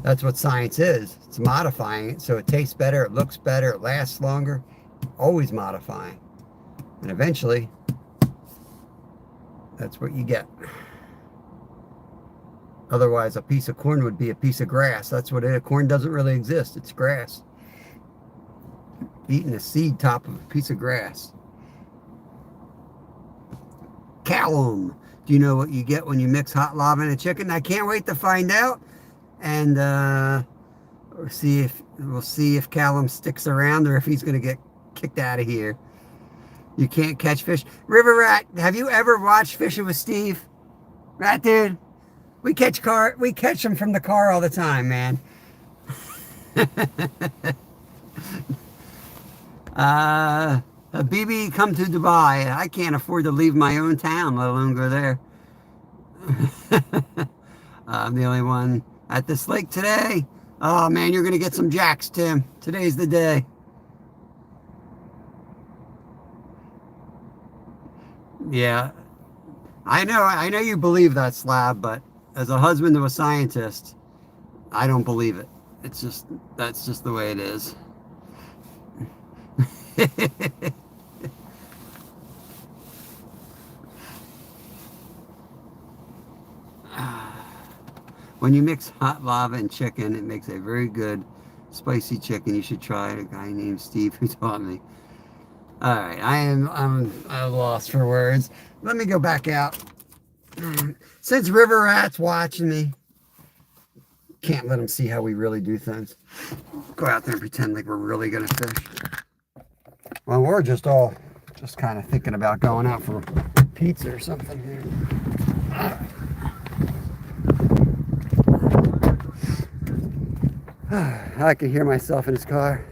That's what science is. It's modifying it so it tastes better, it looks better, it lasts longer. Always modifying. And eventually, that's what you get. Otherwise, a piece of corn would be a piece of grass. That's what it is. Corn doesn't really exist. It's grass. Eating a seed top of a piece of grass. Callum. Do you know what you get when you mix hot lava and a chicken? I can't wait to find out. And we'll see if Callum sticks around or if he's going to get kicked out of here. You can't catch fish. River Rat, have you ever watched Fishing with Steve? Right, dude? We catch them from the car all the time, man. BB, come to Dubai. I can't afford to leave my own town, let alone go there. I'm the only one at this lake today. Oh man, you're gonna get some jacks, Tim. Today's the day. Yeah, I know you believe that, Slab, but as a husband to a scientist, I don't believe it. That's just the way it is. When you mix hot lava and chicken, it makes a very good spicy chicken. You should try it. A guy named Steve who taught me. All right, I'm lost for words. Let me go back out. Since River Rat's watching me, can't let him see how we really do things. Go out there and pretend like we're really gonna fish. Well, we're just kind of thinking about going out for pizza or something here. I can hear myself in his car.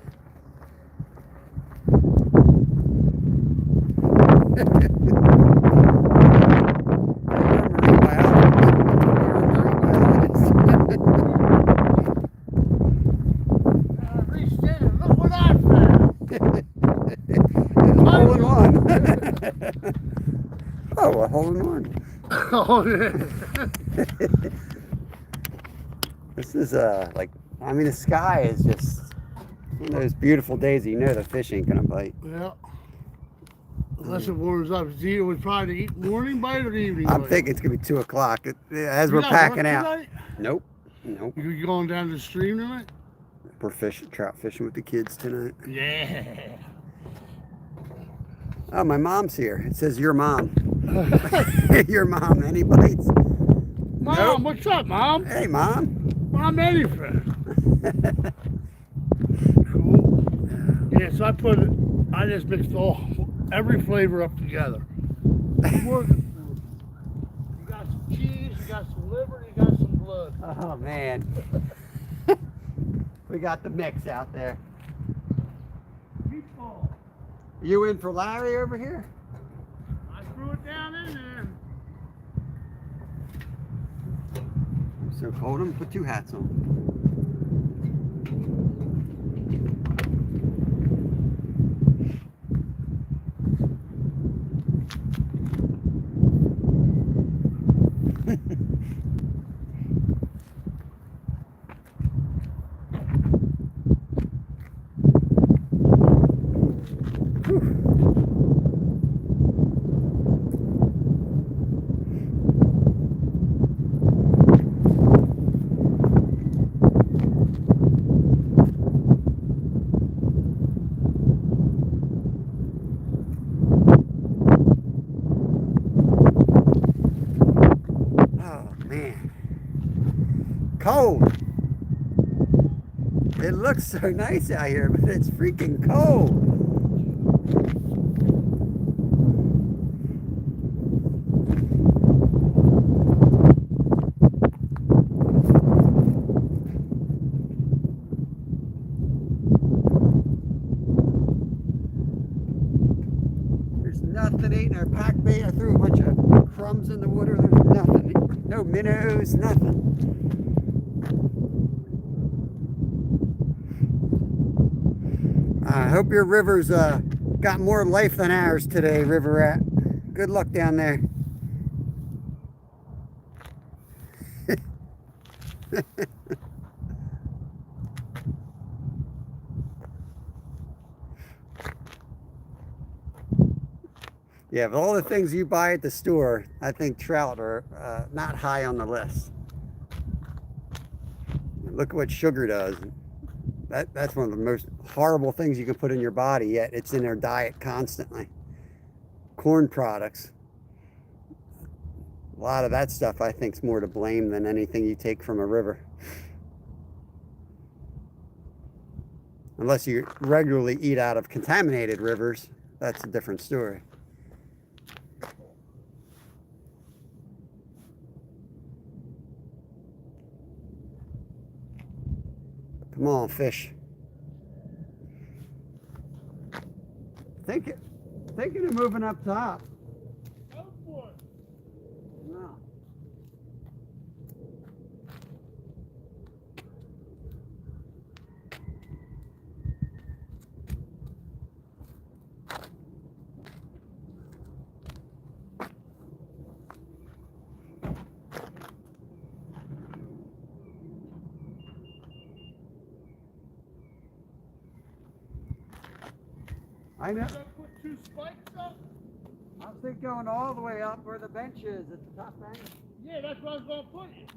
Oh, a hole in one. Oh, yeah. This is the sky is just one of those beautiful days that you know the fish ain't gonna bite. Yeah. Unless it warms up. It was probably the morning bite or the evening bite? I'm thinking it's gonna be 2 o'clock as You we're not packing working out. tonight? Nope. You going down the stream tonight? We're trout fishing with the kids tonight. Yeah. Oh, my mom's here. It says your mom. Your mom. Any bites? Mom, Nope. what's up, Mom? Hey, Mom. Mom, anything. Cool. Yeah, so I just mixed every flavor up together. You got some cheese, you got some liver, you got some blood. Oh, man. We got the mix out there. Meatball. You in for Larry over here? I threw it down in there. So cold him, put 2 hats on. Cold. It looks so nice out here, but it's freaking cold. There's nothing eating our pack bait. I threw a bunch of crumbs in the water. There's nothing. No minnows, nothing. I hope your river's got more life than ours today, River Rat. Good luck down there. Yeah, of all the things you buy at the store, I think trout are not high on the list. Look at what sugar does. That's one of the most horrible things you can put in your body, yet it's in our diet constantly. Corn products. A lot of that stuff I think is more to blame than anything you take from a river. Unless you regularly eat out of contaminated rivers, that's a different story. Come on, fish. Thinking of moving up top. Go for it. No. I know. Should I put 2 spikes up? I was thinking going all the way up where the bench is at the top bank. Yeah, that's what I was going to put it.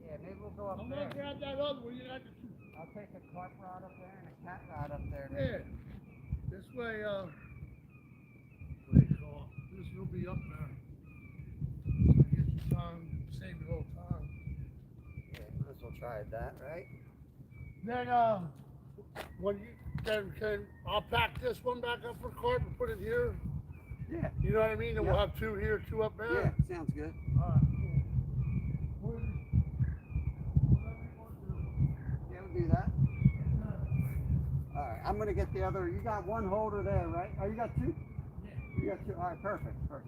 Yeah, maybe we'll go up I'm there. going to grab that other one. You got the 2. I'll take a carp rod up there and a cat rod up there. Yeah. This way, what do you call it? This will be up there. So get your time, save a little time. Yeah, might as well try that, right? Then, when you can I'll pack this one back up for carp and put it here. Yeah. You know what I mean? And we'll have 2 here, 2 up there. Yeah, sounds good. All right. Cool. Whatever you want to do. Yeah, we'll do that. All right, I'm gonna get the other. You got one holder there, right? Oh, you got 2? Yeah. You got 2. All right, perfect. All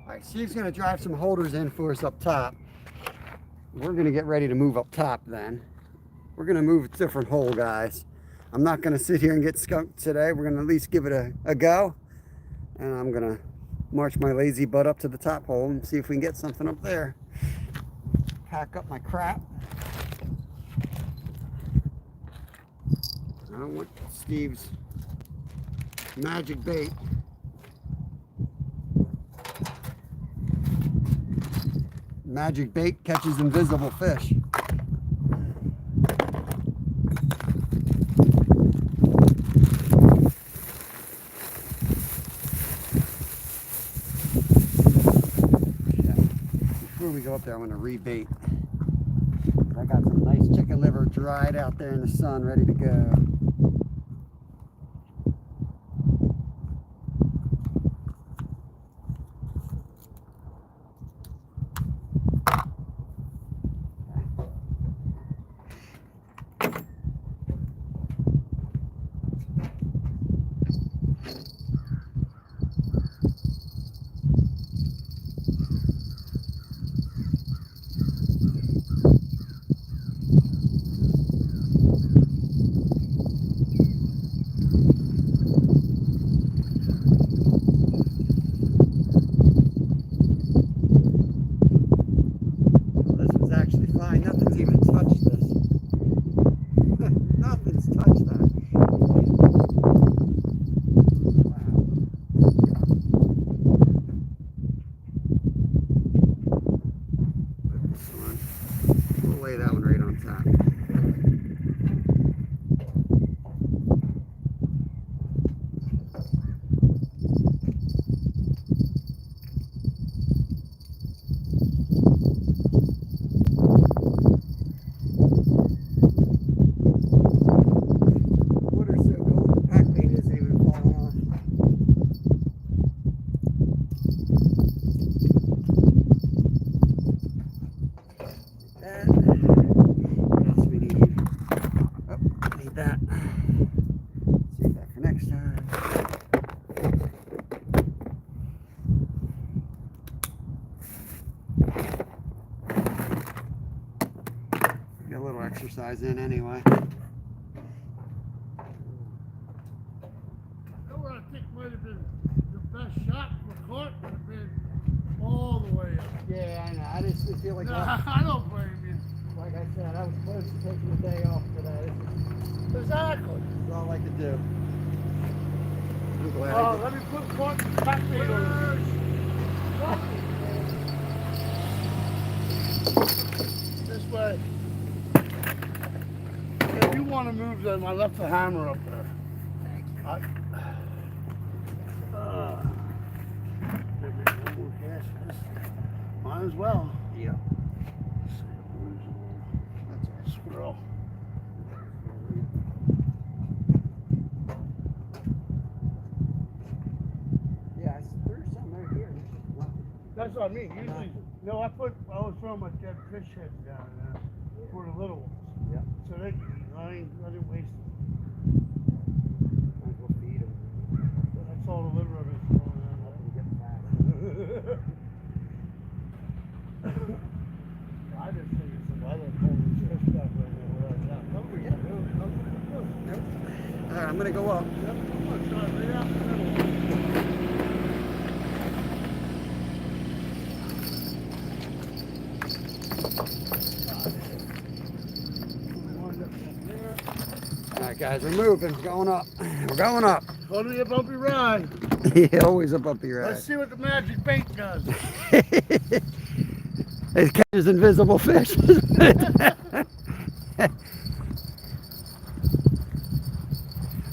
right, Steve's gonna drive some holders in for us up top. We're gonna get ready to move up top then. We're gonna move a different hole, guys. I'm not gonna sit here and get skunked today. We're gonna at least give it a go. And I'm gonna march my lazy butt up to the top hole and see if we can get something up there. Pack up my crap. I don't want Steve's magic bait. Magic bait catches invisible fish. Before we go up there, I'm going to rebait. I got some nice chicken liver dried out there in the sun, ready to go. Nothing's even touched this. Nothing's touched that. Wow. Put this one. We'll lay that one right on top. That. Save that for next time. Get a little exercise in anyway. That one I think might have been the best shot for carp would have been all the way up. Yeah, I know. I just feel like I don't blame you. like I said, I was close to taking the day off today. Exactly. That's all I could do. I'm glad I Oh, did. let me put carp back there. This way. want to move them. I left the hammer up there. Thank you. Maybe one more cast for this. Might as well. Yeah. Let's see, that's a squirrel. Yeah, I threw some right here. That's what I mean. Usually, no, I was throwing my dead fish heads down there for the little ones. Yeah. So they can eat. I didn't waste them. Might as well feed them. That's all the liver of it's going on. Let them get fat. I just think it's the weather pulling this fish back right now. Where I'm at. Oh, yeah. Nope. All right, I'm gonna go up. Yep. I'm gonna try right out the middle. All right, guys, we're moving. We're going up. We're going up. Gonna be a bumpy ride. Yeah, always a bumpy ride. Let's see what the magic bait does. It catches invisible fish.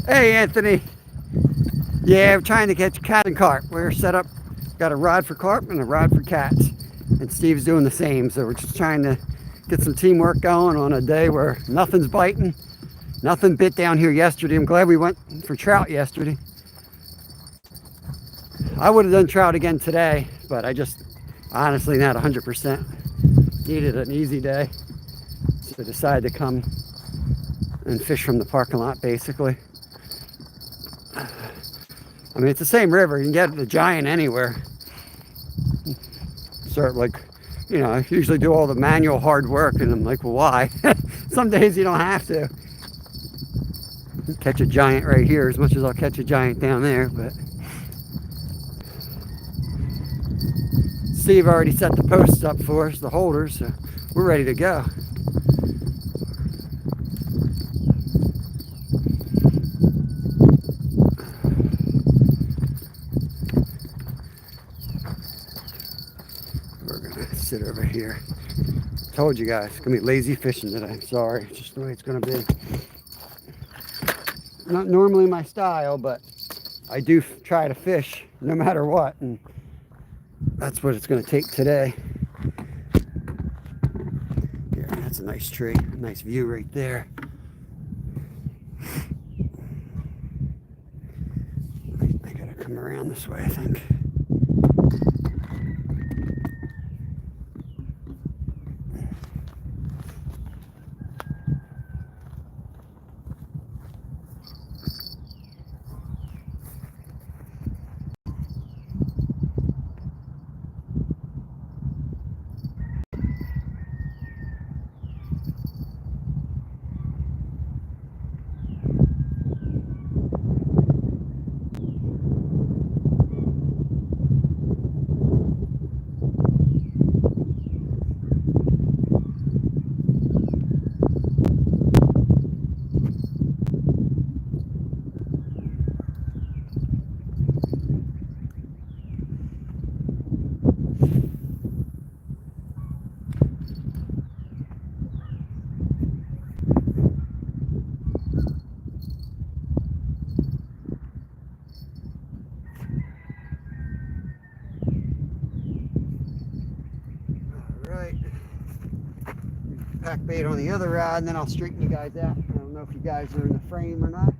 Hey, Anthony. Yeah, we're trying to catch cat and carp. We're set up, got a rod for carp and a rod for cats. And Steve's doing the same. So we're just trying to get some teamwork going on a day where nothing's biting. Nothing bit down here yesterday. I'm glad we went for trout yesterday. I would have done trout again today, but I just honestly not 100%. Needed an easy day. So decided to come and fish from the parking lot basically. I mean, it's the same river. You can get the giant anywhere. Sort of like, you know, I usually do all the manual hard work and I'm like, well, why? Some days you don't have to. Catch a giant right here as much as I'll catch a giant down there, but Steve already set the posts up for us, the holders, so we're ready to go. We're gonna sit over here. Told you guys, it's gonna be lazy fishing today. Sorry, it's just the way it's gonna be. Not normally my style, but I do try to fish no matter what, and that's what it's going to take today. Yeah, that's a nice tree, nice view right there. I gotta come around this way, I think. Pack bait on the other rod, and then I'll straighten you guys out. I don't know if you guys are in the frame or not.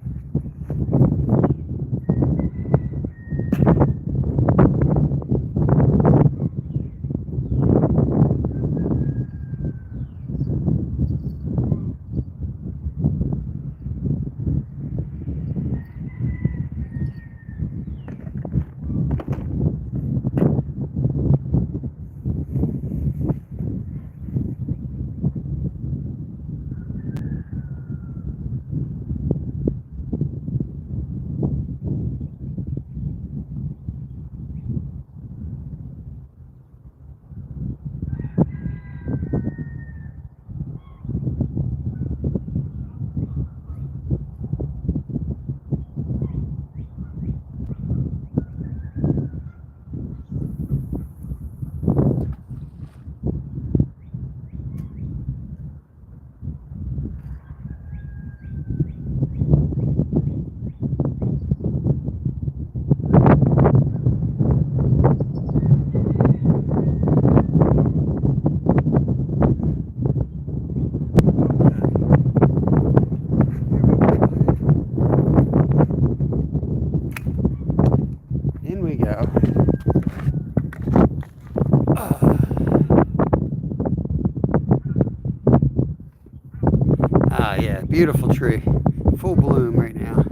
Ah, yeah, beautiful tree. Full bloom right now.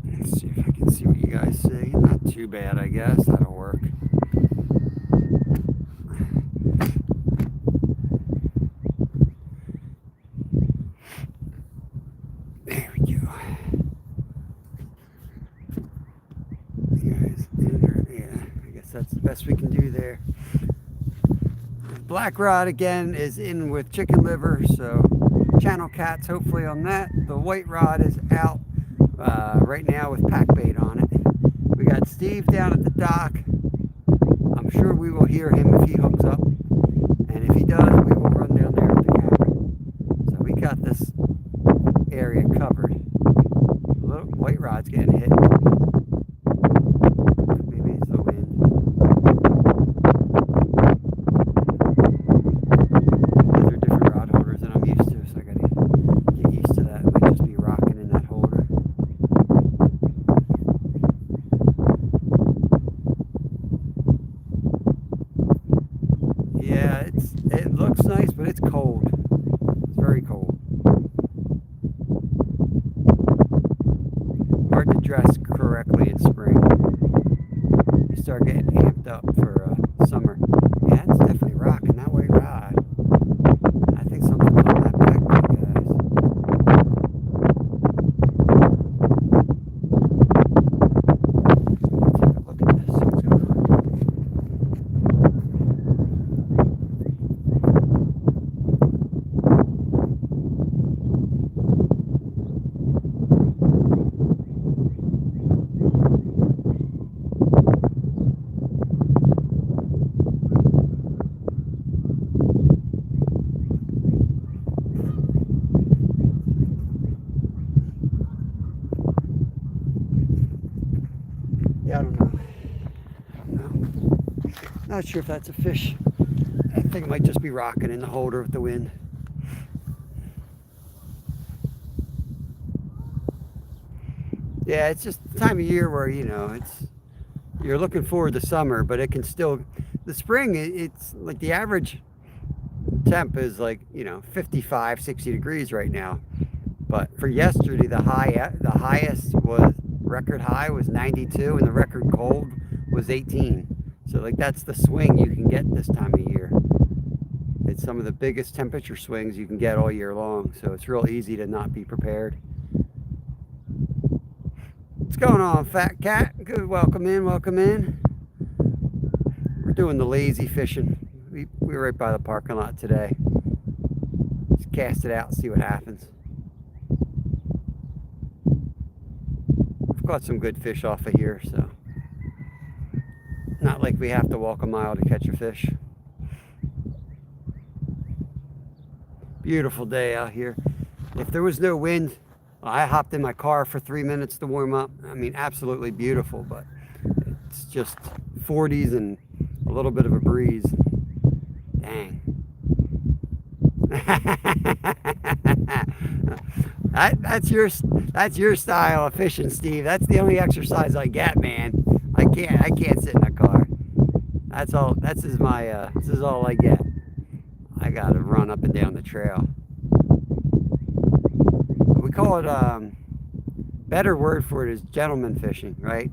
Let's see if I can see what you guys see. Not too bad, I guess. That'll work. There we go. You guys, yeah, I guess that's the best we can do there. Black rod again is in with chicken liver, so channel cats hopefully on that. The white rod is out right now with pack bait on it. We got Steve down at the dock. I'm sure we will hear him if he hooks up, and if he does, we will run down there with the camera. So we got this area covered. The little white rod's getting hit. Maybe it's the wind. Those are different rod holders than I'm used to, so I gotta get used to that. Might just be rocking in that holder. Yeah, it looks nice, but it's cold. It's very cold. Hard to dress correctly in spring. You start getting amped up for summer. Yeah, it's definitely rocking that white rod. I think something's on that back, guys. Let's take a look at this. What's going on? Yeah, I don't know. Not sure if that's a fish. I think it might just be rocking in the holder with the wind. Yeah, it's just the time of year where, you know, you're looking forward to summer, but it can still, the spring, it's like the average temp is like, you know, 55, 60 degrees right now. But for yesterday, the highest was, record high was 92, and the record cold was 18. So like that's the swing you can get this time of year. It's some of the biggest temperature swings you can get all year long. So it's real easy to not be prepared. What's going on, Fat Cat? Good, welcome in, welcome in. We're doing the lazy fishing. We were right by the parking lot today. Just cast it out and see what happens. We've caught some good fish off of here, so not like we have to walk a mile to catch a fish. Beautiful day out here. If there was no wind, I hopped in my car for 3 minutes to warm up. I mean, absolutely beautiful, but it's just 40s and a little bit of a breeze. Dang. That's your style of fishing, Steve. That's the only exercise I get, man. I can't sit in a car. This is all I get. I gotta run up and down the trail. We call it better word for it is gentleman fishing, right?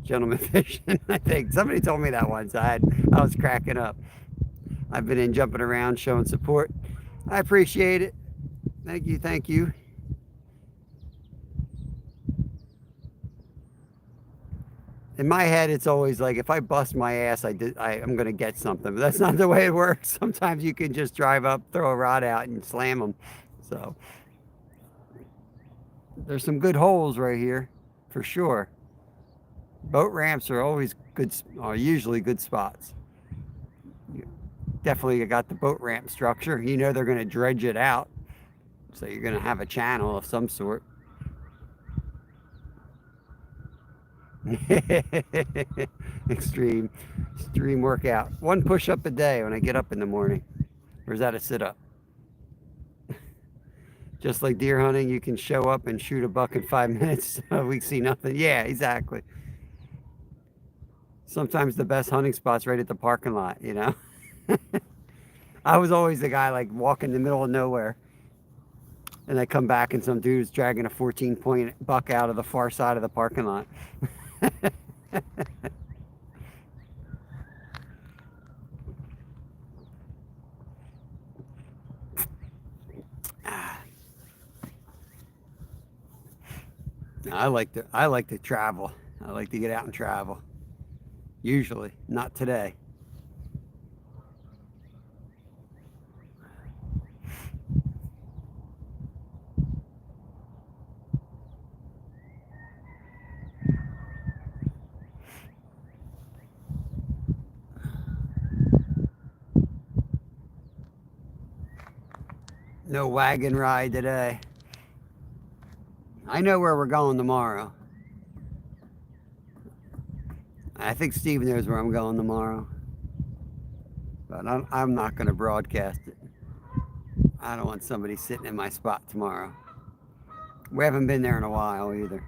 Gentleman fishing, I think. Somebody told me that once. I was cracking up. I've been in jumping around showing support. I appreciate it. Thank you, thank you. In my head, it's always like, if I bust my ass, I'm going to get something. But that's not the way it works. Sometimes you can just drive up, throw a rod out, and slam them. So there's some good holes right here, for sure. Boat ramps are always good, are usually good spots. Definitely got the boat ramp structure. You know they're going to dredge it out. So you're going to have a channel of some sort. Extreme workout. 1 push-up a day when I get up in the morning. Or is that a sit-up? Just like deer hunting, you can show up and shoot a buck in 5 minutes. We see nothing. Yeah, exactly. Sometimes the best hunting spot's right at the parking lot, you know. I was always the guy like walking in the middle of nowhere. And I come back and some dude's dragging a 14-point buck out of the far side of the parking lot. I like to travel. I like to get out and travel. Usually, not today. No wagon ride today. I know where we're going tomorrow. I think Steve knows where I'm going tomorrow. But I'm not going to broadcast it. I don't want somebody sitting in my spot tomorrow. We haven't been there in a while either.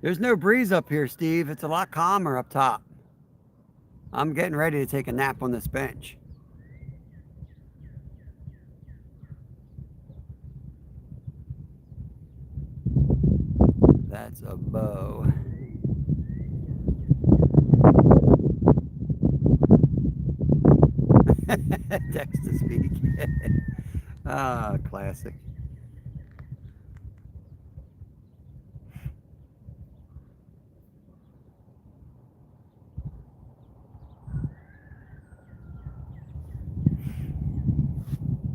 There's no breeze up here, Steve. It's a lot calmer up top. I'm getting ready to take a nap on this bench. That's a bow. Text to speak. Ah, classic.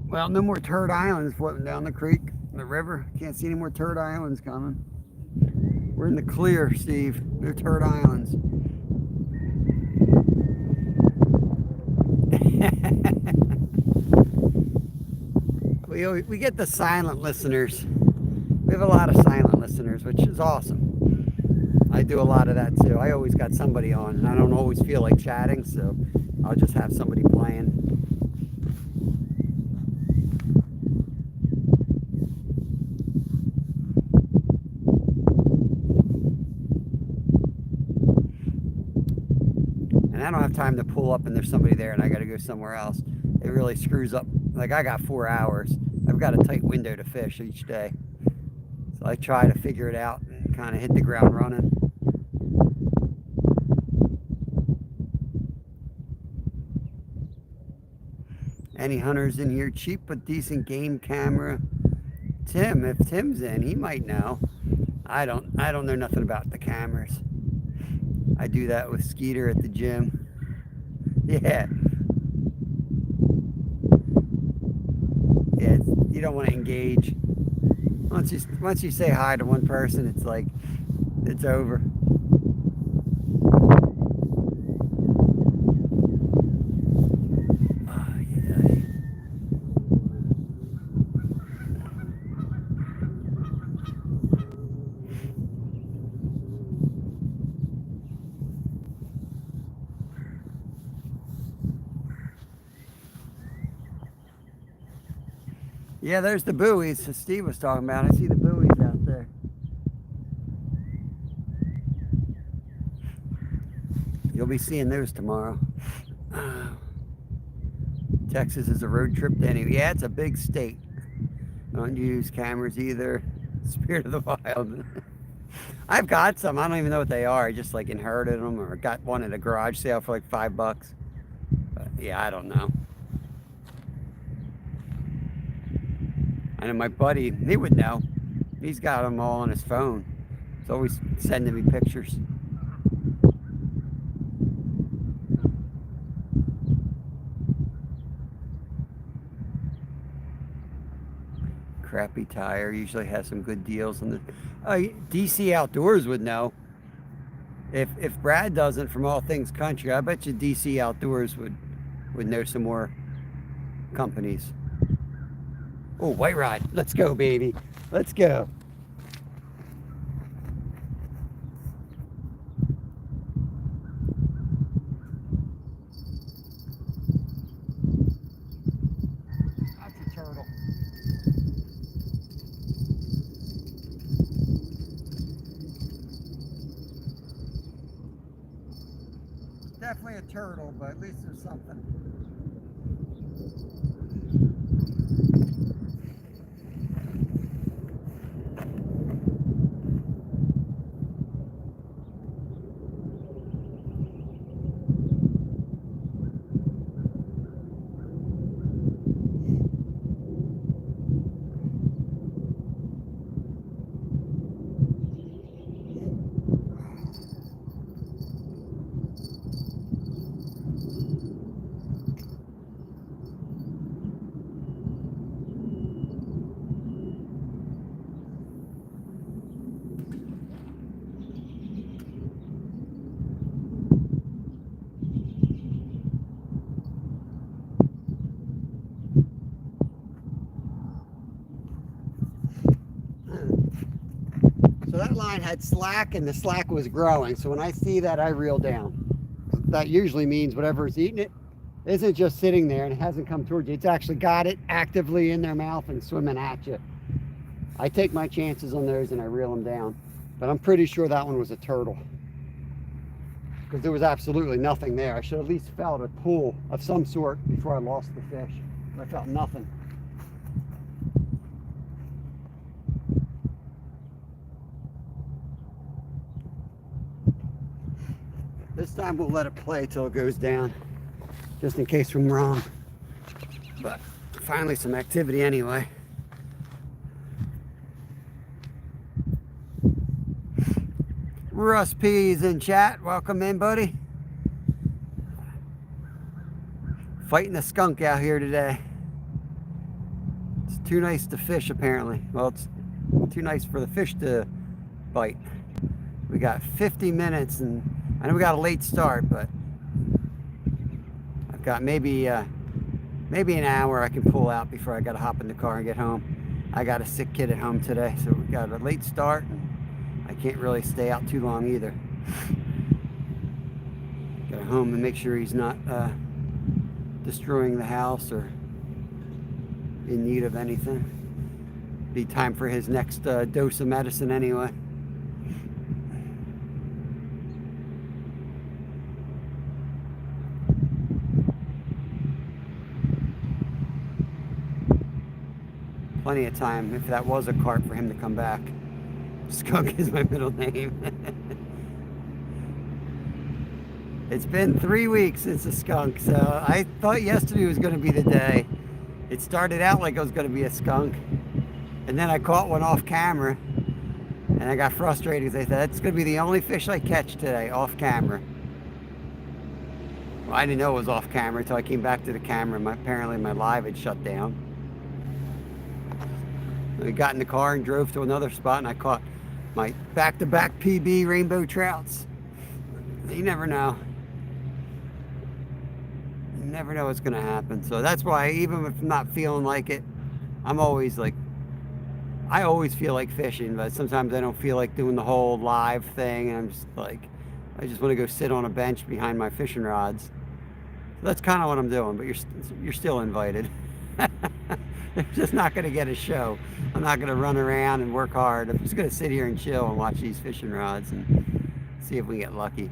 Well, no more turd islands floating down the creek, the river. Can't see any more turd islands coming. We're in the clear, Steve. No turd islands. We get the silent listeners. We have a lot of silent listeners, which is awesome. I do a lot of that too. I always got somebody on, and I don't always feel like chatting, so I'll just have somebody playing. And I don't have time to pull up and there's somebody there and I got to go somewhere else. It really screws up. Like, I got 4 hours. I've got a tight window to fish each day. So I try to figure it out and kind of hit the ground running. Any hunters in here? Cheap but decent game camera. Tim, if Tim's in, he might know. I don't know nothing about the cameras. I do that with Skeeter at the gym. Yeah. Yeah, you don't want to engage. Once you say hi to one person, it's like, it's over. Yeah, there's the buoys that Steve was talking about. I see the buoys out there. You'll be seeing those tomorrow. Texas is a road trip to any. Yeah, it's a big state. Don't use cameras either. Spirit of the wild. I've got some. I don't even know what they are. I just like inherited them or got one at a garage sale for like $5. But yeah, I don't know. I know my buddy, he would know. He's got them all on his phone. He's always sending me pictures. Crappy Tire usually has some good deals on the. DC Outdoors would know. If Brad doesn't from All Things Country, I bet you DC Outdoors would know some more companies. Oh, white rod. Let's go, baby. Let's go. That's a turtle. definitely a turtle, but at least there's something. So that line had slack and the slack was growing. So when I see that, I reel down. That usually means whatever's eating it isn't just sitting there and it hasn't come towards you. It's actually got it actively in their mouth and swimming at you. I take my chances on those and I reel them down. But I'm pretty sure that one was a turtle, because there was absolutely nothing there. I should at least felt a pull of some sort before I lost the fish. I felt nothing. This time we'll let it play till it goes down, just in case I'm wrong. But finally some activity anyway. Russ P's in chat. Welcome in, buddy. Fighting a skunk out here today. It's too nice to fish, apparently. Well, it's too nice for the fish to bite. We got 50 minutes, and I know we got a late start, but I've got maybe an hour I can pull out before I got to hop in the car and get home. I got a sick kid at home today, so we got a late start. I can't really stay out too long either. Get home and make sure he's not destroying the house or in need of anything. Be time for his next dose of medicine anyway. Plenty of time, if that was a carp, for him to come back. Skunk is my middle name. It's been 3 weeks since the skunk, so I thought yesterday was going to be the day. It started out like it was going to be a skunk, and then I caught one off camera, and I got frustrated because I said, that's going to be the only fish I catch today, off camera. Well, I didn't know it was off camera until I came back to the camera. Apparently my live had shut down. We got in the car and drove to another spot, and I caught my back-to-back PB rainbow trouts. You never know. You never know what's going to happen. So that's why, even if I'm not feeling like it, I'm always like, I always feel like fishing, but sometimes I don't feel like doing the whole live thing, and I'm just like, I just want to go sit on a bench behind my fishing rods. So that's kind of what I'm doing, but you're still invited. I'm just not going to get a show. I'm not going to run around and work hard. I'm just going to sit here and chill and watch these fishing rods and see if we get lucky.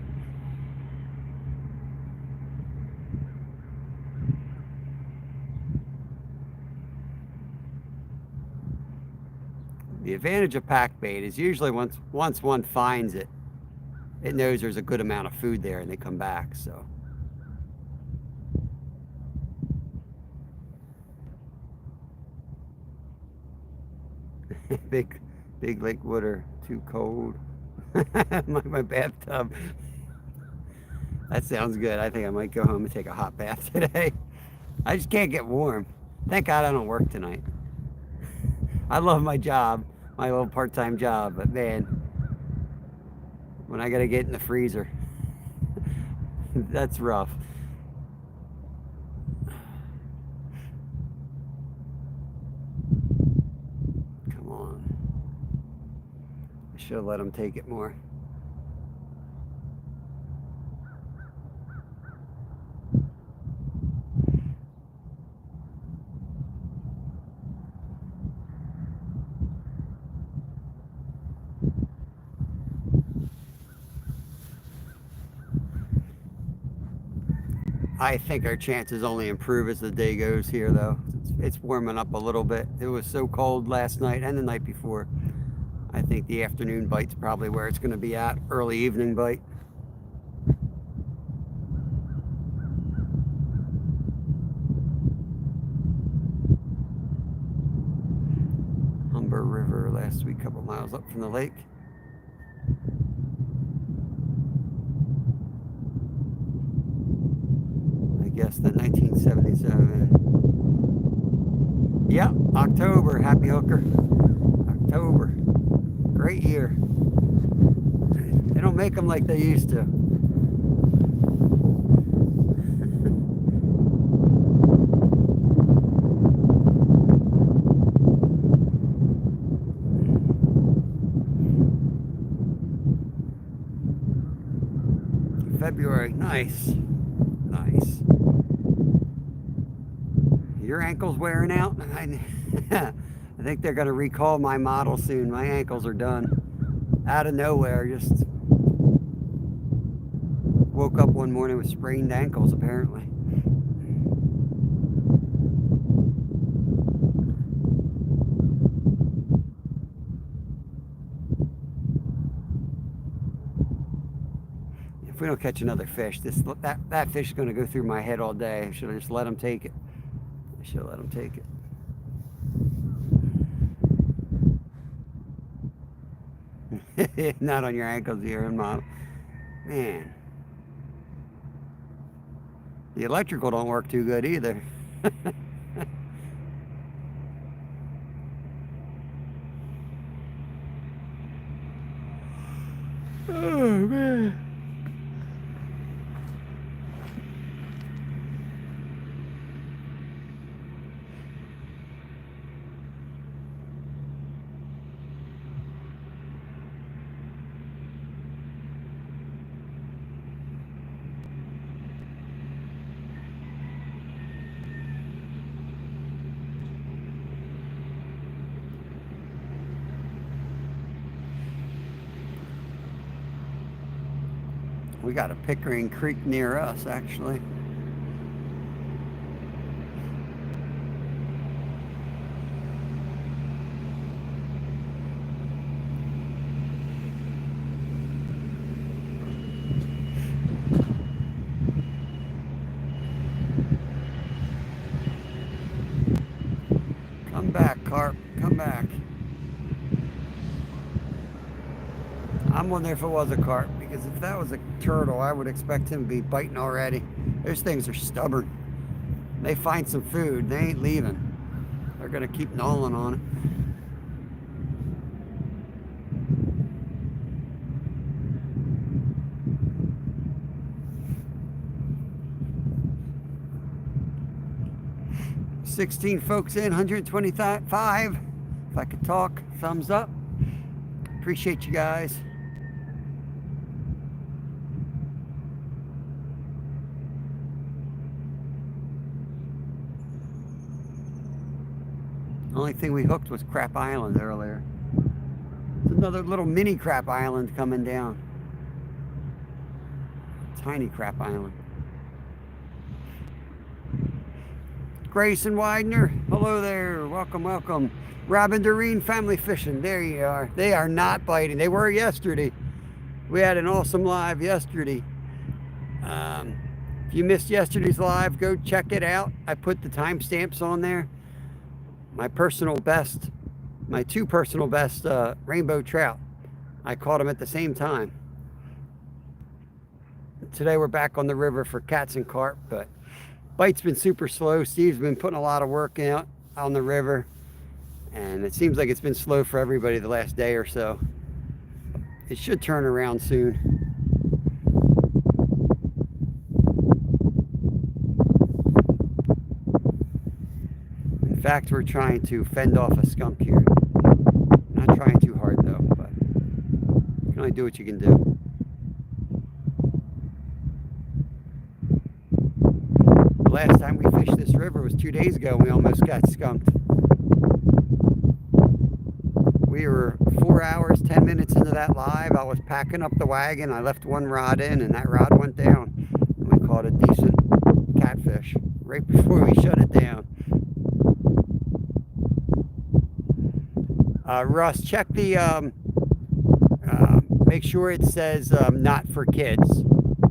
The advantage of pack bait is usually once one finds it, it knows there's a good amount of food there and they come back, so. Big lake water, too cold. my bathtub. That sounds good. I think I might go home and take a hot bath today. I just can't get warm. Thank God I don't work tonight. I love my job, my little part-time job, but man, when I gotta get in the freezer, that's rough. Should have let him take it more. I think our chances only improve as the day goes here, though. It's warming up a little bit. It was so cold last night and the night before. I think the afternoon bite's probably where it's going to be at. Early evening bite. Humber River last week, a couple miles up from the lake. I guess the 1977. Yep, October. Happy Hooker. October. Great year. They don't make them like they used to. February, nice. Nice. Your ankle's wearing out? I think they're going to recall my model soon. My ankles are done. Out of nowhere, just woke up one morning with sprained ankles, apparently. If we don't catch another fish, that fish is going to go through my head all day. I should have just let him take it. I should have let him take it. Not on your ankles here, model. Man. The electrical don't work too good either. Oh, man. We got a Pickering Creek near us, actually. Come back, carp. Come back. I'm wondering if it was a carp, because if that was a turtle, I would expect him to be biting already. Those things are stubborn. They find some food, they ain't leaving. They're gonna keep gnawing on it. $16 folks in, 125. If I could talk, thumbs up. Appreciate you guys. The only thing we hooked was Crap Island earlier. There's another little mini Crap Island coming down. Tiny Crap Island. Grayson Widener, hello there. Welcome, welcome. Robin Doreen Family Fishing, there you are. They are not biting. They were yesterday. We had an awesome live yesterday. If you missed yesterday's live, go check it out. I put the timestamps on there. My two personal best rainbow trout. I caught them at the same time. Today we're back on the river for cats and carp, but bite's been super slow. Steve's been putting a lot of work out on the river, and it seems like it's been slow for everybody the last day or so. It should turn around soon. In fact, we're trying to fend off a skunk here. Not trying too hard though, but you can only do what you can do. The last time we fished this river was 2 days ago. We almost got skunked. We were 4 hours, 10 minutes into that live. I was packing up the wagon. I left one rod in, and that rod went down. And we caught a decent catfish right before we shut it down. Russ, check the, make sure it says not for kids.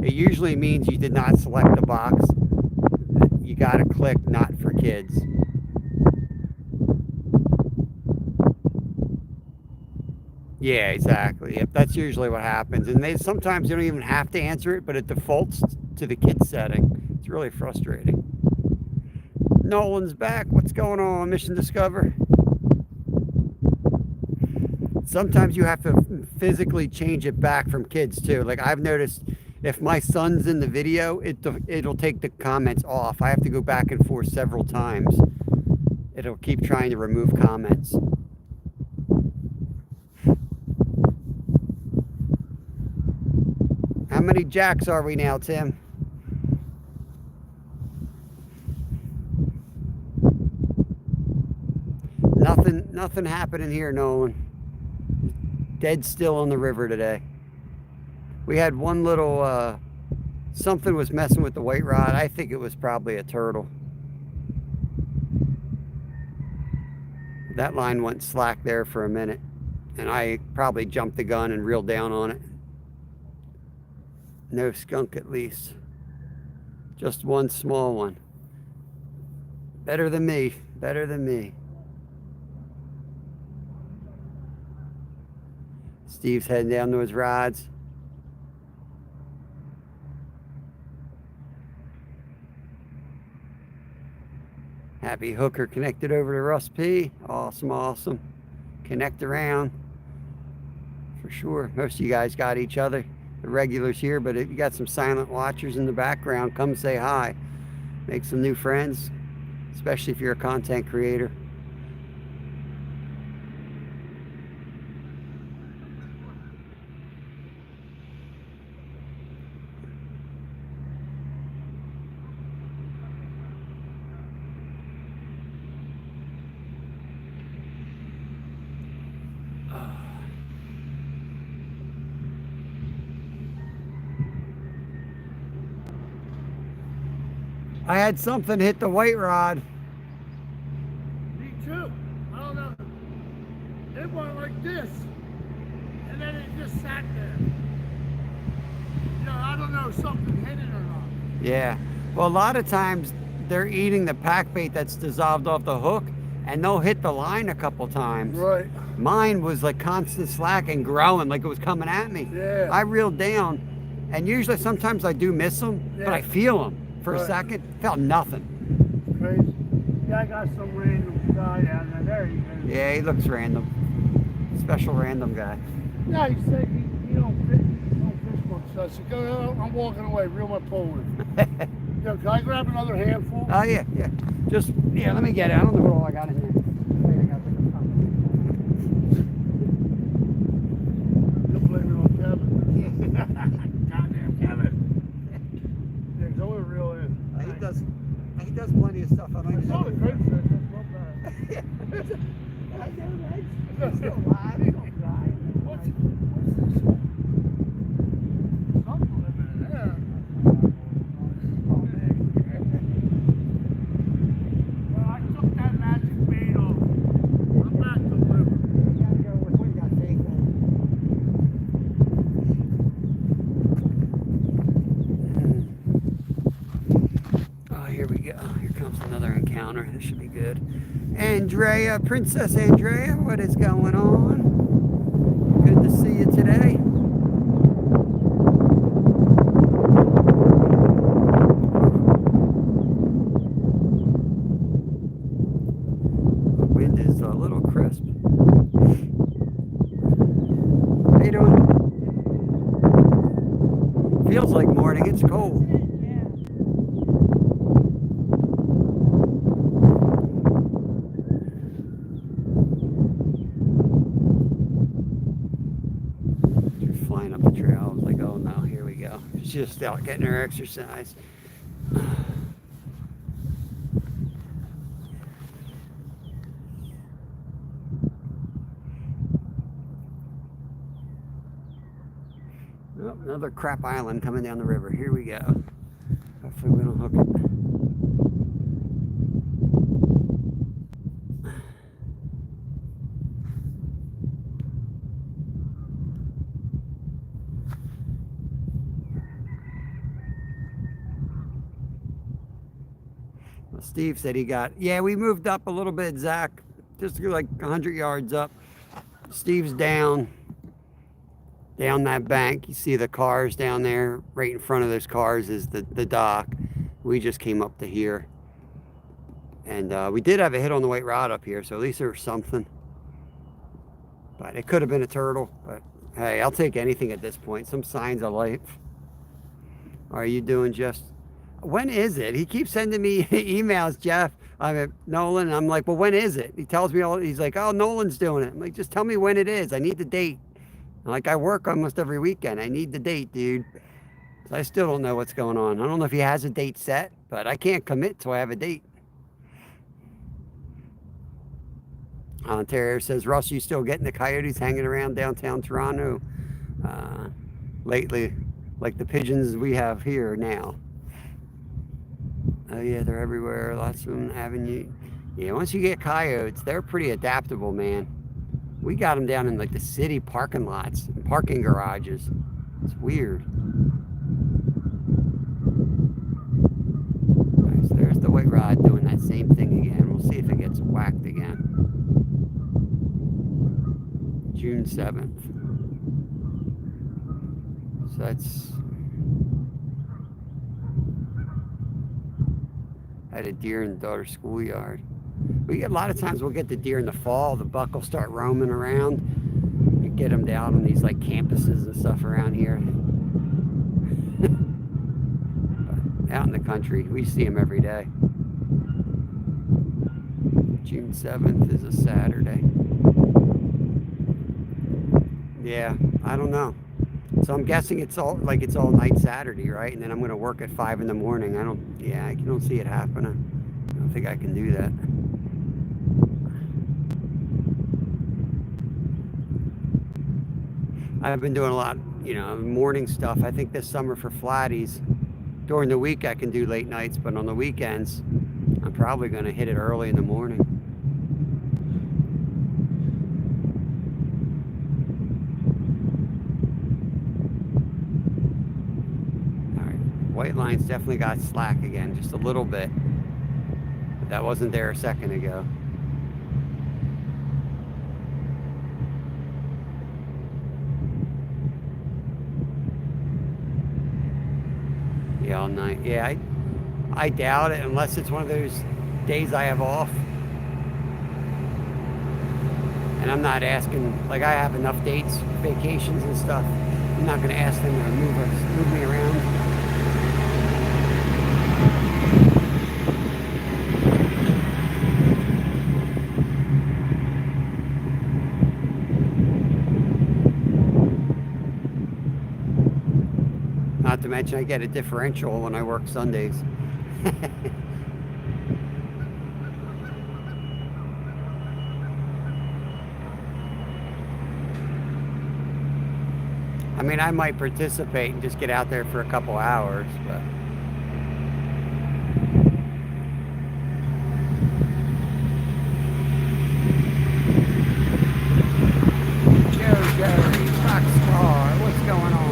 It usually means you did not select the box. You got to click not for kids. Yeah, exactly. Yep, that's usually what happens. And sometimes you don't even have to answer it, but it defaults to the kids setting. It's really frustrating. Nolan's back. What's going on, Mission Discover? Sometimes you have to physically change it back from kids too. Like I've noticed if my son's in the video, it'll take the comments off. I have to go back and forth several times. It'll keep trying to remove comments. How many jacks are we now, Tim? Nothing happening here, Nolan. Dead still on the river today. We had one little, something was messing with the white rod. I think it was probably a turtle. That line went slack there for a minute, and I probably jumped the gun and reeled down on it. No skunk at least. Just one small one. Better than me. Better than me. Steve's heading down to his rods. Happy hooker connected over to Russ P. Awesome, awesome. Connect around. For sure. Most of you guys got each other. The regulars here, but if you got some silent watchers in the background, come say hi. Make some new friends, especially if you're a content creator. I had something hit the white rod. Me too. I don't know. It went like this, and then it just sat there. You know, I don't know if something hit it or not. Yeah. Well, a lot of times they're eating the pack bait that's dissolved off the hook, and they'll hit the line a couple times. Right. Mine was like constant slack and growing like it was coming at me. Yeah. I reeled down, and usually sometimes I do miss them, but I feel them. For a second, felt nothing. It's crazy. Yeah, I got some random guy down there. There he is. Yeah, he looks random. Special random guy. Yeah, he said he don't fish much. So I said, go, I'm walking away. Reel my pole in. Yo, can I grab another handful? Oh, yeah. Just, let me get it. I don't know what all I got in here. You'll blame it on Kevin. Goddamn Kevin. Yeah, go and reel in. He does plenty of stuff. I saw the great fish. That's not bad. I know, right? He's still alive. He don't die. What's this? Something living there. Well, I took that magic bait off. I'm back to the river. You gotta go with what you got faith in. Oh, here we go. Here comes another encounter. This should be good. Andrea, Princess Andrea, what is going on? Good to see you today. The wind is a little crisp. How you doing? Feels like morning. It's cold. Flying up the trail. I was like, oh no, here we go. She's just out getting her exercise. Oh, another crap island coming down the river. Here we go. Hopefully we don't hook it. Steve said he got, yeah, we moved up a little bit, Zach, just like 100 yards up. Steve's down that bank. You see the cars down there. Right in front of those cars is the dock. We just came up to here. And we did have a hit on the white rod up here, so at least there was something. But it could have been a turtle. But hey, I'll take anything at this point. Some signs of life. Are you doing, Jeff? When is it? He keeps sending me emails, Jeff. Nolan. I'm like, well, when is it? He tells me he's like, oh, Nolan's doing it. I'm like, just tell me when it is. I need the date. Like, I work almost every weekend. I need the date, dude. So I still don't know what's going on. I don't know if he has a date set, but I can't commit till I have a date. Terry says, Russ, you still getting the coyotes hanging around downtown Toronto lately, like the pigeons we have here now? Oh yeah, they're everywhere. Lots of them avenue. Yeah, once you get coyotes, they're pretty adaptable, man. We got them down in like the city parking lots and parking garages. It's weird. Nice. There's the white rod doing that same thing again. We'll see if it gets whacked again. June 7th. So that's... Had a deer in the daughter's schoolyard. We get a lot of times we'll get the deer in the fall. The buck will start roaming around. You get them down on these like campuses and stuff around here. But out in the country, we see them every day. June 7th is a Saturday. Yeah, I don't know. So I'm guessing it's all night Saturday, right? And then I'm going to work at 5 in the morning. I don't see it happening. I don't think I can do that. I've been doing a lot, morning stuff. I think this summer for flatties, during the week I can do late nights, but on the weekends, I'm probably going to hit it early in the morning. White line's definitely got slack again, just a little bit. But that wasn't there a second ago. Yeah, all night. Yeah, I doubt it unless it's one of those days I have off. And I'm not asking, like I have enough dates, vacations and stuff. I'm not going to ask them to move me around. Not to mention I get a differential when I work Sundays. I mean, I might participate and just get out there for a couple hours, but... Jerry, Rockstar, what's going on?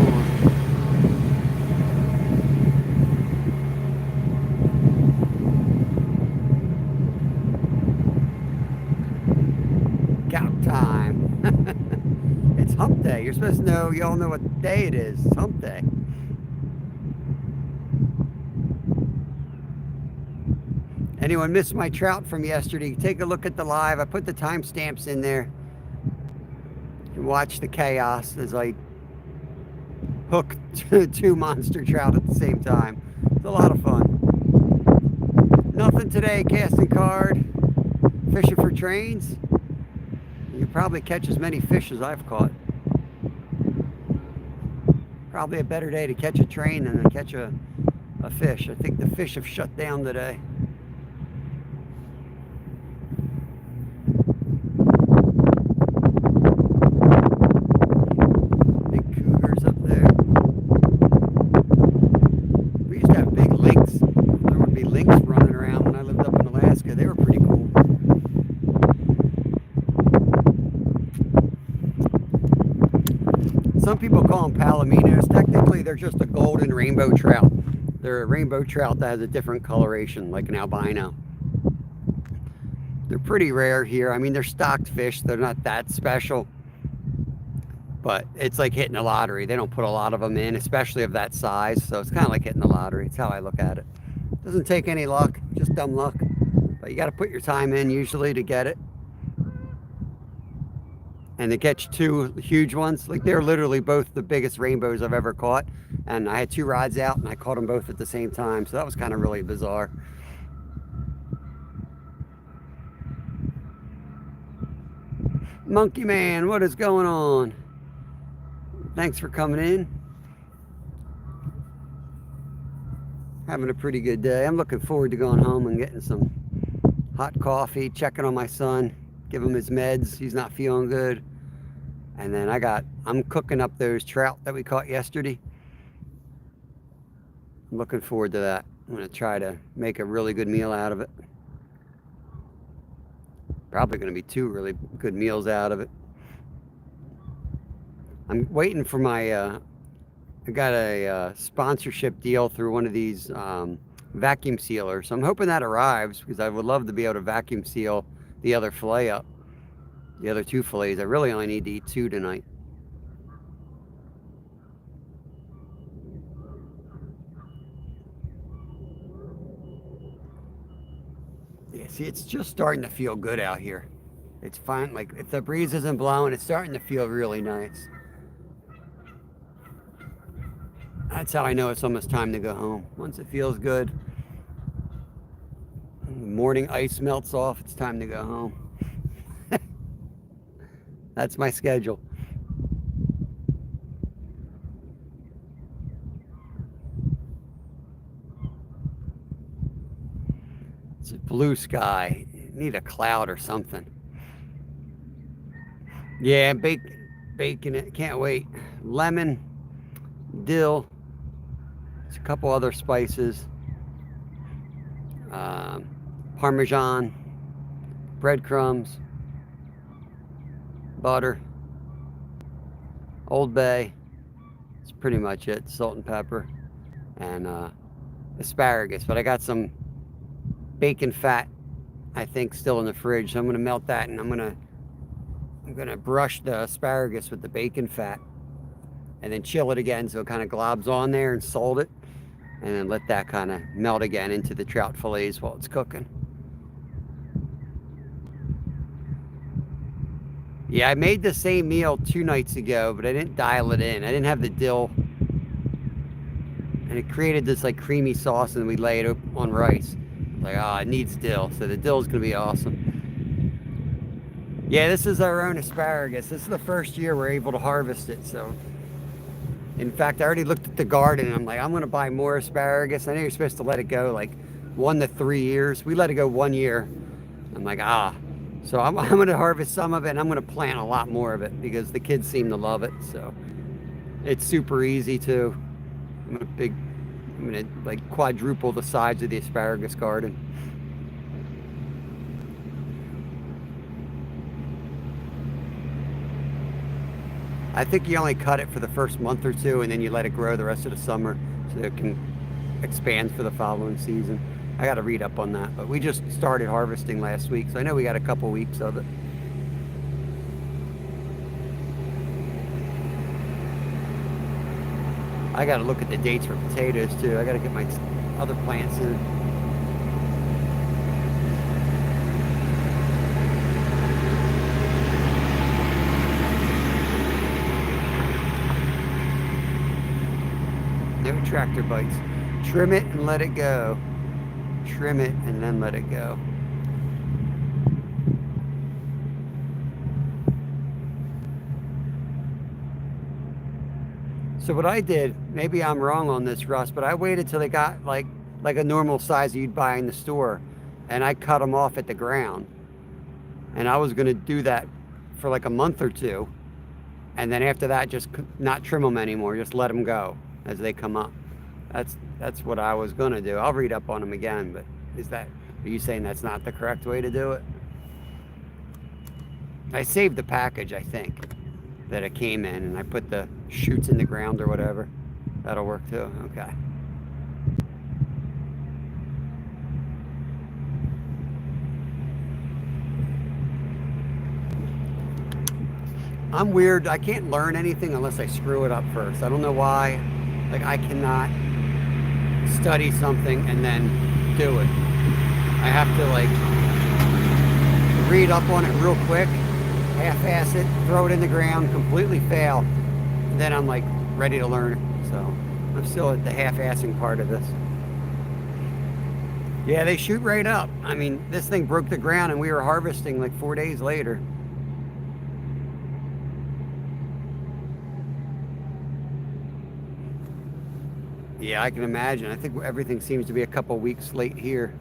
Time. It's hump day. You're supposed to know, you all know what day it is. It's hump day. Anyone missed my trout from yesterday? Take a look at the live. I put the timestamps in there. And watch the chaos as I hook two monster trout at the same time. It's a lot of fun. Nothing today, casting card. Fishing for trains. You probably catch as many fish as I've caught. Probably a better day to catch a train than to catch a fish. I think the fish have shut down today. Big cougars up there. We used to have big lynx. There would be lynx running around when I lived up in Alaska. They were pretty cool. Some people call them palominos. Technically, they're just a golden rainbow trout. They're a rainbow trout that has a different coloration, like an albino. They're pretty rare here. I mean, they're stocked fish. They're not that special. But it's like hitting a lottery. They don't put a lot of them in, especially of that size. So it's kind of like hitting the lottery. It's how I look at it. Doesn't take any luck, just dumb luck. But you got to put your time in usually to get it. And to catch two huge ones, like they're literally both the biggest rainbows I've ever caught. And I had two rods out and I caught them both at the same time. So that was kind of really bizarre. Monkey Man, what is going on? Thanks for coming in. Having a pretty good day. I'm looking forward to going home and getting some hot coffee, checking on my son, give him his meds. He's not feeling good. And then I'm cooking up those trout that we caught yesterday. I'm looking forward to that. I'm gonna try to make a really good meal out of it. Probably gonna be two really good meals out of it. I'm waiting for my, I got a sponsorship deal through one of these vacuum sealers. So I'm hoping that arrives because I would love to be able to vacuum seal the other fillet up. The other two fillets. I really only need to eat two tonight. Yeah, see, it's just starting to feel good out here. It's fine. Like, if the breeze isn't blowing, it's starting to feel really nice. That's how I know it's almost time to go home. Once it feels good, the morning ice melts off, it's time to go home. That's my schedule. It's a blue sky. Need a cloud or something. Yeah, baking it. Can't wait. Lemon, dill. There's a couple other spices. Parmesan, breadcrumbs, butter, Old Bay. That's pretty much it. Salt and pepper, and asparagus. But I got some bacon fat, I think, still in the fridge. So I'm gonna melt that, and I'm gonna brush the asparagus with the bacon fat, and then chill it again so it kind of globs on there, and salt it, and then let that kind of melt again into the trout fillets while it's cooking. Yeah, I made the same meal 2 nights ago, but I didn't dial it in. I didn't have the dill. And it created this like creamy sauce, and we lay it on rice. Like, oh, it needs dill. So the dill is going to be awesome. Yeah, this is our own asparagus. This is the first year we're able to harvest it. So, in fact, I already looked at the garden, and I'm like, I'm going to buy more asparagus. I know you're supposed to let it go like 1 to 3 years. We let it go 1 year. I'm like, So I'm going to harvest some of it, and I'm going to plant a lot more of it because the kids seem to love it. So it's super easy too. I'm going to like quadruple the size of the asparagus garden. I think you only cut it for the first month or two, and then you let it grow the rest of the summer so it can expand for the following season. I got to read up on that, but we just started harvesting last week, so I know we got a couple weeks of it. I got to look at the dates for potatoes too. I got to get my other plants in. No tractor bites. Trim it and let it go. Trim it and then let it go. So what I did, maybe I'm wrong on this, Russ, but I waited till they got like a normal size you'd buy in the store, and I cut them off at the ground. And I was going to do that for like a month or two, and then after that, just not trim them anymore, just let them go as they come up. That's what I was going to do. I'll read up on them again, but are you saying that's not the correct way to do it? I saved the package, I think, that it came in, and I put the shoots in the ground or whatever. That'll work too. Okay. I'm weird. I can't learn anything unless I screw it up first. I don't know why. Like, I cannot study something and then do it. I have to, like, read up on it real quick, half-ass it, throw it in the ground, completely fail, and then I'm, like, ready to learn it. So I'm still at the half-assing part of this. Yeah, they shoot right up. I mean, this thing broke the ground and we were harvesting like 4 days later. Yeah, I can imagine. I think everything seems to be a couple weeks late here.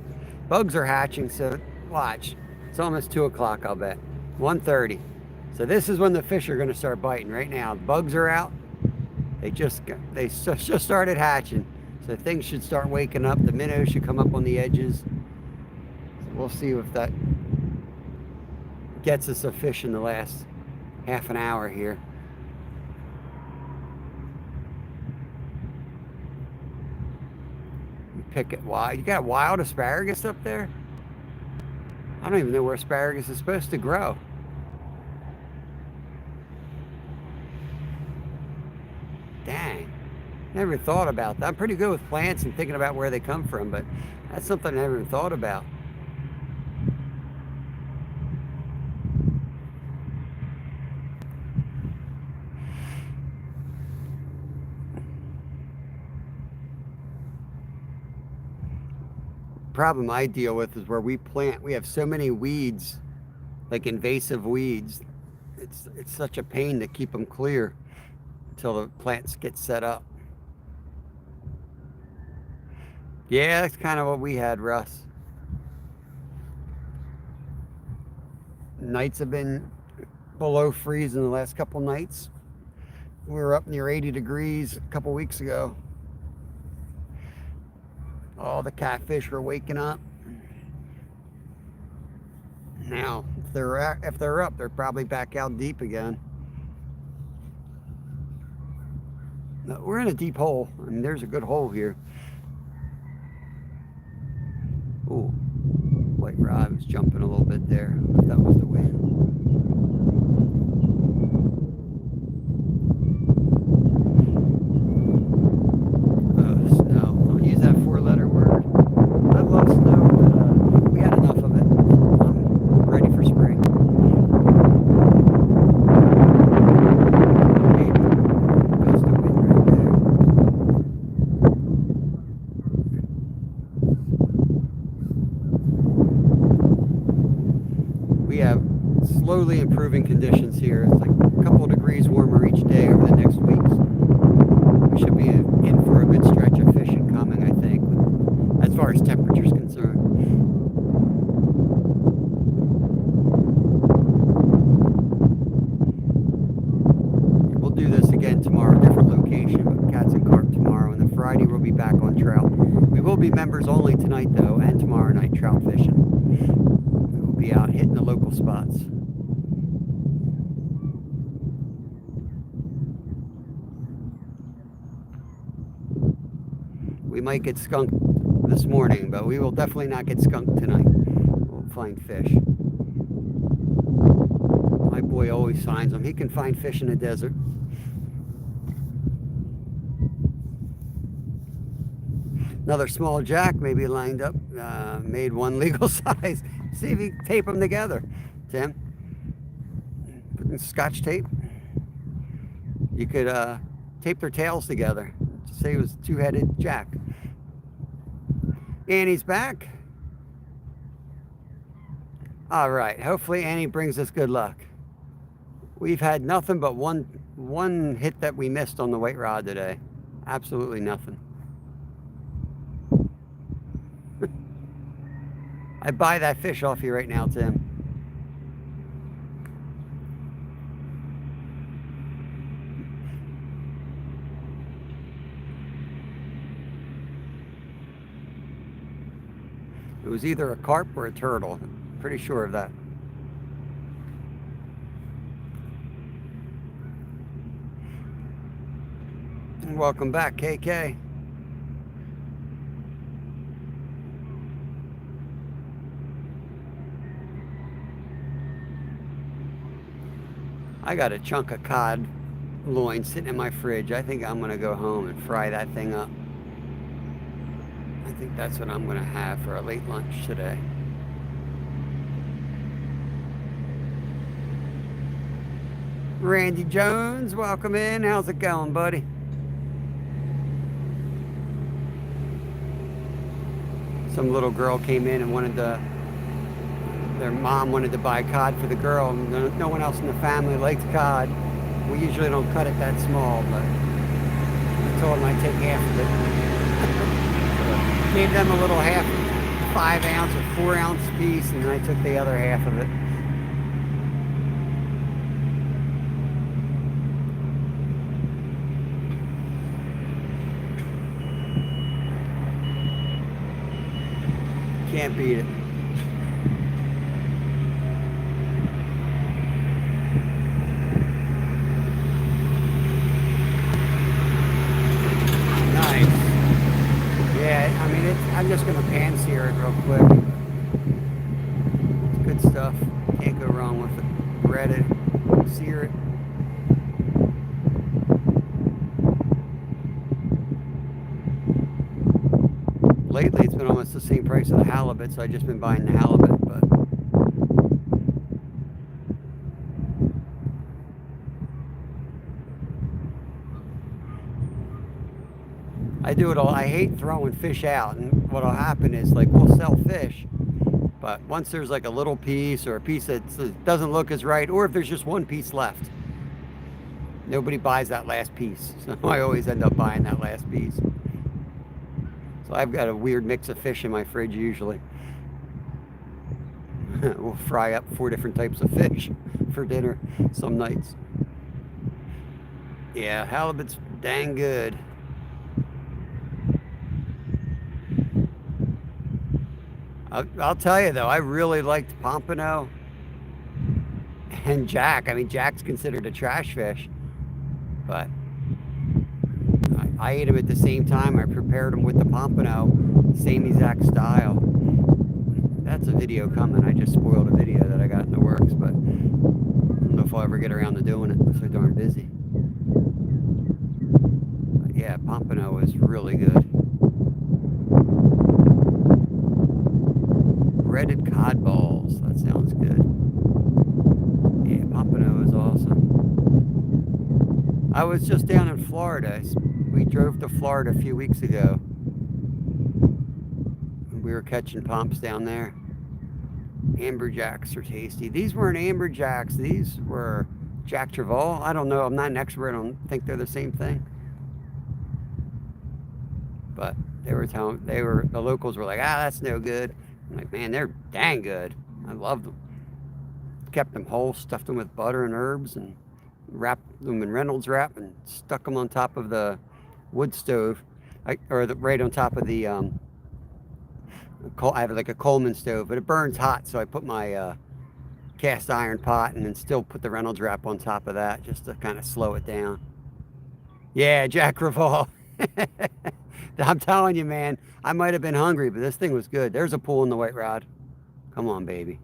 Bugs are hatching, so watch. It's almost 2 o'clock, I'll bet. 1:30. So this is when the fish are going to start biting right now. The bugs are out. They just started hatching. So things should start waking up. The minnows should come up on the edges. So we'll see if that gets us a fish in the last half an hour here. Pick it wild. You got wild asparagus up there? I don't even know where asparagus is supposed to grow. Dang. Never thought about that. I'm pretty good with plants and thinking about where they come from, but that's something I never even thought about. Problem I deal with is where we plant, we have so many weeds, like invasive weeds. It's such a pain to keep them clear until the plants get set up. Yeah, that's kind of what we had, Russ. Nights have been below freeze in the last couple nights. We were up near 80 degrees a couple weeks ago. All the catfish are waking up. Now, if they're up, they're probably back out deep again. No, we're in a deep hole. I mean, there's a good hole here. Ooh, white rod was jumping a little bit there. That was the wind. Snow. Don't use that 4-letter word. I love snow, but we had enough of it. I'm ready for spring. Gust of wind right there. We have slowly improving conditions here. It's like a couple of degrees warmer each day over the next weeks. We should be in for a good stretch of fishing coming, I think, as far as temperature's concerned. We'll do this again tomorrow, different location, but cats and carp tomorrow, and then Friday we'll be back on trout. We will be members only tonight, though, and tomorrow night trout fishing. We'll be out hitting the local spots. We might get skunked this morning, but we will definitely not get skunked tonight. We'll find fish. My boy always finds them. He can find fish in the desert. Another small jack maybe lined up, made one legal size. See if you can tape them together, Tim. Put in Scotch tape. You could tape their tails together. Say it was a two-headed jack. Annie's back. All right, hopefully Annie brings us good luck. We've had nothing but one hit that we missed on the white rod today. Absolutely nothing. I'd buy that fish off you right now, Tim. It was either a carp or a turtle. Pretty sure of that. And welcome back, KK. I got a chunk of cod loin sitting in my fridge. I think I'm gonna go home and fry that thing up. I think that's what I'm gonna have for a late lunch today. Randy Jones, welcome in. How's it going, buddy? Some little girl came in and their mom wanted to buy cod for the girl. No one else in the family likes cod. We usually don't cut it that small, but I told them I'd take half of it. Gave them a little 5 ounce or 4 ounce piece, and then I took the other half of it. Can't beat it. Nice. Yeah, I mean, I'm just going to pan sear it real quick. It's good stuff. Can't go wrong with it. Bread it, sear it. Lately, it's been almost the same price of the halibut, so I've just been buying the halibut, but I do it all. I hate throwing fish out, and what'll happen is, like, we'll sell fish, but once there's like a little piece or a piece that doesn't look as right, or if there's just one piece left, nobody buys that last piece. So I always end up buying that last piece. So I've got a weird mix of fish in my fridge usually. We'll fry up 4 different types of fish for dinner some nights. Yeah, halibut's dang good. I'll tell you though, I really liked pompano and jack. I mean, jack's considered a trash fish, but I ate them at the same time. I prepared them with the pompano, same exact style. That's a video coming. I just spoiled a video that I got in the works, but I don't know if I'll ever get around to doing it. I'm so darn busy. But yeah, pompano is really good. Breaded cod balls. That sounds good. Yeah, pompano is awesome. I was just down in Florida. We drove to Florida a few weeks ago. We were catching pomps down there. Amberjacks are tasty. These weren't amberjacks. These were Jack Trevol. I don't know. I'm not an expert. I don't think they're the same thing. But the locals were like, that's no good. I'm like, man, they're dang good. I loved them. Kept them whole, stuffed them with butter and herbs, and wrapped them in Reynolds wrap and stuck them on top of the wood stove, right on top of the I have like a Coleman stove, but it burns hot, so I put my cast iron pot and then still put the Reynolds wrap on top of that just to kind of slow it down. Yeah, Jack Revolve. I'm telling you, man, I might have been hungry, but this thing was good. There's a pool in the White Rod. Come on, baby.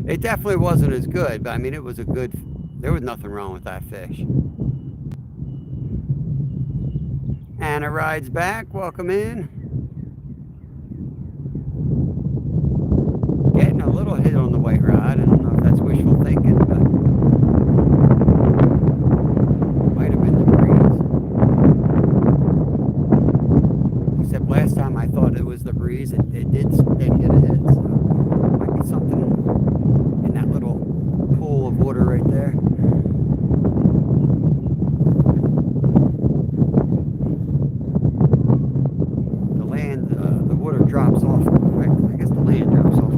It definitely wasn't as good, but I mean, it was there was nothing wrong with that fish. Anna rides back, welcome in. Getting a little hit on the White Rod. I don't know if that's wishful thinking, but might have been the breeze. Except last time I thought it was the breeze, it did get a hit, so might be something in that little pool of water right there. The water drops off quick. I guess the land drops off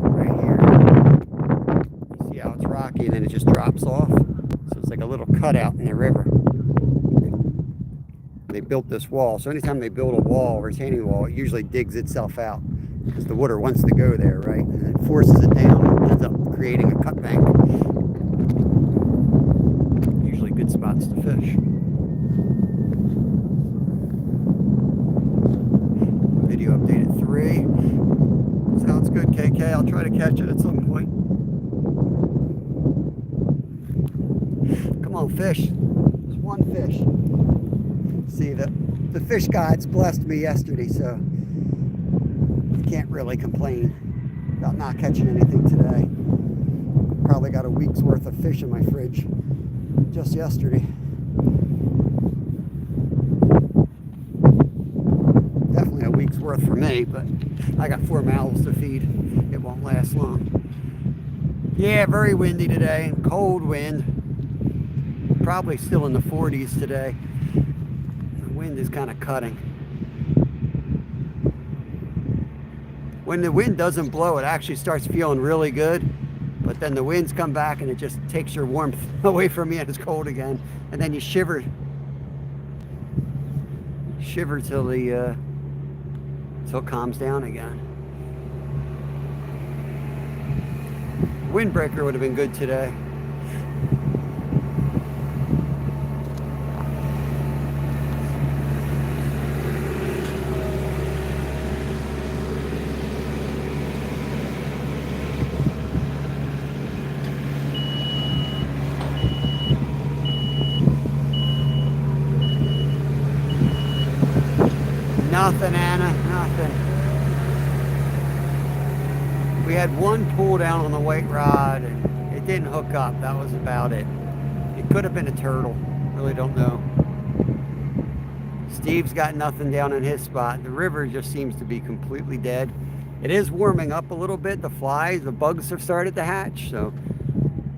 right here. You see how it's rocky and then it just drops off? So it's like a little cutout in the river. They built this wall. So anytime they build a wall, retaining wall, it usually digs itself out because the water wants to go there, right? And it forces it down and ends up creating a cut bank. Usually good spots to fish. Video update at 3. Sounds good, Oh, fish. There's one fish. See, the fish gods blessed me yesterday, so I can't really complain about not catching anything today. Probably got a week's worth of fish in my fridge just yesterday. Definitely a week's worth for me, but I got 4 mouths to feed. It won't last long. Yeah, very windy today and cold wind. Probably still in the 40s today. The wind is kind of cutting. When the wind doesn't blow, it actually starts feeling really good. But then the winds come back and it just takes your warmth away from you and it's cold again. And then you shiver. Shiver till it calms down again. Windbreaker would have been good today. Nothing, Anna, nothing. We had one pull down on the white rod and it didn't hook up. That was about it. It could have been a turtle. Really don't know. Steve's got nothing down in his spot. The river just seems to be completely dead. It is warming up a little bit. The flies, the bugs have started to hatch. So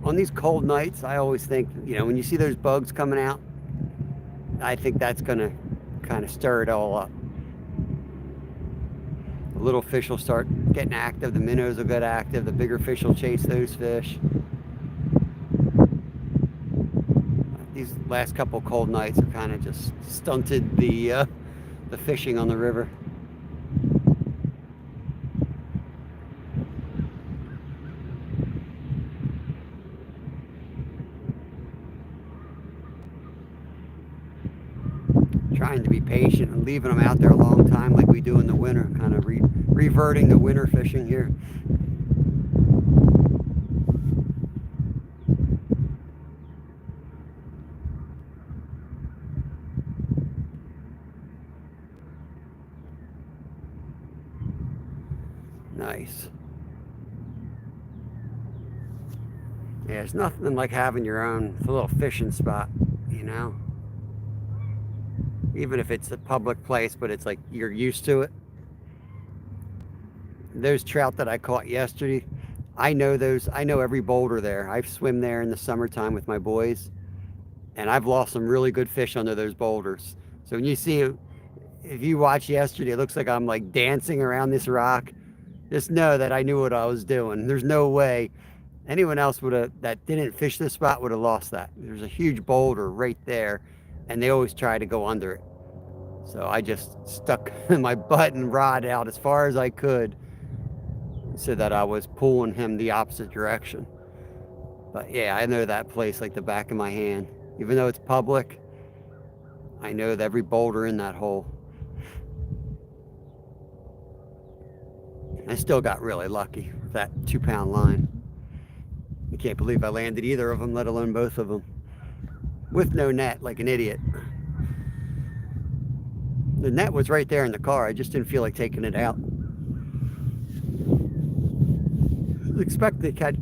on these cold nights, I always think, you know, when you see those bugs coming out, I think that's going to kind of stir it all up. The little fish will start getting active, the minnows will get active, the bigger fish will chase those fish. These last couple cold nights have kind of just stunted the fishing on the river. Trying to be patient and leaving them out there a long time like we do in the winter, kind of reverting to winter fishing here. Nice. Yeah, it's nothing like having your own little fishing spot, you know? Even if it's a public place, but it's like you're used to it. Those trout that I caught yesterday, I know every boulder there. I've swim there in the summertime with my boys, and I've lost some really good fish under those boulders. So when you see, if you watch yesterday, it looks like I'm like dancing around this rock. Just know that I knew what I was doing. There's no way anyone else that didn't fish this spot would have lost that. There's a huge boulder right there, and they always try to go under it. So I just stuck my butt and rod out as far as I could so that I was pulling him the opposite direction. But yeah, I know that place like the back of my hand. Even though it's public, I know that every boulder in that hole. I still got really lucky with that 2-pound line. I can't believe I landed either of them, let alone both of them. With no net, like an idiot. The net was right there in the car. I just didn't feel like taking it out. Expect to catch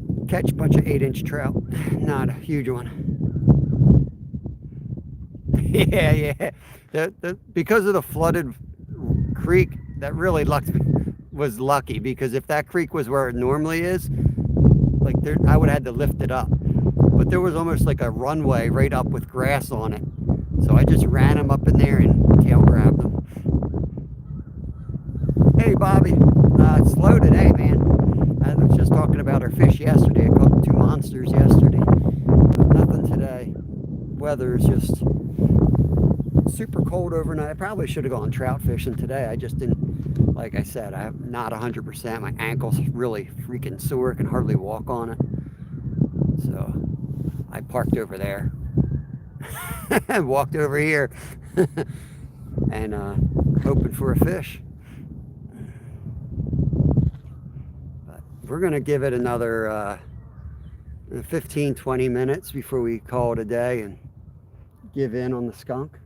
a bunch of 8-inch trout. Not a huge one. Yeah. Because of the flooded creek, that really was lucky. Because if that creek was where it normally is, like I would have had to lift it up. But there was almost like a runway right up with grass on it. So I just ran them up in there and tail grabbed them. Hey, Bobby. It's slow today, man. I was just talking about our fish yesterday. I caught 2 monsters yesterday. But nothing today. Weather is just super cold overnight. I probably should have gone trout fishing today. I just didn't, like I said, I'm not 100%. My ankle's really freaking sore. I can hardly walk on it. So I parked over there. And walked over here. And hoping for a fish. But we're going to give it another 15, 20 minutes before we call it a day and give in on the skunk.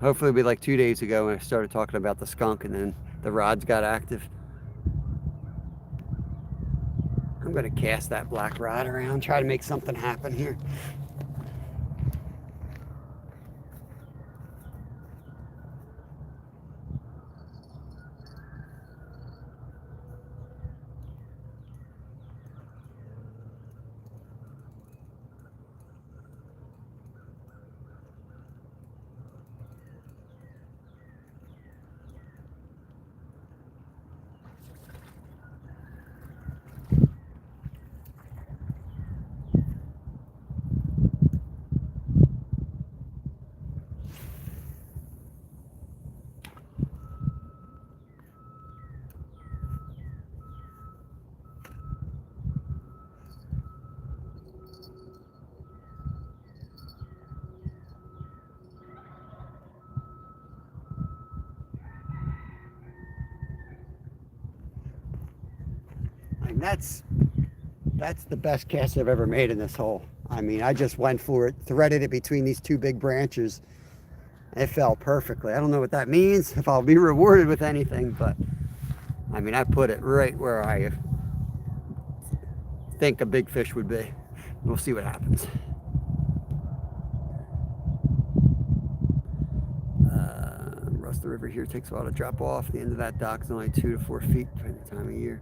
Hopefully it'll be like 2 days ago when I started talking about the skunk and then the rods got active. I'm gonna cast that black rod around, try to make something happen here. And that's the best cast I've ever made in this hole. I mean, I just went for it, threaded it between these two big branches. It fell perfectly. I don't know what that means, if I'll be rewarded with anything, but I mean, I put it right where I think a big fish would be. We'll see what happens. The river here takes a while to drop off. The end of that dock is only 2 to 4 feet depending on the time of year.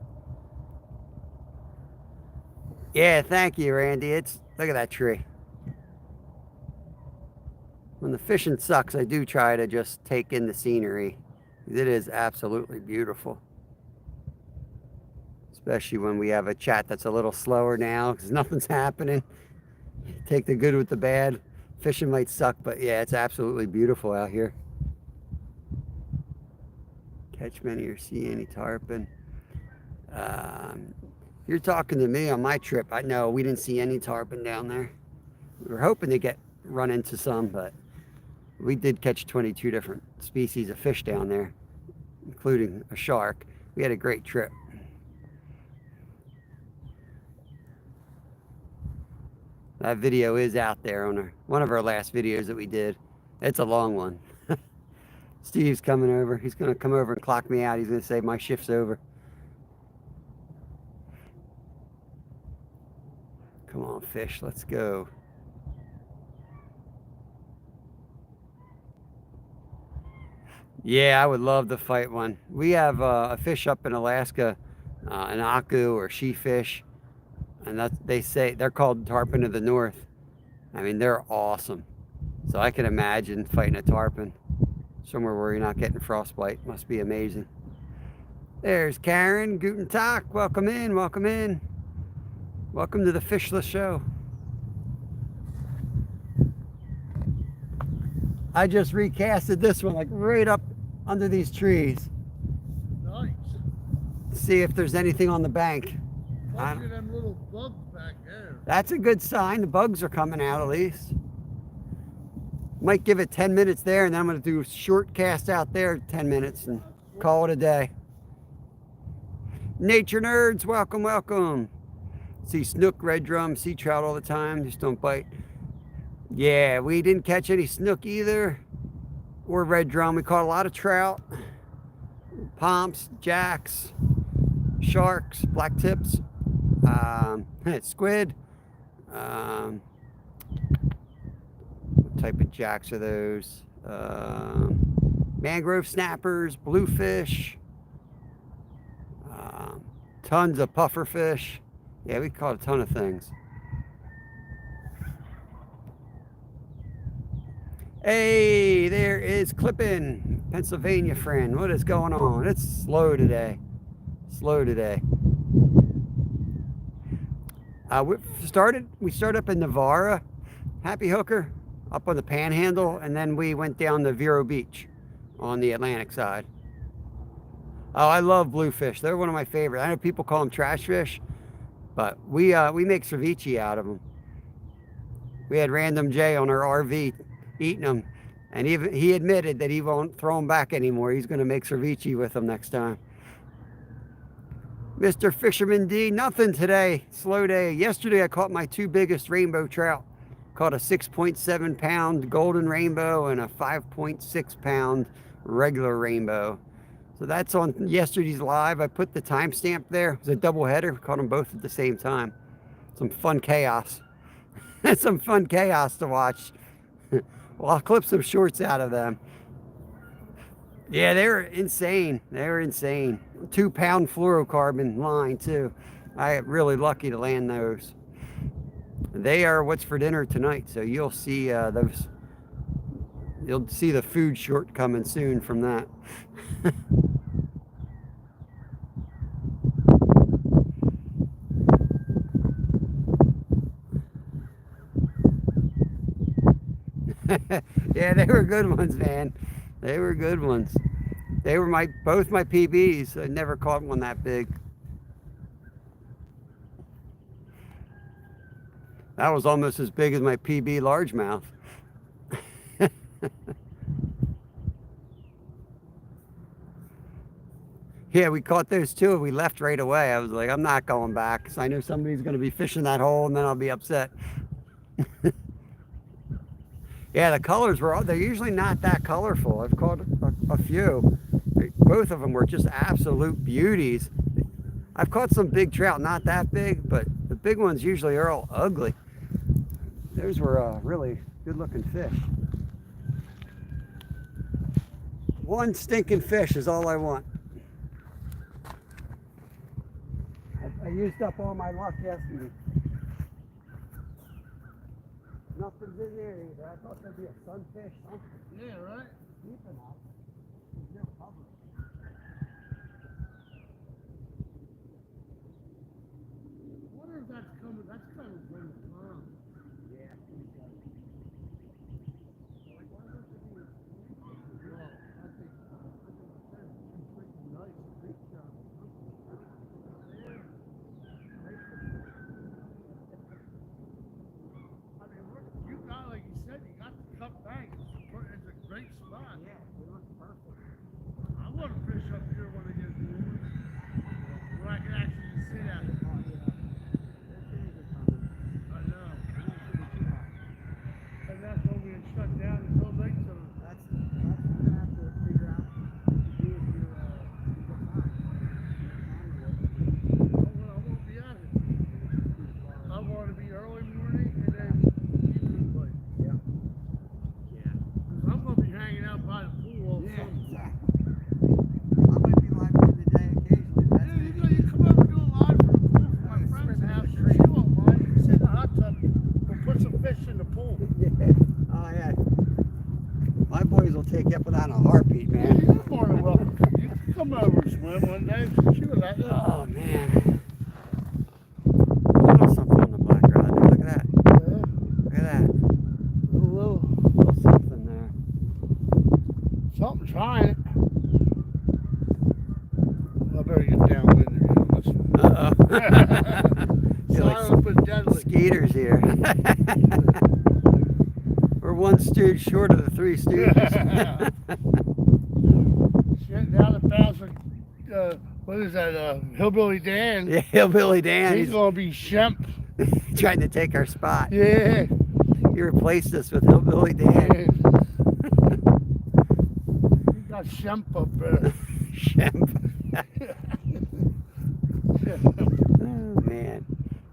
Yeah, thank you, Randy. Look at that tree. When the fishing sucks, I do try to just take in the scenery. It is absolutely beautiful. Especially when we have a chat that's a little slower now because nothing's happening. Take the good with the bad. Fishing might suck, but yeah, it's absolutely beautiful out here. Catch many or see any tarpon. You're talking to me on my trip. I know we didn't see any tarpon down there. We were hoping to run into some, but we did catch 22 different species of fish down there, including a shark. We had a great trip. That video is out there on one of our last videos that we did. It's a long one. Steve's coming over. He's going to come over and clock me out. He's going to say my shift's over. Come on, fish. Let's go. Yeah, I would love to fight one. We have a fish up in Alaska, an aku or she fish. And they say they're called tarpon of the north. I mean, they're awesome. So I can imagine fighting a tarpon somewhere where you're not getting frostbite. Must be amazing. There's Karen. Guten Tag. Welcome in. Welcome in. Welcome to the Fishless Show. I just recasted this one like right up under these trees. Nice. See if there's anything on the bank. Look at them little bugs back there. That's a good sign. The bugs are coming out at least. Might give it 10 minutes there, and then I'm going to do a short cast out there 10 minutes and call it a day. Nature nerds, welcome, welcome. See snook, red drum, sea trout all the time. Just don't bite. Yeah, we didn't catch any snook either, or red drum. We caught a lot of trout, pomps, jacks, sharks, black tips, squid. What type of jacks are those? Mangrove snappers, bluefish, tons of pufferfish. Yeah, we caught a ton of things. Hey, there is Clippin, Pennsylvania friend. What is going on? It's slow today. Slow today. We started up in Navarra, Happy Hooker, up on the Panhandle, and then we went down to Vero Beach on the Atlantic side. Oh, I love bluefish. They're one of my favorite. I know people call them trash fish, but we make ceviche out of them. We had Random J on our RV eating them, and he admitted that he won't throw them back anymore. He's going to make ceviche with them next time. Mr. Fisherman D, nothing today. Slow day. Yesterday I caught my 2 biggest rainbow trout. Caught a 6.7 pound golden rainbow and a 5.6 pound regular rainbow. So that's on yesterday's live. I put the timestamp there. It was a double header. Caught them both at the same time. Some fun chaos. Some fun chaos to watch. Well, I'll clip some shorts out of them. Yeah, they were insane. They were insane. 2 pound fluorocarbon line too. I got really lucky to land those. They are what's for dinner tonight. So you'll see those. You'll see the food short coming soon from that. Yeah, they were good ones, man. They were good ones. They were both my PBs. I never caught one that big. That was almost as big as my PB largemouth. Yeah, we caught those too. We left right away. I was like, I'm not going back because I know somebody's going to be fishing that hole and then I'll be upset. Yeah, the colors they're usually not that colorful. I've caught a few. Both of them were just absolute beauties. I've caught some big trout, not that big, but the big ones usually are all ugly. Those were really good looking fish. One stinking fish is all I want. I used up all my luck yesterday. Nothing's in there either. I thought there'd be a sunfish, something. Yeah, right? Deep enough. There's no cover. I wonder if that's coming. That's coming from the pond. Yeah, I think so. Like, why don't they be? Well, I think that's pretty nice. Big job. You got, like you said, you got the cup bank. It's a great spot. Yeah, it looks perfect. I want to fish up here when I get warm. Where I can actually just sit out here. Oh, yeah. Those days are coming. I know. And that's when we had shut down until night time. That's what you're gonna have to figure out to do if you get back. Oh, well, I won't be out here. I want to be early morning and then evening light. Yeah. Yeah. 'Cause I'm going to be hanging out by the pool all Yeah, summer. exactly. I might be live during the day occasionally. That's Yeah, maybe. you come over and do a live from the pool from my friend's house. She won't mind. You can sit in the hot tub. We'll put some fish in the pool. Yeah. Oh, yeah. My boys will take you up without a heartbeat, Yeah, man. you're more than welcome. You can come over and swim one day. She would let you. Oh, man. Oh, something on the black rod there. Look at that. Look at that. A little Little something there. something trying it. I better get downwind there. You listen. Uh-oh. You're like Silent but deadly. Skeeters here. We're one stooge short of the 3 stooges. Shit, now the bouncing, what is that, Hillbilly Dan? Yeah, Hillbilly Dan. He's going to be Shemp. He's trying to take our spot. Yeah. He replaced us with Hillbilly Dan. He got Shemp up there. Shemp. Oh, man.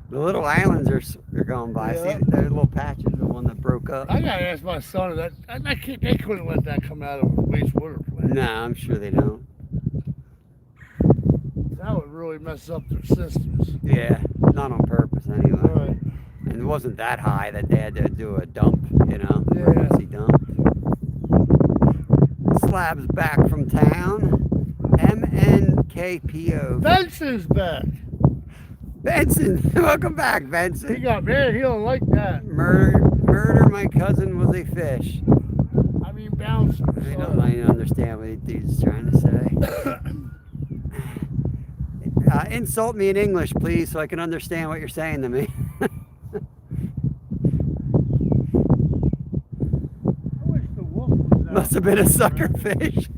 The little islands are going by. Yeah. See, their little patches, the one that broke up. I got to ask my son that. They couldn't let that come out of a wastewater plant. No, I'm sure they don't. That would really mess up their systems. Yeah, not on purpose anyway. Right. And it wasn't that high that they had to do a dump, you know, Yeah. emergency dump. Slab's back from town. MNKPO. Benson's back. Benson, welcome back, He Benson. got married. He don't like that. Murder my cousin was a fish. I mean, bouncing. I don't even understand what he's trying to say. Insult me in English, please, so I can understand what you're saying to me. I wish the wolf was out. Must have been a sucker fish.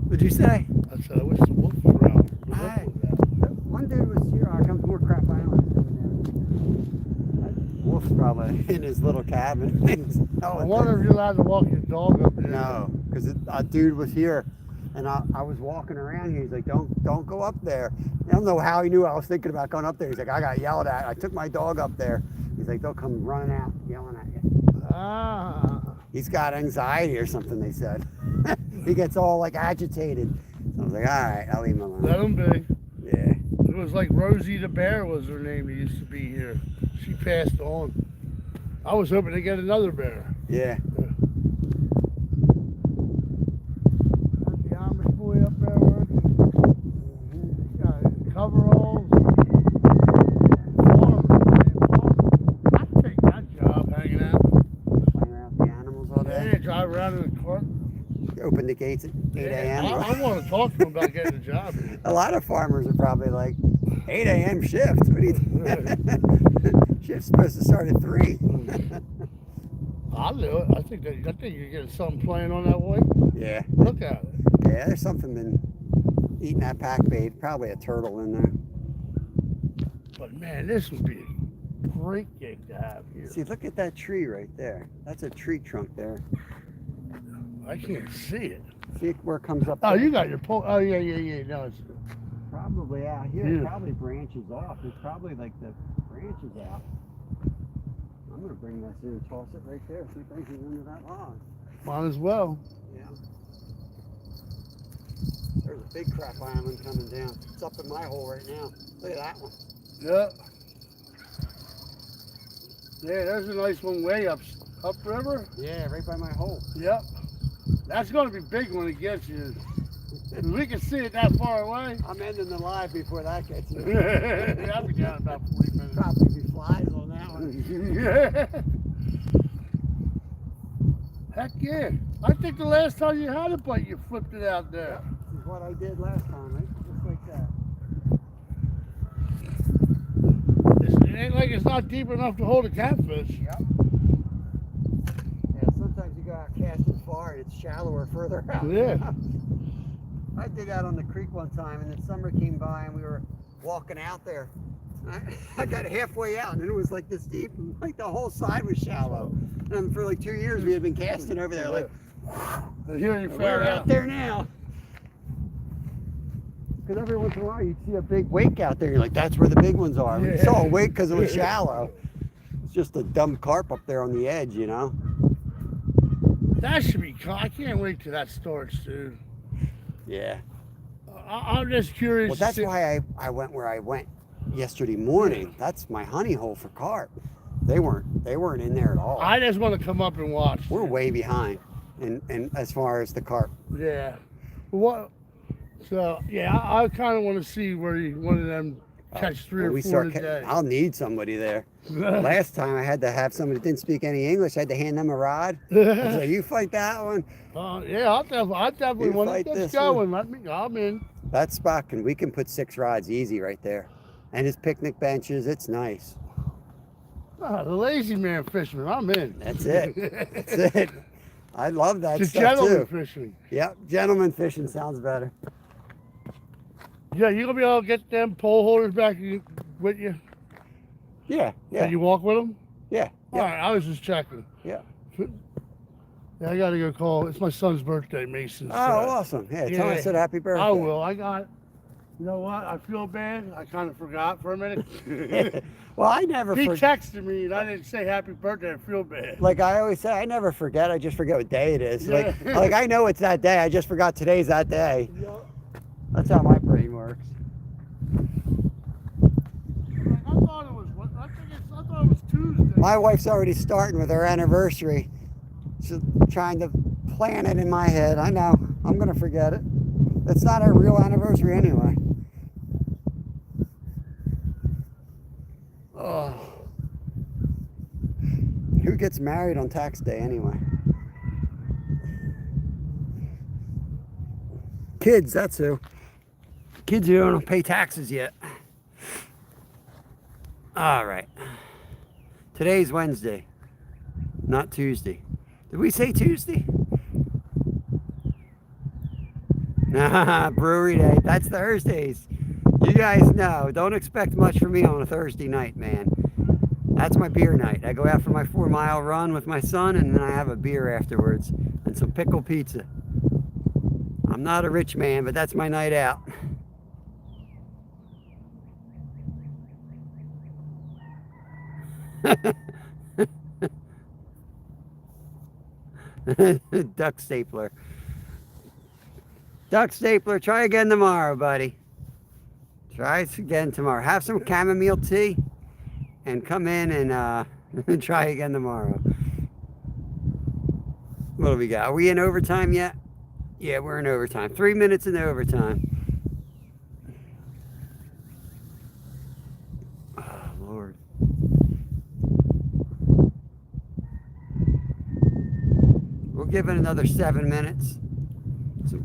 Would you say? I said, I wish the wolf was around. The wolf Hi. was out. One dude was here. Here comes more crap island coming down. Wolf's probably in his little cabin. I wonder if you're allowed to walk your dog up there. No, because a dude was here, and I was walking around here. He's like, don't go up there. I don't know how he knew I was thinking about going up there. He's like, I got yelled at. I took my dog up there. He's like, they'll come running out, yelling at you. Ah. He's got anxiety or something, they said. He gets all like agitated. So I was like, all right, I'll leave him alone. Let him be. Yeah. It was like Rosie the bear was her name that used to be here. She passed on. I was hoping to get another bear. Yeah. The Amish boy up there working. He's got coveralls. I'd take that job hanging out. Playing around with the animals all Yeah, day. drive around in the cart. Open the gates at 8 a.m. I want to talk to him about getting a job. A lot of farmers are probably like, 8 a.m. shift. What do you Shift's supposed to start at 3. I'll do it. I think you're getting something playing on that way. Yeah. Look at it. Yeah, there's something been eating that pack bait. Probably a turtle in there. But man, this would be a great gig to have here. See, look at that tree right there. That's a tree trunk there. I can't see it. See where it comes up? Oh, you got your pole. Oh, yeah. No, it's Probably out here. Yeah. It probably branches off. It's probably like the branches out. I'm going to bring this in and toss it right there. See if it branches into that log. might as well. Yeah. There's a big crap island coming down. It's up in my hole right now. Look at that one. Yeah. Yeah, there's a nice one way upriver. Yeah, right by my hole. Yep. That's going to be big when it gets you. We can see it that far away. I'm ending the live before that gets here. Yeah, I'll be down in about 40 minutes. Probably be flies on that one. Yeah. Heck yeah. I think the last time you had a bite, you flipped it out there. This is what I did last time, right? Just like that. It ain't like it's not deep enough to hold a catfish. Yep. Yeah, sometimes you go out casting far and it's shallower further out. Yeah. I did out on the creek one time, and then summer came by, and we were walking out there. I got halfway out, and it was like this deep, and like the whole side was shallow. And for like 2 years, we had been casting over there, like, But here you we're found out there now. Because every once in a while, you'd see a big wake out there. You're like, that's where the big ones are. We Yeah. saw a wake because it was shallow. It's just a dumb carp up there on the edge, you know. That should be cool. I can't wait till that starts, dude. Yeah. I'm just curious. Well, that's why I went where I went yesterday morning. That's my honey hole for carp. They weren't in there at all. I just want to come up and watch. We're way behind, and as far as the carp. Yeah. What? So yeah, I kind of want to see where one of them catch 3 When or 4 a day. I'll need somebody there. Last time I had to have somebody that didn't speak any English. I had to hand them a rod. I was like, you fight that one. Yeah, I definitely You want fight to get this going. I'm in. That spot we can put 6 rods easy right there. And his picnic benches, it's nice. The lazy man fisherman, I'm in. That's it. That's it. I love that Just stuff gentleman too. fishing. Yep, gentleman fishing sounds better. Yeah, you gonna be able to get them pole holders back with you? Yeah, yeah, Can you walk with them? yeah, All right, I was just checking. yeah. Yeah, I gotta go call. It's my son's birthday, Mason. Oh, awesome. Yeah, tell him I yeah. said happy birthday. I will. I got. You know what? I feel bad. I kind of forgot for a minute. Well, I never He forget. texted me and I didn't say happy birthday. I feel bad. Like I always say, I never forget. I just forget what day it is. Yeah. Like I know it's that day. I just forgot today's that day. That's how my brain works. I thought it was. I thought it was Tuesday. My wife's already starting with her anniversary. She's trying to plan it in my head. I know. I'm gonna forget it. It's not our real anniversary anyway. Oh. Who gets married on tax day anyway? Kids, that's who. Kids who don't pay taxes yet. All right. Today's Wednesday, not Tuesday. Did we say Tuesday? Brewery day. That's Thursdays. You guys know. Don't expect much from me on a Thursday night, man. That's my beer night. I go out for my 4-mile run with my son, and then I have a beer afterwards and some pickle pizza. I'm not a rich man, but that's my night out. Duck stapler. Duck stapler, try again tomorrow, buddy. Try again tomorrow. Have some chamomile tea and come in and try again tomorrow. What do we got? Are we in overtime yet? Yeah, we're in overtime. 3 minutes in overtime. Oh, Lord. We'll give it another 7 minutes. So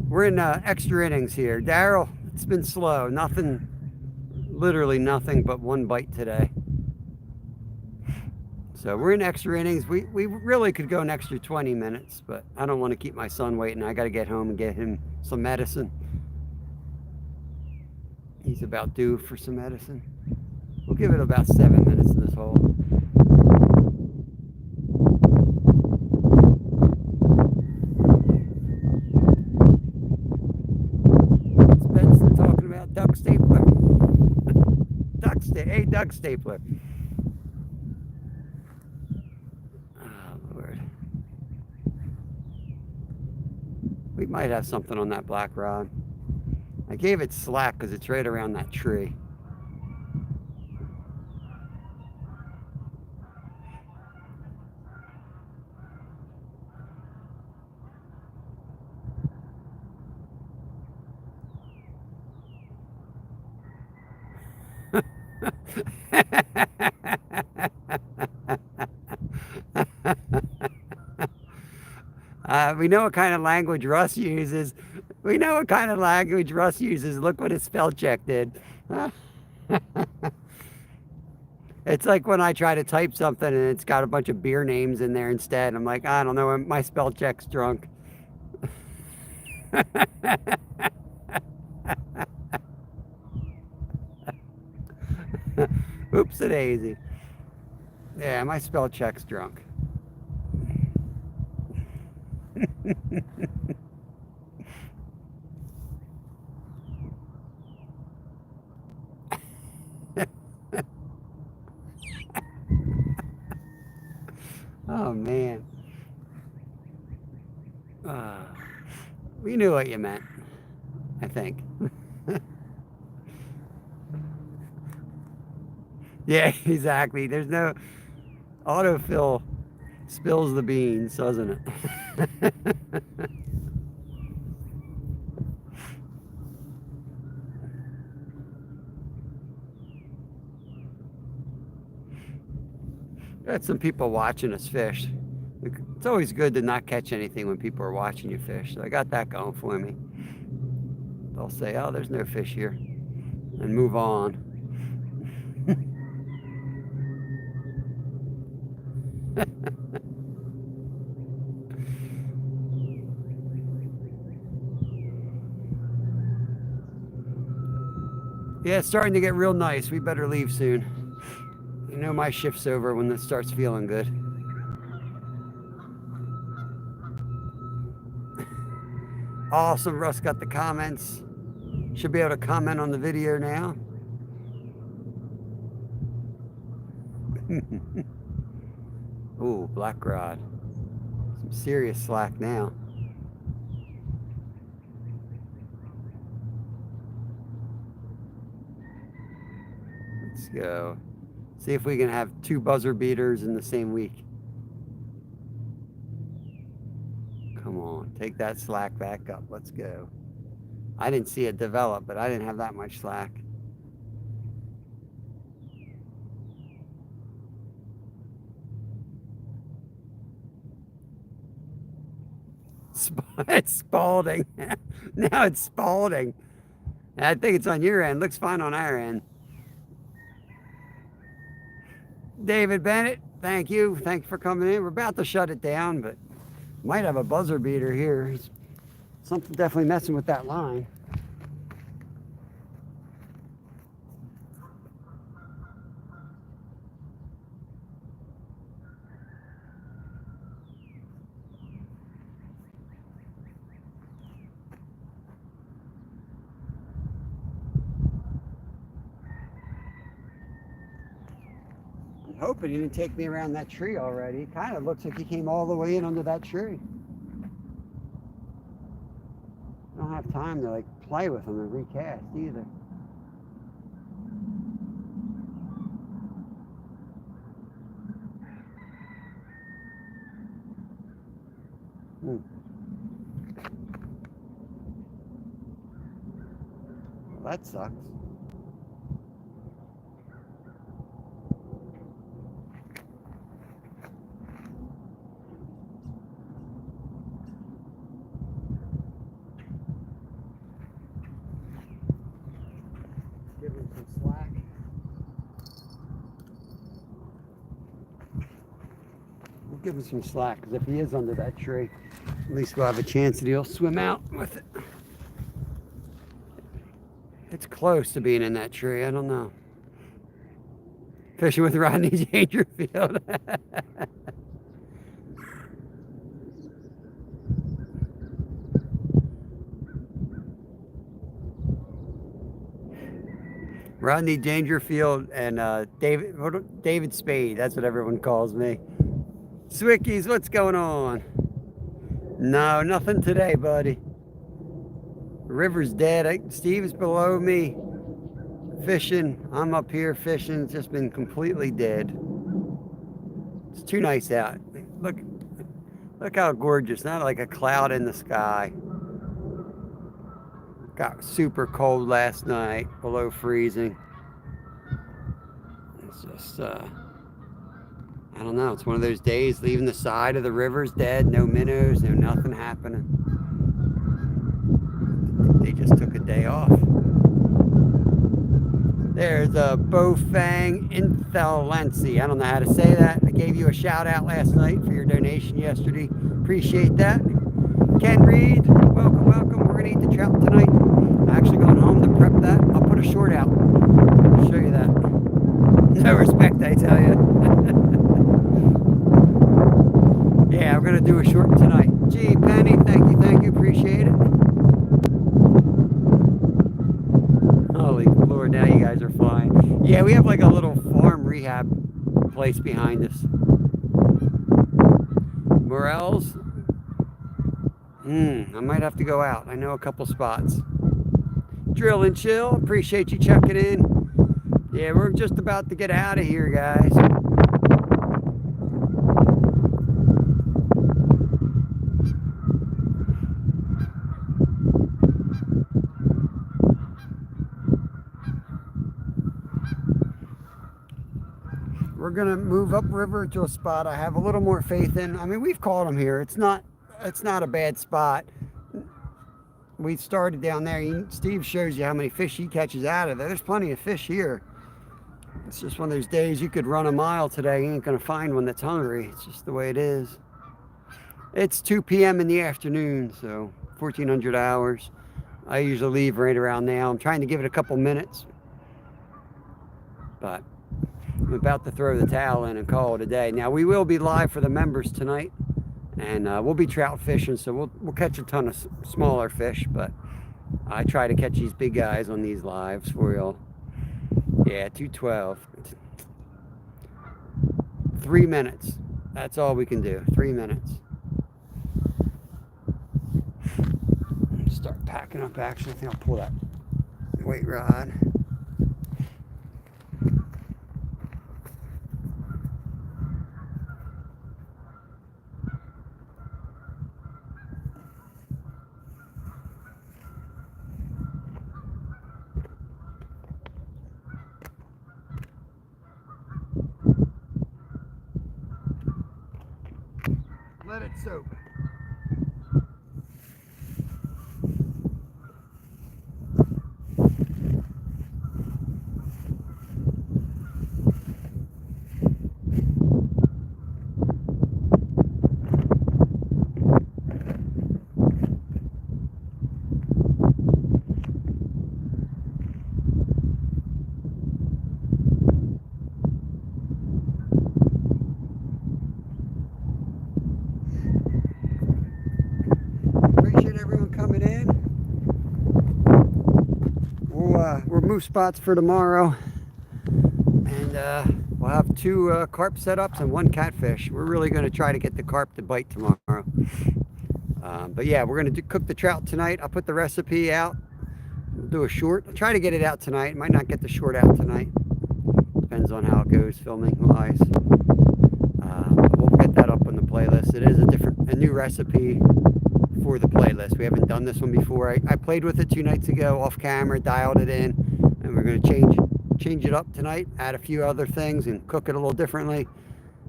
we're in extra innings here. Daryl, it's been slow. Nothing, literally nothing but one bite today. So we're in extra innings. We really could go an extra 20 minutes, but I don't want to keep my son waiting. I got to get home and get him some medicine. He's about due for some medicine. We'll give it about 7 minutes in this hole. What's Benson talking about? Duck stapler. Hey, duck stapler. We might have something on that black rod. I gave it slack because it's right around that tree. We know what kind of language Russ uses. We know what kind of language Russ uses. Look what his spell check did. It's like when I try to type something and it's got a bunch of beer names in there instead. I'm like, I don't know, my spell check's drunk. Oops-a-daisy. Yeah, my spell check's drunk. Oh, man. We knew what you meant, I think. Yeah, exactly. There's no autofill spills the beans, doesn't it? Got some people watching us fish. It's always good to not catch anything when people are watching you fish. So I got that going for me. They'll say, oh, there's no fish here, and move on. Yeah, it's starting to get real nice. We better leave soon. You know my shift's over when this starts feeling good. Awesome, Russ got the comments. Should be able to comment on the video now. Ooh, black rod. Some serious slack now. Let's go. See if we can have 2 buzzer beaters in the same week. Come on, take that slack back up. Let's go. I didn't see it develop, but I didn't have that much slack. It's Spalding. Now it's Spalding. I think it's on your end. Looks fine on our end. David Bennett, thank you. Thank you for coming in. We're about to shut it down, but might have a buzzer beater here. It's Something definitely messing with that line. I'm hoping he didn't take me around that tree already. It kind of looks like he came all the way in under that tree. I don't have time to like play with him and recast either. Well, that sucks. Give him some slack. We'll give him some slack, because if he is under that tree, at least we'll have a chance that he'll swim out with it. It's close to being in that tree. I don't know. Fishing with Rodney Dangerfield. Rodney Dangerfield and David Spade. That's what everyone calls me. Swickies, what's going on? No, nothing today, buddy. The river's dead. Steve is below me fishing. I'm up here fishing. It's just been completely dead. It's too nice out. Look how gorgeous. Not like a cloud in the sky. Got super cold last night, below freezing. It's just, I don't know. It's one of those days, leaving the side of the river's dead. No minnows, no nothing happening. They just took a day off. There's a Bofang Inthelensi. I don't know how to say that. I gave you a shout out last night for your donation yesterday. Appreciate that. Ken Reed, welcome, welcome. We're going to eat the trout tonight. I'm actually going home to prep that. I'll put a short out. I'll show you that. No respect, I tell you. Yeah, we're going to do a short tonight. Gee, Penny, thank you, appreciate it. Holy Lord, now you guys are flying. Yeah, we have like a little farm rehab place behind us. Morels? I might have to go out. I know a couple spots. Drill and chill. Appreciate you checking in. Yeah, we're just about to get out of here, guys. We're gonna move upriver to a spot I have a little more faith in. I mean, we've caught them here. It's not a bad spot. We started down there. Steve shows you how many fish he catches out of there. There's plenty of fish here. It's just one of those days you could run a mile today. You ain't gonna find one that's hungry. It's just the way it is. It's 2 p.m. in the afternoon, so 1400 hours. I usually leave right around now. I'm trying to give it a couple minutes, but I'm about to throw the towel in and call it a day. Now, we will be live for the members tonight, and we'll be trout fishing, so we'll catch a ton of smaller fish, but I try to catch these big guys on these lives for y'all. Yeah, 212. 3 minutes. That's all we can do. 3 minutes. Start packing up, actually. I think I'll pull that weight rod. Let it soak. we'll move spots for tomorrow, and we'll have 2 carp setups and 1 catfish. We're really going to try to get the carp to bite tomorrow. But yeah, we're going to cook the trout tonight. I'll put the recipe out. We'll do a short. I'll try to get it out tonight. Might not get the short out tonight. Depends on how it goes filming wise. But we'll get that up on the playlist. It is a new recipe for the playlist. We haven't done this one before. I played with it 2 nights ago off camera, dialed it in, and we're going to change it up tonight, add a few other things and cook it a little differently,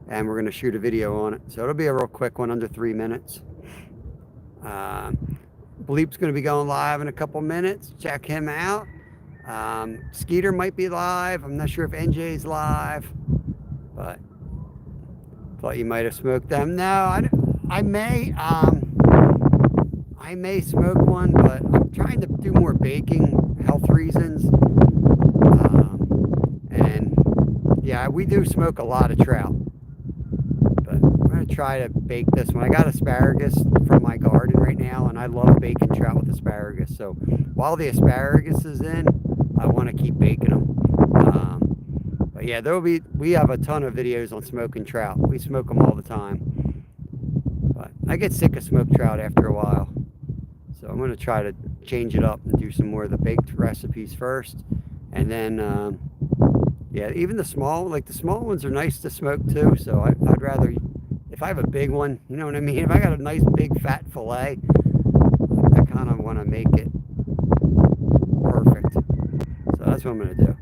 and we're going to shoot a video on it. So it'll be a real quick one, under 3 minutes. Bleep's going to be going live in a couple minutes. Check him out. Skeeter might be live. I'm not sure if NJ's live, but thought you might have smoked them. No, I may smoke one, but I'm trying to do more baking, health reasons. And yeah, we do smoke a lot of trout, but I'm going to try to bake this one. I got asparagus from my garden right now, and I love baking trout with asparagus. So while the asparagus is in, I want to keep baking them. But yeah, we have a ton of videos on smoking trout. We smoke them all the time. But I get sick of smoked trout after a while. So I'm going to try to change it up and do some more of the baked recipes first. And then, yeah, even the small ones are nice to smoke too. So I'd rather, if I have a big one, you know what I mean? If I got a nice big fat fillet, I kind of want to make it perfect. So that's what I'm going to do.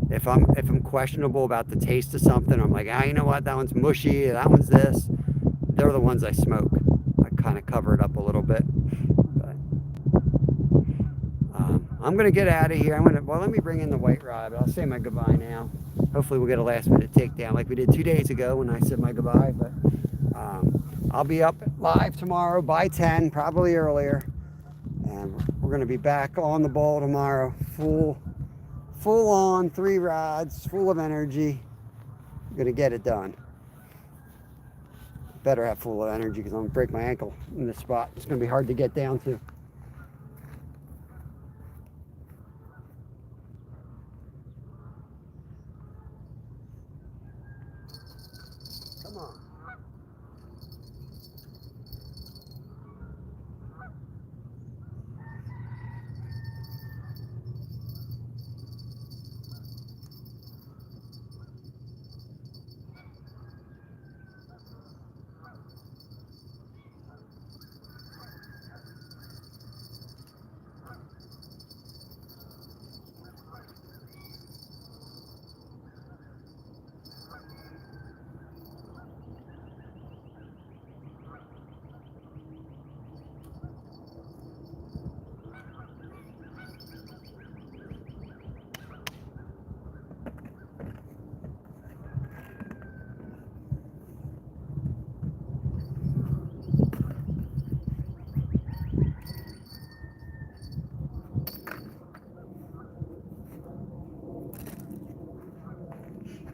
If I'm questionable about the taste of something, I'm like, you know what, that one's mushy, that one's this. They're the ones I smoke. I kind of cover it up a little bit. But I'm going to get out of here. Let me bring in the white rod, but I'll say my goodbye now. Hopefully we'll get a last minute takedown like we did 2 days ago when I said my goodbye. But I'll be up live tomorrow by 10, probably earlier. And we're going to be back on the ball tomorrow. Full on, 3 rods, full of energy. I'm going to get it done. Better have full of energy because I'm going to break my ankle in this spot. It's going to be hard to get down to. Come on.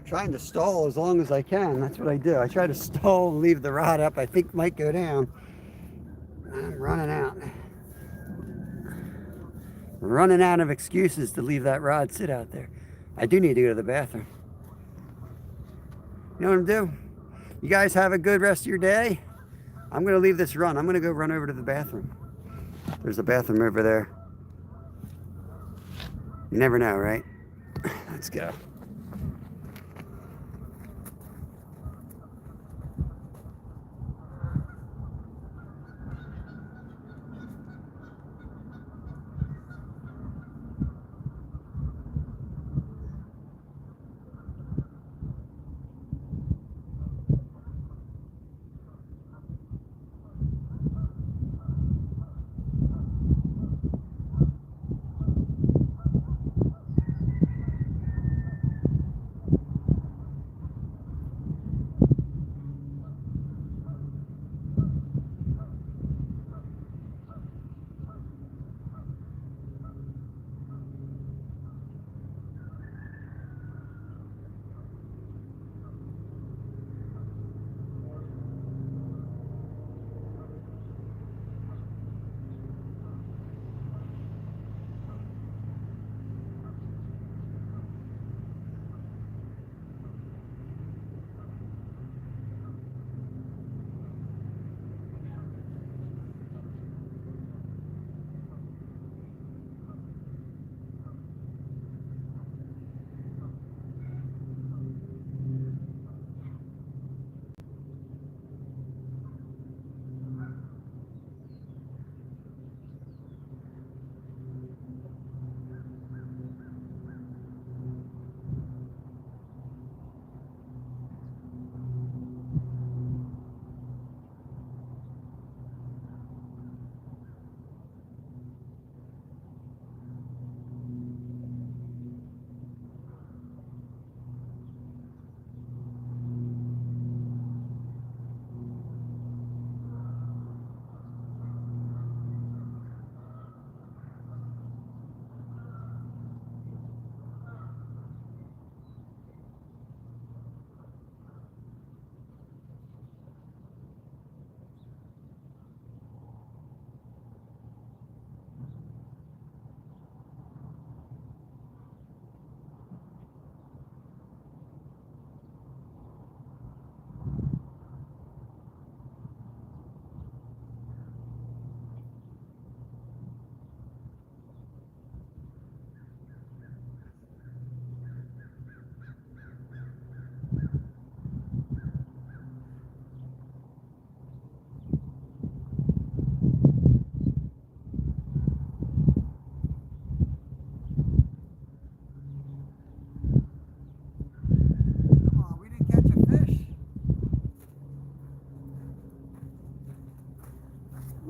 Trying to stall as long as I can. That's what I do. I try to stall and leave the rod up. I think might go down. I'm running out. Running out of excuses to leave that rod sit out there. I do need to go to the bathroom. You know what I'm doing? You guys have a good rest of your day. I'm going to leave this run. I'm going to go run over to the bathroom. There's a bathroom over there. You never know, right? Let's go.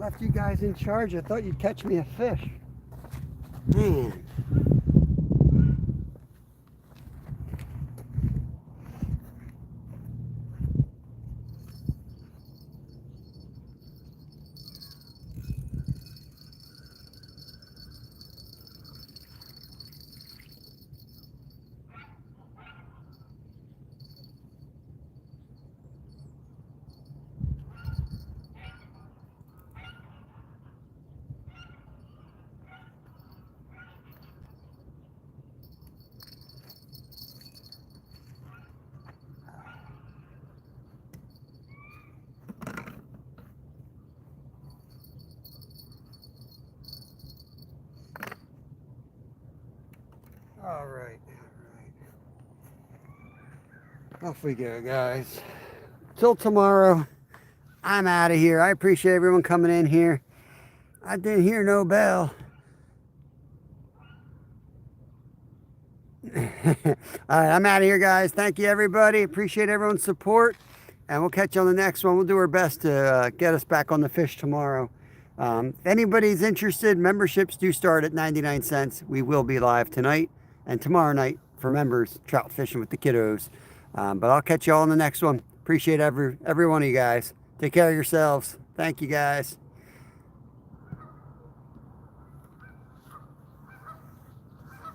left you guys in charge. I thought you'd catch me a fish. Man. All right. Off we go, guys. Till tomorrow, I'm out of here. I appreciate everyone coming in here. I didn't hear no bell. All right, I'm out of here, guys. Thank you, everybody. Appreciate everyone's support. And we'll catch you on the next one. We'll do our best to get us back on the fish tomorrow. If anybody's interested, memberships do start at 99 cents. We will be live tonight and tomorrow night for members, trout fishing with the kiddos. But I'll catch you all on the next one. Appreciate every one of you guys. Take care of yourselves. Thank you, guys.